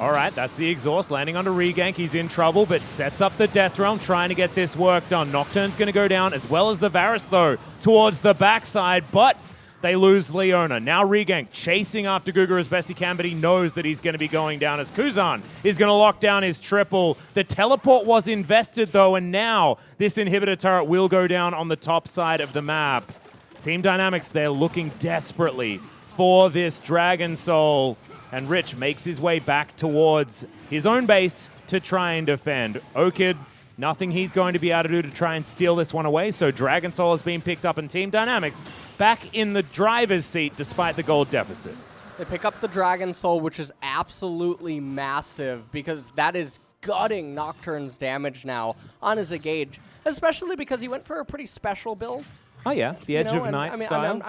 S1: All right, that's the exhaust landing onto ReGank. He's in trouble, but sets up the Death Realm, trying to get this work done. Nocturne's going to go down, as well as the Varus, though, towards the backside, but they lose Leona. Now ReGank chasing after GuGer as best he can, but he knows that he's going to be going down as Kuzan is going to lock down his triple. The teleport was invested, though, and now this inhibitor turret will go down on the top side of the map. Team Dynamics, they're looking desperately for this Dragon Soul, and Rich makes his way back towards his own base to try and defend. Okid, nothing he's going to be able to do to try and steal this one away, so Dragon Soul has been picked up, and Team Dynamics back in the driver's seat despite the gold deficit.
S2: They pick up the Dragon Soul, which is absolutely massive, because that is gutting Nocturne's damage now on his engage, especially because he went for a pretty special build.
S1: Oh yeah, the Edge of Night style.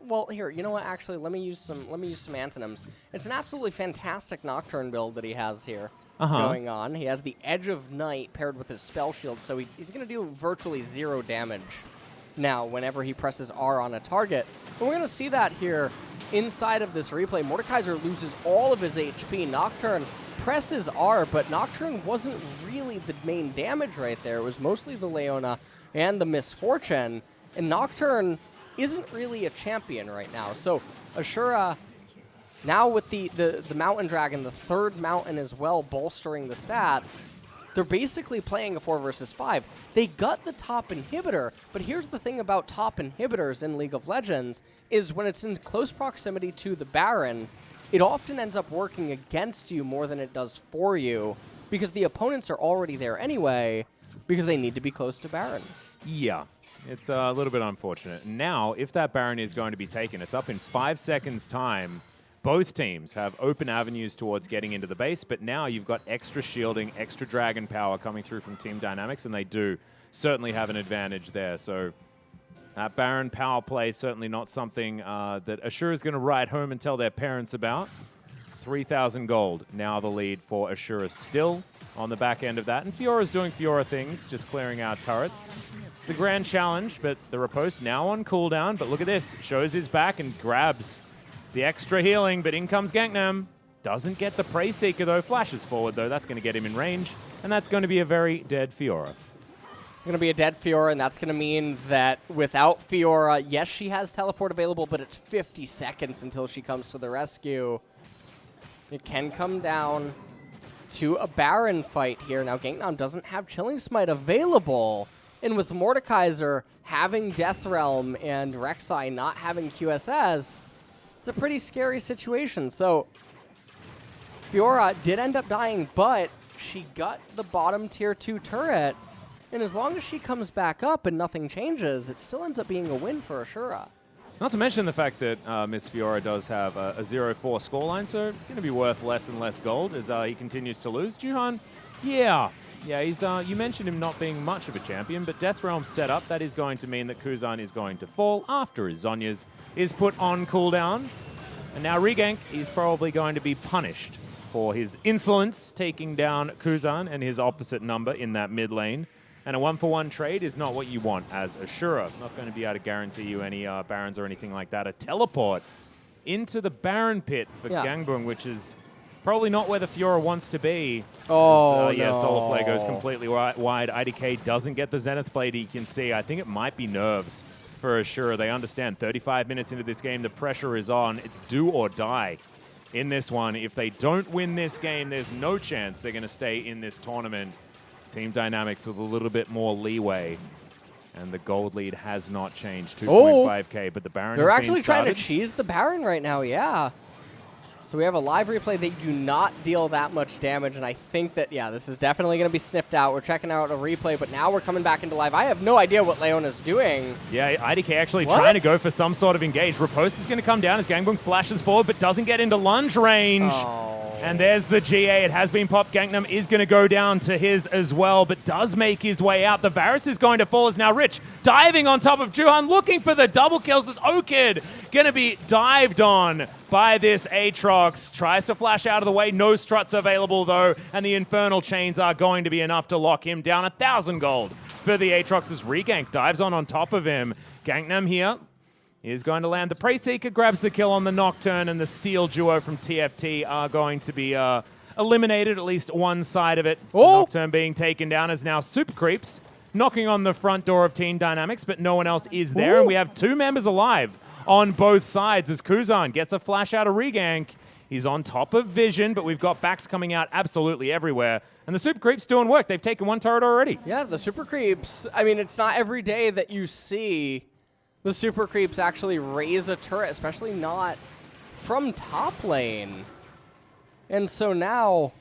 S2: Well, here, you know what? Actually, let me use some antonyms. It's an absolutely fantastic Nocturne build that he has here going on. He has the Edge of Night paired with his spell shield, so he's going to do virtually 0 damage now whenever he presses R on a target. And we're going to see that here inside of this replay. Mordekaiser loses all of his HP. Nocturne presses R, but Nocturne wasn't really the main damage right there. It was mostly the Leona and the Misfortune, and Nocturne isn't really a champion right now. So ASURA, now with the Mountain Dragon, the 3rd mountain as well, bolstering the stats, they're basically playing a 4 versus 5. They got the top inhibitor, but here's the thing about top inhibitors in League of Legends, is when it's in close proximity to the Baron, it often ends up working against you more than it does for you, because the opponents are already there anyway, because they need to be close to Baron.
S1: Yeah. It's a little bit unfortunate. Now, if that Baron is going to be taken, it's up in 5 seconds' time. Both teams have open avenues towards getting into the base, but now you've got extra shielding, extra dragon power coming through from Team Dynamics, and they do certainly have an advantage there. So that Baron power play certainly not something that ASURA is going to ride home and tell their parents about. 3,000 gold, now the lead for ASURA still on the back end of that. And Fiora's doing Fiora things, just clearing out turrets. The grand challenge, but the riposte now on cooldown. But look at this, shows his back and grabs the extra healing, but in comes Ganknam. Doesn't get the Prey Seeker though, flashes forward though, that's going to get him in range. And that's going to be a very dead Fiora.
S2: It's going to be a dead Fiora, and that's going to mean that without Fiora, yes, she has teleport available, but it's 50 seconds until she comes to the rescue. It can come down to a Baron fight here. Now, Ganknam doesn't have Chilling Smite available, and with Mordekaiser having Death Realm and Rek'Sai not having QSS, it's a pretty scary situation. So, Fiora did end up dying, but she got the bottom tier 2 turret, and as long as she comes back up and nothing changes, it still ends up being a win for ASURA.
S1: Not to mention the fact that Miss Fiora does have a 0-4 scoreline, so going to be worth less and less gold as he continues to lose. Juhan, yeah, he's. You mentioned him not being much of a champion, but Death Realm set up, that is going to mean that Kuzan is going to fall after his Zhonya's is put on cooldown. And now ReGank is probably going to be punished for his insolence, taking down Kuzan and his opposite number in that mid lane. And a 1-for-1 trade is not what you want as ASURA. Not going to be able to guarantee you any Barons or anything like that. A teleport into the Baron pit for Gangboong, which is probably not where the Fiora wants to be.
S2: Oh,
S1: yeah,
S2: no.
S1: Solar Flare goes completely wide. IDK doesn't get the Zenith Blade. You can see, I think it might be nerves for ASURA. They understand 35 minutes into this game, the pressure is on. It's do or die in this one. If they don't win this game, there's no chance they're going to stay in this tournament. Team Dynamics with a little bit more leeway. And the gold lead has not changed, 2.5k, but the Baron
S2: They're
S1: has
S2: actually
S1: been started.
S2: trying to cheese the Baron right now, yeah. So we have a live replay. They do not deal that much damage, and I think that, yeah, this is definitely going to be sniffed out. We're checking out a replay, but now we're coming back into live. I have no idea what Leona's doing.
S1: Yeah, IDK actually trying to go for some sort of engage. Riposte is going to come down as Gangboong flashes forward, but doesn't get into lunge range.
S2: Oh.
S1: And there's the GA. It has been popped. Ganknam is going to go down to his as well, but does make his way out. The Varus is going to fall as now Rich diving on top of Juhan, looking for the double kills as Okid going to be dived on by this Aatrox. Tries to flash out of the way. No struts available, though, and the Infernal Chains are going to be enough to lock him down. 1,000 gold for the Aatrox as ReGank dives on top of him. Ganknam here is going to land. The Prey Seeker grabs the kill on the Nocturne, and the Steel duo from TFT are going to be eliminated, at least one side of it.
S2: Oh.
S1: Nocturne being taken down as now Super Creeps knocking on the front door of Team Dynamics, but no one else is there. And we have two members alive on both sides as Kuzan gets a flash out of ReGank. He's on top of Vision, but we've got backs coming out absolutely everywhere. And the Super Creeps doing work. They've taken one turret already.
S2: Yeah, the Super Creeps. I mean, it's not every day that you see the Super Creeps actually raise a turret, especially not from top lane. And so now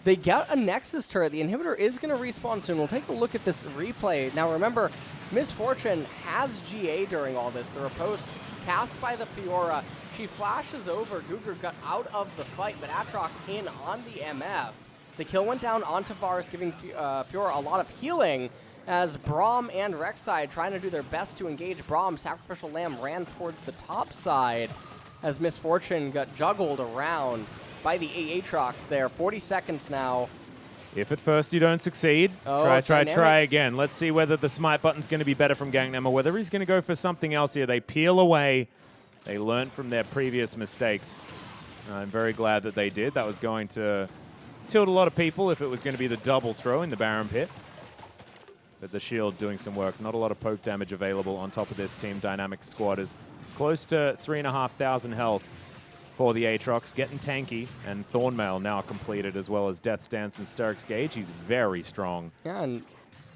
S2: they get a Nexus turret. The inhibitor is going to respawn soon. We'll take a look at this replay. Now remember, Miss Fortune has GA during all this. The riposte cast by the Fiora. She flashes over. GuGer got out of the fight, but Aatrox in on the MF. The kill went down onto Varus, giving Fiora a lot of healing as Braum and Rek'Sai trying to do their best to engage Braum. Sacrificial Lamb ran towards the top side as Miss Fortune got juggled around by the Aatrox there. 40 seconds now.
S1: If at first you don't succeed, try again. Let's see whether the smite button's going to be better from Ganknam or whether he's going to go for something else here. They peel away. They learned from their previous mistakes. I'm very glad that they did. That was going to tilt a lot of people if it was going to be the double throw in the Baron pit. But the shield doing some work. Not a lot of poke damage available on top of this Team Dynamics squad. Is close to 3,500 health for the Aatrox. Getting tanky, and Thornmail now completed, as well as Death's Dance and Steric's Gauge. He's very strong.
S2: Yeah, and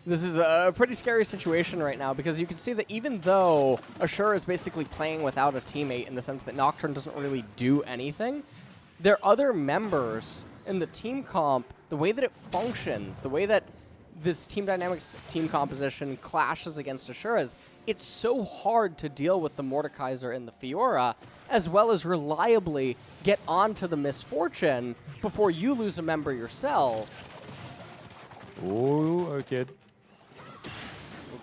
S2: this is a pretty scary situation right now because you can see that even though ASURA is basically playing without a teammate in the sense that Nocturne doesn't really do anything, their other members in the team comp, the way that it functions, the way that this Team Dynamics team composition clashes against ASURA's, it's so hard to deal with the Mordekaiser and the Fiora, as well as reliably get onto the Misfortune before you lose a member yourself.
S1: Ooh, okay.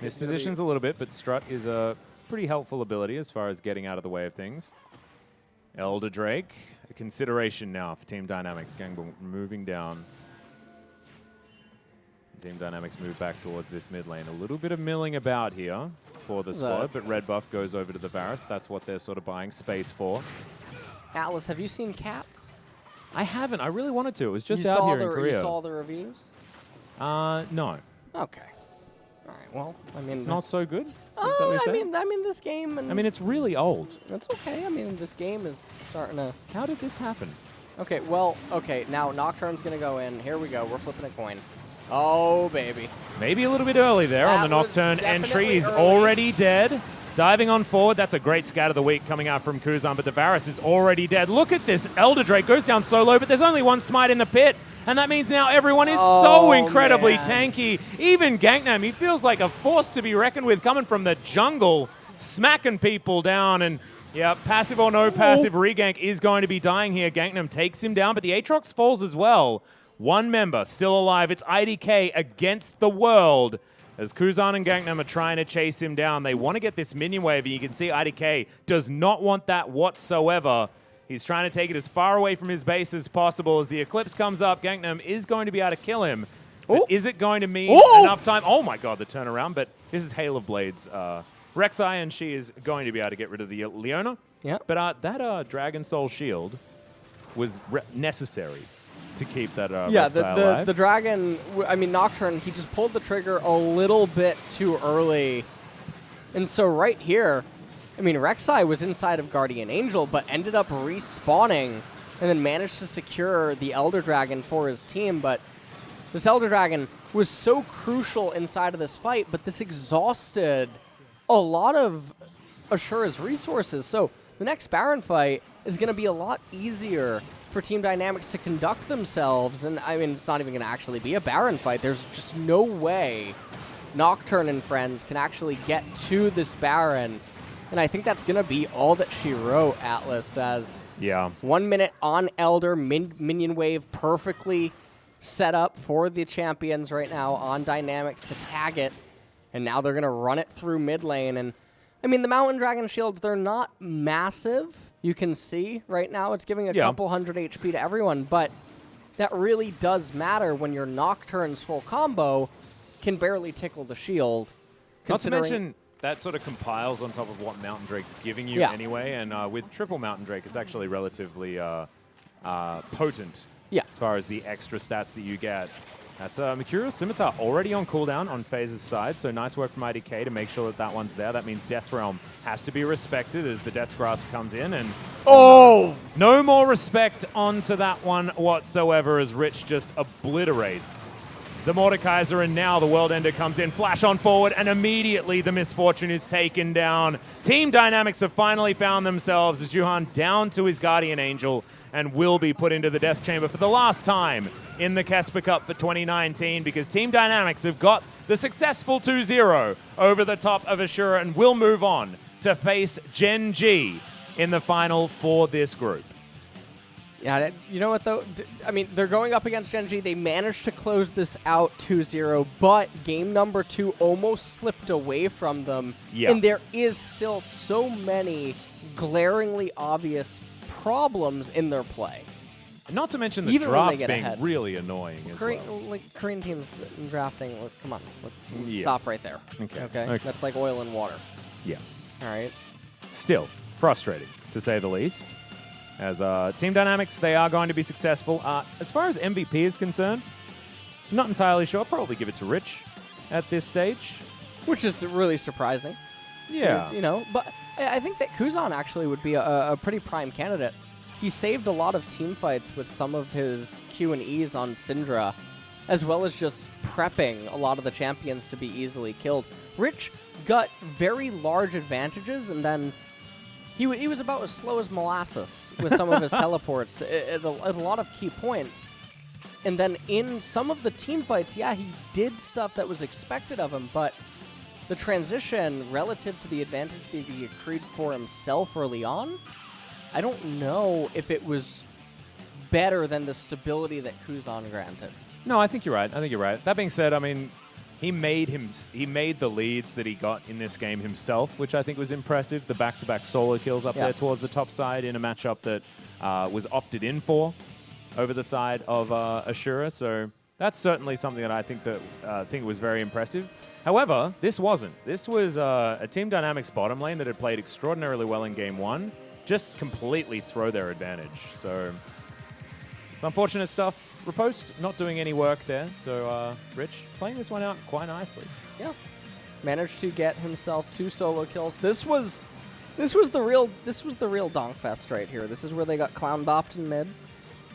S1: Mispositions a little bit, but Strut is a pretty helpful ability as far as getting out of the way of things. Elder Drake, a consideration now for Team Dynamics. Gangboong moving down. Team Dynamics move back towards this mid lane. A little bit of milling about here for the squad, but red buff goes over to the Varus. That's what they're sort of buying space for.
S2: Atlas, have you seen Cats?
S1: I haven't. I really wanted to. It was just out here in Korea.
S2: You saw the reviews?
S1: No.
S2: Okay. All right. Well, I mean,
S1: it's not so good.
S2: I mean, this game.
S1: I mean, it's really old.
S2: That's okay. I mean, this game is starting to.
S1: How did this happen?
S2: Okay. Well. Okay. Now Nocturne's gonna go in. Here we go. We're flipping a coin. Oh baby.
S1: Maybe a little bit early there on the Nocturne entry. He's already dead. Diving on forward. That's a great scat of the week coming out from Kuzan, but the Varus is already dead. Look at this. Elder Drake goes down solo, but there's only one smite in the pit. And that means now everyone is so incredibly tanky. Even Ganknam, he feels like a force to be reckoned with coming from the jungle, smacking people down. And yeah, passive or no passive, ReGank is going to be dying here. Ganknam takes him down, but the Aatrox falls as well. One member still alive. It's IDK against the world. As Kuzan and Ganknam are trying to chase him down, they want to get this minion wave, and you can see IDK does not want that whatsoever. He's trying to take it as far away from his base as possible. As the Eclipse comes up, Ganknam is going to be able to kill him. Is it going to mean enough time? Oh my god, the turnaround, but this is Hail of Blades. Rek'Sai, and she is going to be able to get rid of the Leona.
S2: Yeah.
S1: But that Dragon Soul shield was necessary to keep that
S2: yeah,
S1: Rek'Sai alive.
S2: the dragon, I mean, Nocturne, he just pulled the trigger a little bit too early. And so right here, I mean, Rek'Sai was inside of Guardian Angel, but ended up respawning and then managed to secure the Elder Dragon for his team. But this Elder Dragon was so crucial inside of this fight, but this exhausted a lot of ASURA's resources. So the next Baron fight is going to be a lot easier for Team Dynamics to conduct themselves. And I mean, it's not even going to actually be a Baron fight. There's just no way Nocturne and friends can actually get to this Baron. And I think that's going to be all that she wrote, Atlas, as 1 minute on Elder, minion wave perfectly set up for the champions right now on Dynamics to tag it. And now they're going to run it through mid lane. And I mean, the Mountain Dragon shields, they're not massive. You can see right now it's giving a couple hundred HP to everyone, but that really does matter when your Nocturne's full combo can barely tickle the shield.
S1: Not to mention, that sort of compiles on top of what Mountain Drake's giving you anyway, and with triple Mountain Drake, it's actually relatively potent as far as the extra stats that you get. That's Mercurial Scimitar already on cooldown on Feiz's side, so nice work from IDK to make sure that that one's there. That means Death Realm has to be respected as the Death's Grasp comes in, and no more respect onto that one whatsoever as Rich just obliterates the Mordekaiser, and now the World Ender comes in, flash on forward, and immediately the Misfortune is taken down. Team Dynamics have finally found themselves as Juhan down to his Guardian Angel and will be put into the Death Chamber for the last time in the KeSPA Cup for 2019, because Team Dynamics have got the successful 2-0 over the top of ASURA and will move on to face Gen.G in the final for this group.
S2: Yeah, you know what, though? I mean, they're going up against Gen.G. They managed to close this out 2-0, but game number 2 almost slipped away from them. Yeah. And there is still so many glaringly obvious problems in their play.
S1: Not to mention the draft being really annoying as well.
S2: Like Korean teams in drafting, come on, let's stop right there. Okay? That's like oil and water.
S1: Yeah.
S2: All right.
S1: Still, frustrating, to say the least. As Team Dynamics, they are going to be successful. As far as MVP is concerned, I'm not entirely sure. I'll probably give it to Rich at this stage.
S2: Which is really surprising.
S1: Yeah.
S2: So, you know, but I think that Kuzan actually would be a pretty prime candidate. He saved a lot of team fights with some of his Q&Es on Syndra, as well as just prepping a lot of the champions to be easily killed. Rich got very large advantages, and then he was about as slow as molasses with some of his teleports at a lot of key points. And then in some of the team fights, yeah, he did stuff that was expected of him, but the transition relative to the advantage that he accrued for himself early on, I don't know if it was better than the stability that Kuzan granted.
S1: No, I think you're right. I think you're right. That being said, I mean, he made the leads that he got in this game himself, which I think was impressive. The back-to-back solo kills up there towards the top side in a matchup that was opted in for over the side of ASURA. So that's certainly something that I think was very impressive. However, this wasn't. This was a Team Dynamics bottom lane that had played extraordinarily well in Game 1, just completely throw their advantage. So it's unfortunate stuff. Riposte not doing any work there. So Rich playing this one out quite nicely.
S2: Yeah, managed to get himself 2 solo kills. This was the real donkfest right here. This is where they got clown bopped in mid,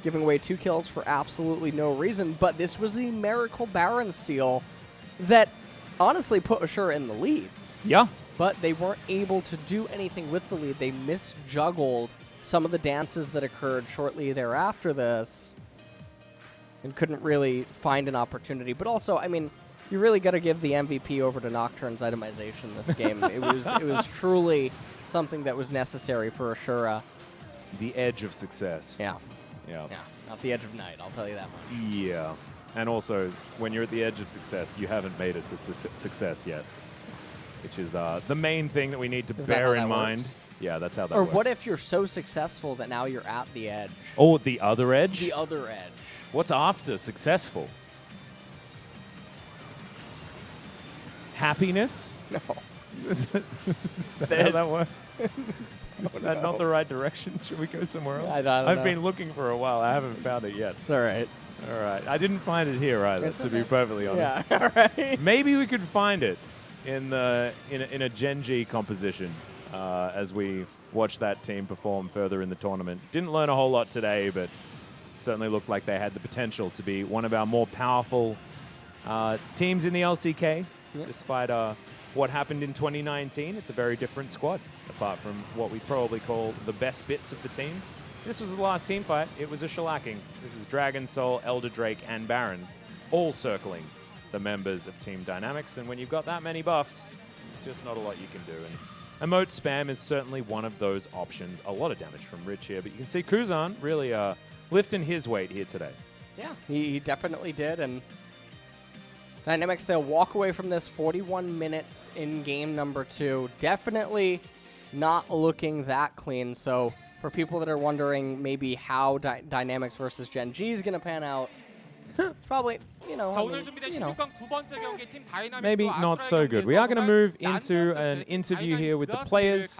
S2: giving away 2 kills for absolutely no reason. But this was the miracle Baron steal that honestly put ASURA in the lead.
S1: Yeah.
S2: But they weren't able to do anything with the lead. They misjuggled some of the dances that occurred shortly thereafter this and couldn't really find an opportunity. But also, I mean, you really got to give the MVP over to Nocturne's itemization this game. It was truly something that was necessary for ASURA.
S1: The edge of success.
S2: Yeah.
S1: Yeah.
S2: Yeah. Not the edge of night, I'll tell you that much.
S1: Yeah. And also, when you're at the edge of success, you haven't made it to success yet, which is the main thing that we need to bear in mind.
S2: Works?
S1: Yeah, that's how that
S2: or
S1: works.
S2: Or what if you're so successful that now you're at the edge?
S1: Oh, the other edge?
S2: The other edge.
S1: What's after successful? Happiness?
S2: No.
S1: Is that how that works? Is that not the right direction? Should we go somewhere else?
S2: I don't know.
S1: I've been looking for a while. I haven't found it yet.
S2: It's all right.
S1: All right. I didn't find it here either, to be perfectly honest.
S2: Yeah, all right.
S1: Maybe we could find it in a Gen.G composition as we watch that team perform further in the tournament. Didn't learn a whole lot today, but certainly looked like they had the potential to be one of our more powerful teams in the LCK. Yep. Despite what happened in 2019, it's a very different squad, apart from what we probably call the best bits of the team. This was the last team fight. It was a shellacking. This is Dragon Soul, Elder Drake, and Baron, all circling the members of Team Dynamics. And when you've got that many buffs, it's just not a lot you can do. And emote spam is certainly one of those options. A lot of damage from Rich here, but you can see Kuzan really lifting his weight here today.
S2: Yeah, he definitely did. And Dynamics, they'll walk away from this 41 minutes in game number 2. Definitely not looking that clean. So for people that are wondering maybe how Dynamics versus Gen.G is going to pan out, it's probably, you know,
S1: maybe not so good. We are going to move into an interview here with the players.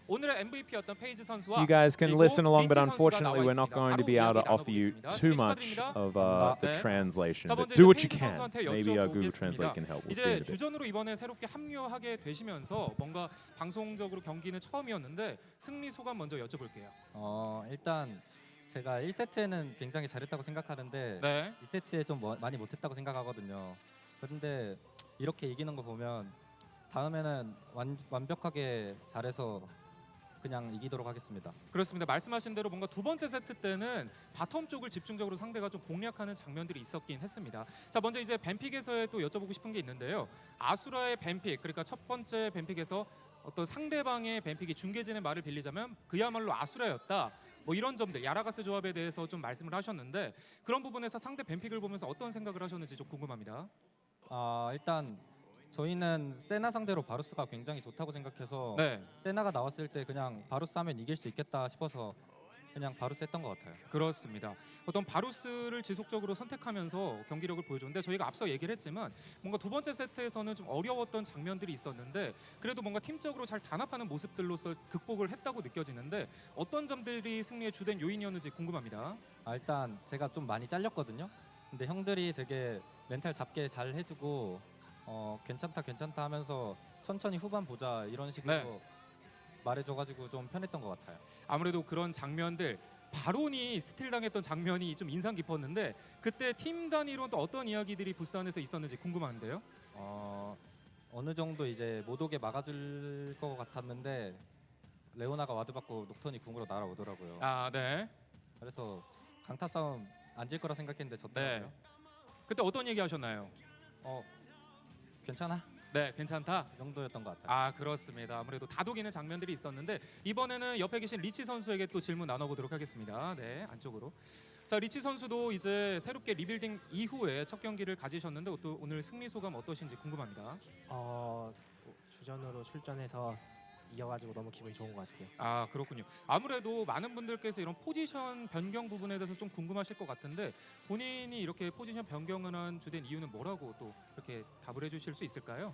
S1: You guys can listen along, but unfortunately we're not going to be able to offer you too much of the translation. But do what you can. Maybe Google Translate can help. We'll see in a bit.
S6: 주전으로 이번에 새롭게 합류하게 되시면서 뭔가 방송적으로 경기는 처음이었는데 승리 소감 먼저 여쭤볼게요.
S8: 일단 제가 1세트에는 굉장히 잘했다고 생각하는데
S6: 네.
S8: 2세트에 좀 많이 못했다고 생각하거든요. 그런데 이렇게 이기는 거 보면 다음에는 완벽하게 잘해서 그냥 이기도록 하겠습니다.
S6: 그렇습니다. 말씀하신 대로 뭔가 두 번째 세트 때는 바텀 쪽을 집중적으로 상대가 좀 공략하는 장면들이 있었긴 했습니다. 자, 먼저 이제 뱀픽에서의 또 여쭤보고 싶은 게 있는데요. 아수라의 뱀픽, 그러니까 첫 번째 뱀픽에서 어떤 상대방의 뱀픽이 중계진의 말을 빌리자면 그야말로 아수라였다. 뭐 이런 점들, 야라가스 조합에 대해서 좀 말씀을 하셨는데 그런 부분에서 상대 뱀픽을 보면서 어떤 생각을 하셨는지 좀 궁금합니다.
S8: 일단 저희는 세나 상대로 바루스가 굉장히 좋다고 생각해서
S6: 네.
S8: 세나가 나왔을 때 그냥 바루스 하면 이길 수 있겠다 싶어서 그냥 바루스 했던 것 같아요.
S6: 그렇습니다. 어떤 바루스를 지속적으로 선택하면서 경기력을 보여줬는데 저희가 앞서 얘기를 했지만 뭔가 두 번째 세트에서는 좀 어려웠던 장면들이 있었는데 그래도 뭔가 팀적으로 잘 단합하는 모습들로서 극복을 했다고 느껴지는데 어떤 점들이 승리의 주된 요인이었는지 궁금합니다.
S8: 일단 제가 좀 많이 잘렸거든요. 근데 형들이 되게 멘탈 잡게 잘 해주고 괜찮다 하면서 천천히 후반 보자 이런 식으로
S6: 네.
S8: 말해줘가지고 좀 편했던 것 같아요.
S6: 아무래도 그런 장면들 바론이 스틸당했던 장면이 좀 인상 깊었는데 그때 팀 단위로 또 어떤 이야기들이 부산에서 있었는지 궁금한데요.
S8: 어느 정도 이제 못 오게 막아줄 것 같았는데 레오나가 와드 받고 녹턴이 궁으로 날아오더라고요.
S6: 네.
S8: 그래서 강타 싸움 안 질 거라 생각했는데 졌더라고요.
S6: 네. 그때 어떤 얘기 하셨나요?
S8: 괜찮아.
S6: 네, 괜찮다.
S8: 이 정도였던 것 같아요.
S6: 아, 그렇습니다. 아무래도 다독이는 장면들이 있었는데 이번에는 옆에 계신 리치 선수에게 또 질문 나눠보도록 하겠습니다. 네, 안쪽으로. 자, 리치 선수도 이제 새롭게 리빌딩 이후에 첫 경기를 가지셨는데 또 오늘 승리 소감 어떠신지 궁금합니다.
S9: 주전으로 출전해서 이겨가지고 너무 기분이 좋은 것 같아요.
S6: 아, 그렇군요. 아무래도 많은 분들께서 이런 포지션 변경 부분에 대해서 좀 궁금하실 것 같은데 본인이 이렇게 포지션 변경을 한 주된 이유는 뭐라고 또 이렇게 답을 해주실 수 있을까요?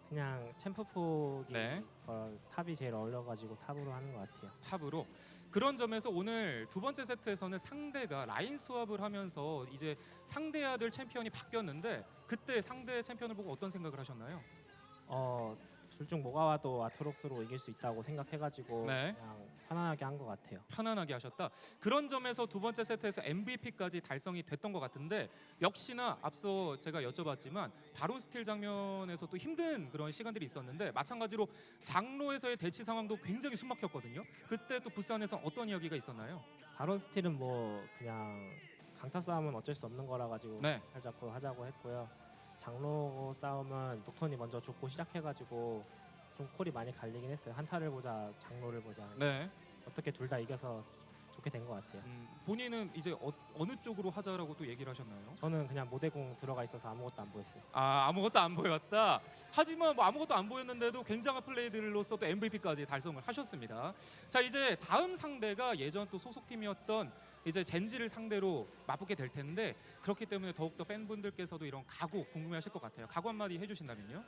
S9: 그냥 챔프 폭이
S6: 네.
S9: 저 탑이 제일 어울려가지고 탑으로 하는 것 같아요.
S6: 탑으로. 그런 점에서 오늘 두 번째 세트에서는 상대가 라인 스왑을 하면서 이제 상대해야 될 챔피언이 바뀌었는데 그때 상대 챔피언을 보고 어떤 생각을 하셨나요?
S9: 둘 중 뭐가 와도 아트록스로 이길 수 있다고 생각해가지고
S6: 네.
S9: 그냥 편안하게 한 것 같아요.
S6: 편안하게 하셨다. 그런 점에서 두 번째 세트에서 MVP까지 달성이 됐던 것 같은데 역시나 앞서 제가 여쭤봤지만 바론 스틸 장면에서 또 힘든 그런 시간들이 있었는데 마찬가지로 장로에서의 대치 상황도 굉장히 숨막혔거든요. 그때 또 부산에서 어떤 이야기가 있었나요?
S9: 바론 스틸은 뭐 그냥 강타 싸움은 어쩔 수 없는 거라 가지고
S6: 네.
S9: 잘 잡고 하자고 했고요. 장로 싸움은 독턴이 먼저 죽고 시작해가지고 좀 콜이 많이 갈리긴 했어요. 한타를 보자, 장로를 보자.
S6: 네.
S9: 어떻게 둘 다 이겨서 좋게 된 것 같아요.
S6: 본인은 이제 어느 쪽으로 하자라고 또 얘기를 하셨나요?
S9: 저는 그냥 모대공 들어가 있어서 아무것도 안 보였어요.
S6: 아, 아무것도 안 보였다. 하지만 뭐 아무것도 안 보였는데도 굉장한 플레이들로서 또 MVP까지 달성을 하셨습니다. 자, 이제 다음 상대가 예전 또 소속팀이었던 이제 젠지를 상대로 맞붙게 될 텐데 그렇기 때문에 더욱더 팬분들께서도 이런 각오 궁금해하실 것 같아요. 각오 한마디 해주신다면요?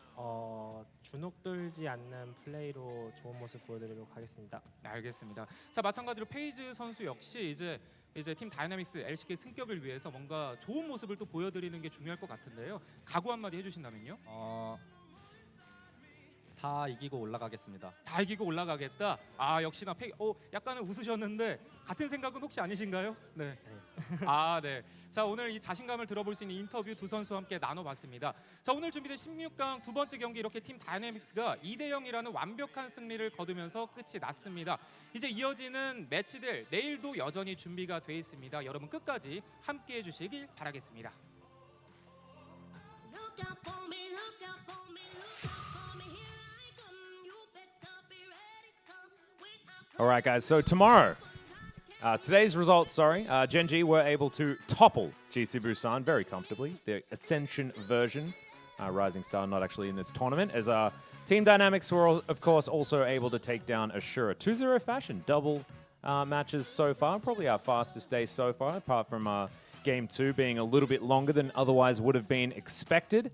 S9: 주눅들지 않는 플레이로 좋은 모습 보여드리도록 하겠습니다.
S6: 네, 알겠습니다. 자, 마찬가지로 페이즈 선수 역시 이제 팀 다이나믹스 LCK 승격을 위해서 뭔가 좋은 모습을 또 보여드리는 게 중요할 것 같은데요. 각오 한마디 해주신다면요?
S8: 다 이기고 올라가겠습니다.
S6: 다 이기고 올라가겠다. 아, 역시나 약간은 웃으셨는데 같은 생각은 혹시 아니신가요? 네. 아, 네. 자, 오늘 이 자신감을 들어볼 수 있는 인터뷰 두 선수와 함께 나눠봤습니다. 자, 오늘 준비된 16강 두 번째 경기 이렇게 팀 다이내믹스가 2대0이라는 완벽한 승리를 거두면서 끝이 났습니다. 이제 이어지는 매치들 내일도 여전히 준비가 돼 있습니다. 여러분 끝까지 함께해 주시길 바라겠습니다.
S3: Look out for me, look out for me, look out for me. Here I come. You better be ready, 'cause when I
S1: All right, guys. So tomorrow, today's results, Gen.G were able to topple GC Busan very comfortably. The Ascension version, Rising Star not actually in this tournament, as Team Dynamics were, of course, also able to take down ASURA. 2-0 fashion, double matches so far. Probably our fastest day so far, apart from Game 2 being a little bit longer than otherwise would have been expected.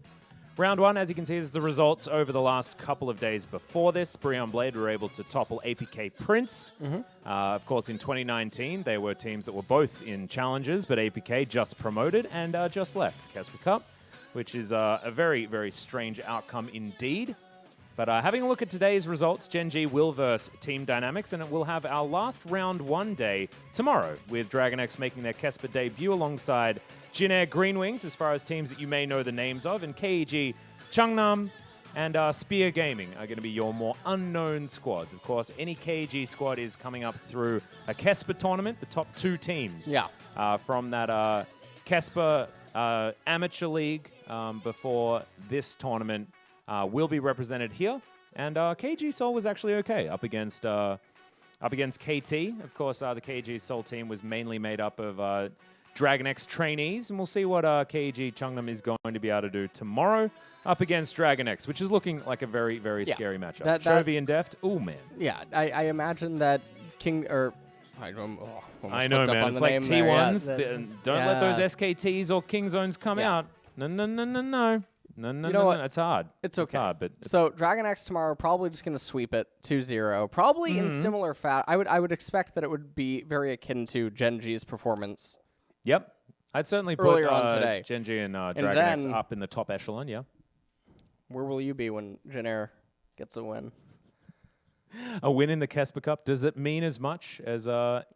S1: Round 1, as you can see, is the results over the last couple of days before this. Breon Blade were able to topple APK Prince. Of course, in 2019, they were teams that were both in challenges, but APK just promoted and just left KeSPA Cup, which is a very, very strange outcome indeed. But having a look at today's results, Gen.G will verse Team Dynamics, and it will have our last round 1 day tomorrow, with DragonX making their KeSPA debut alongside Jin-Air Green Wings, as far as teams that you may know the names of, and KEG Changnam and Spear Gaming are going to be your more unknown squads. Of course, any KEG squad is coming up through a KeSPA tournament, the top 2 teams from that KeSPA Amateur League before this tournament will be represented here, and KG Seoul was actually okay up against KT. Of course, the KG Seoul team was mainly made up of DragonX trainees, and we'll see what KG Changnam is going to be able to do tomorrow up against DragonX, which is looking like a very, very scary matchup. Chovy and Deft, oh man.
S2: Yeah, I imagine that King or I know,
S1: man. It's like T1s. Don't let those SKTs or King Zones come out. No. No, it's hard.
S2: It's okay.
S1: It's hard, but
S2: so DragonX tomorrow probably just going to sweep it 2-0. Probably in similar I would expect that it would be very akin to Gen.G's performance.
S1: Yep. I'd certainly
S2: earlier
S1: put
S2: on today.
S1: Gen.G and DragonX
S2: then,
S1: up in the top echelon, yeah.
S2: Where will you be when Jin-Air gets a win?
S1: A win in the KeSPA Cup, does it mean as much as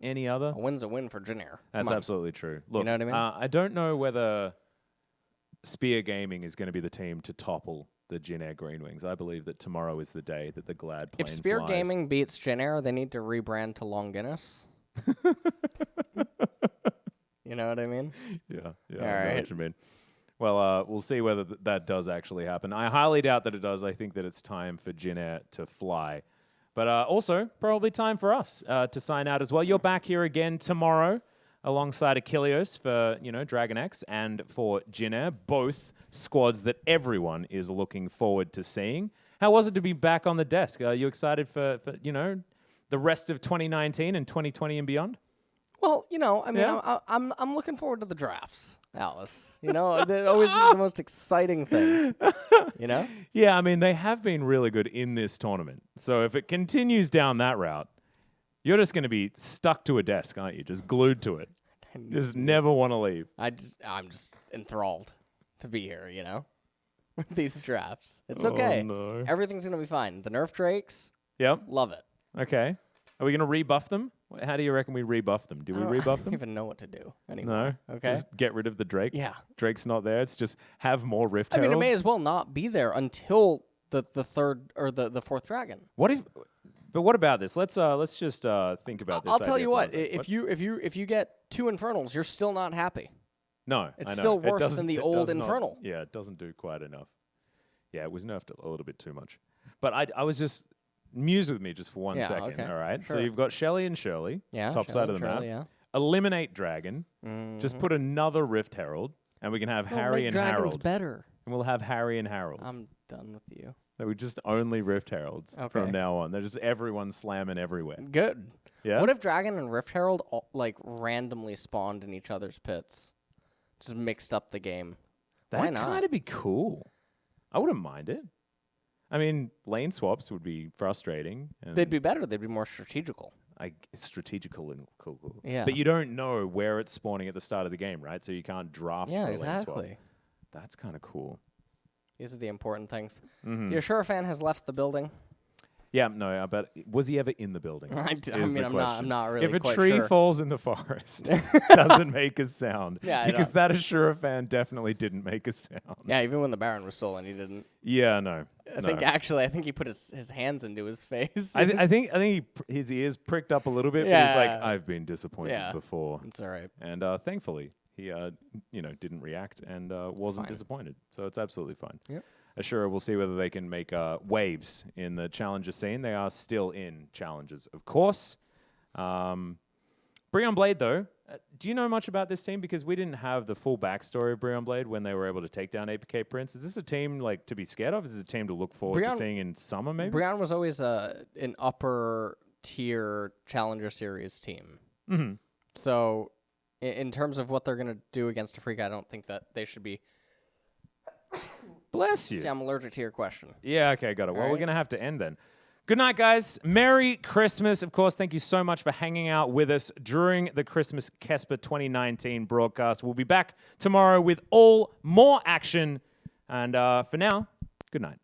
S1: any other?
S2: A win's a win for Jin-Air.
S1: That's absolutely true. Look,
S2: you know what I mean?
S1: I don't know whether Spear Gaming is going to be the team to topple the Jin-Air Green Wings. I believe that tomorrow is the day that the Glad plane
S2: If Spear
S1: flies.
S2: Gaming beats Jin-Air, they need to rebrand to Long Guinness. You You know what I mean?
S1: Yeah,
S2: All
S1: I know
S2: right.
S1: what you mean. Well, we'll see whether that does actually happen. I highly doubt that it does. I think that it's time for Jin to fly. But also, probably time for us to sign out as well. You're back here again tomorrow alongside Achilleos for, Dragon X and for Jin, both squads that everyone is looking forward to seeing. How was it to be back on the desk? Are you excited for the rest of 2019 and 2020 and beyond?
S2: Well, I mean,
S1: Yeah.
S2: I'm looking forward to the drafts, Alice. They're always the most exciting thing.
S1: Yeah, I mean, they have been really good in this tournament. So if it continues down that route, you're just going to be stuck to a desk, aren't you? Just glued to it. Just never want to leave.
S2: I'm just enthralled to be here, with these drafts. It's okay.
S1: Oh, no.
S2: Everything's going to be fine. The Nerf Drakes,
S1: Yep.
S2: love it.
S1: Okay. Are we going to rebuff them? How do you reckon we rebuff them? Do we
S2: I
S1: rebuff
S2: don't
S1: them?
S2: even know what to do anymore.
S1: No.
S2: Okay.
S1: Just get rid of the Drake.
S2: Yeah.
S1: Drake's not there. It's just have more Rift
S2: I mean, it may
S1: Heralds.
S2: as well not be there until the third or the fourth dragon.
S1: But what about this? Let's just think about this.
S2: I'll tell
S1: idea
S2: you
S1: for
S2: what.
S1: one second.
S2: If you get 2 Infernals, you're still not happy.
S1: No,
S2: It's
S1: I know.
S2: still
S1: It
S2: worse
S1: doesn't-
S2: than the
S1: it
S2: old
S1: does not-
S2: Infernal.
S1: Yeah, it doesn't do quite enough. Yeah, it was nerfed a little bit too much. But I was just muse with me just for 1
S2: Yeah,
S1: second.
S2: okay,
S1: All right. So
S2: sure.
S1: you've got Shelly and Shirley.
S2: Yeah.
S1: Top side of the
S2: Shirley,
S1: map.
S2: Yeah.
S1: Eliminate Dragon. Just
S2: Mhm.
S1: put another Rift Herald, and we can have
S2: No,
S1: Harry
S2: make
S1: and
S2: dragons
S1: Harold.
S2: better.
S1: And we'll have Harry and Harold.
S2: I'm done with you.
S1: That we just only Rift Heralds
S2: Okay.
S1: from now on. They're just everyone slamming everywhere.
S2: Good.
S1: Yeah.
S2: What if Dragon and Rift Herald randomly spawned in each other's pits? Just mixed up the game. Why
S1: That'd
S2: not?
S1: kind of be cool. I wouldn't mind it. I mean, lane swaps would be frustrating. And
S2: They'd be better. They'd be more strategical.
S1: it's strategical and cool.
S2: Yeah.
S1: But you don't know where it's spawning at the start of the game, right? So you can't draft
S2: Yeah,
S1: for a lane swap.
S2: exactly.
S1: That's kind of cool.
S2: These are the important things.
S1: Mhm.
S2: The ASURA fan has left the building.
S1: Yeah, no, I bet. Was he ever in the building?
S2: I
S1: is
S2: mean,
S1: the
S2: I'm
S1: question.
S2: not really
S1: If a
S2: quite
S1: tree
S2: sure.
S1: falls in the forest, doesn't make a sound.
S2: Yeah, I
S1: because
S2: know.
S1: that ASURA fan definitely didn't make a sound.
S2: Yeah, even when the Baron was stolen, he didn't.
S1: Yeah, no.
S2: I think he put his hands into his face.
S1: I think his ears pricked up a little bit. But he's like,
S2: Yeah.
S1: I've been disappointed
S2: Yeah.
S1: before,
S2: It's all right.
S1: and thankfully he didn't react and wasn't
S2: fine.
S1: disappointed. So it's absolutely fine.
S2: Yep.
S1: Ashura, we'll see whether they can make waves in the challenger scene. They are still in challenges, of course. Breon Blade, though, do you know much about this team? Because we didn't have the full backstory of Breon Blade when they were able to take down APK Prince. Is this a team to be scared of? Is this a team to look forward to
S2: Breon-
S1: seeing in summer, maybe?
S2: Brian was always an upper tier Challenger Series team.
S1: Mm-hmm.
S2: So, in terms of what they're gonna do against a freak, I don't think that they should be.
S1: Bless you.
S2: See, I'm allergic to your question.
S1: Yeah, okay, got it. Well, we're
S2: right.
S1: going to have to end then. Good night, guys. Merry Christmas. Of course, thank you so much for hanging out with us during the Christmas KeSPA 2019 broadcast. We'll be back tomorrow with more action. And for now, good night.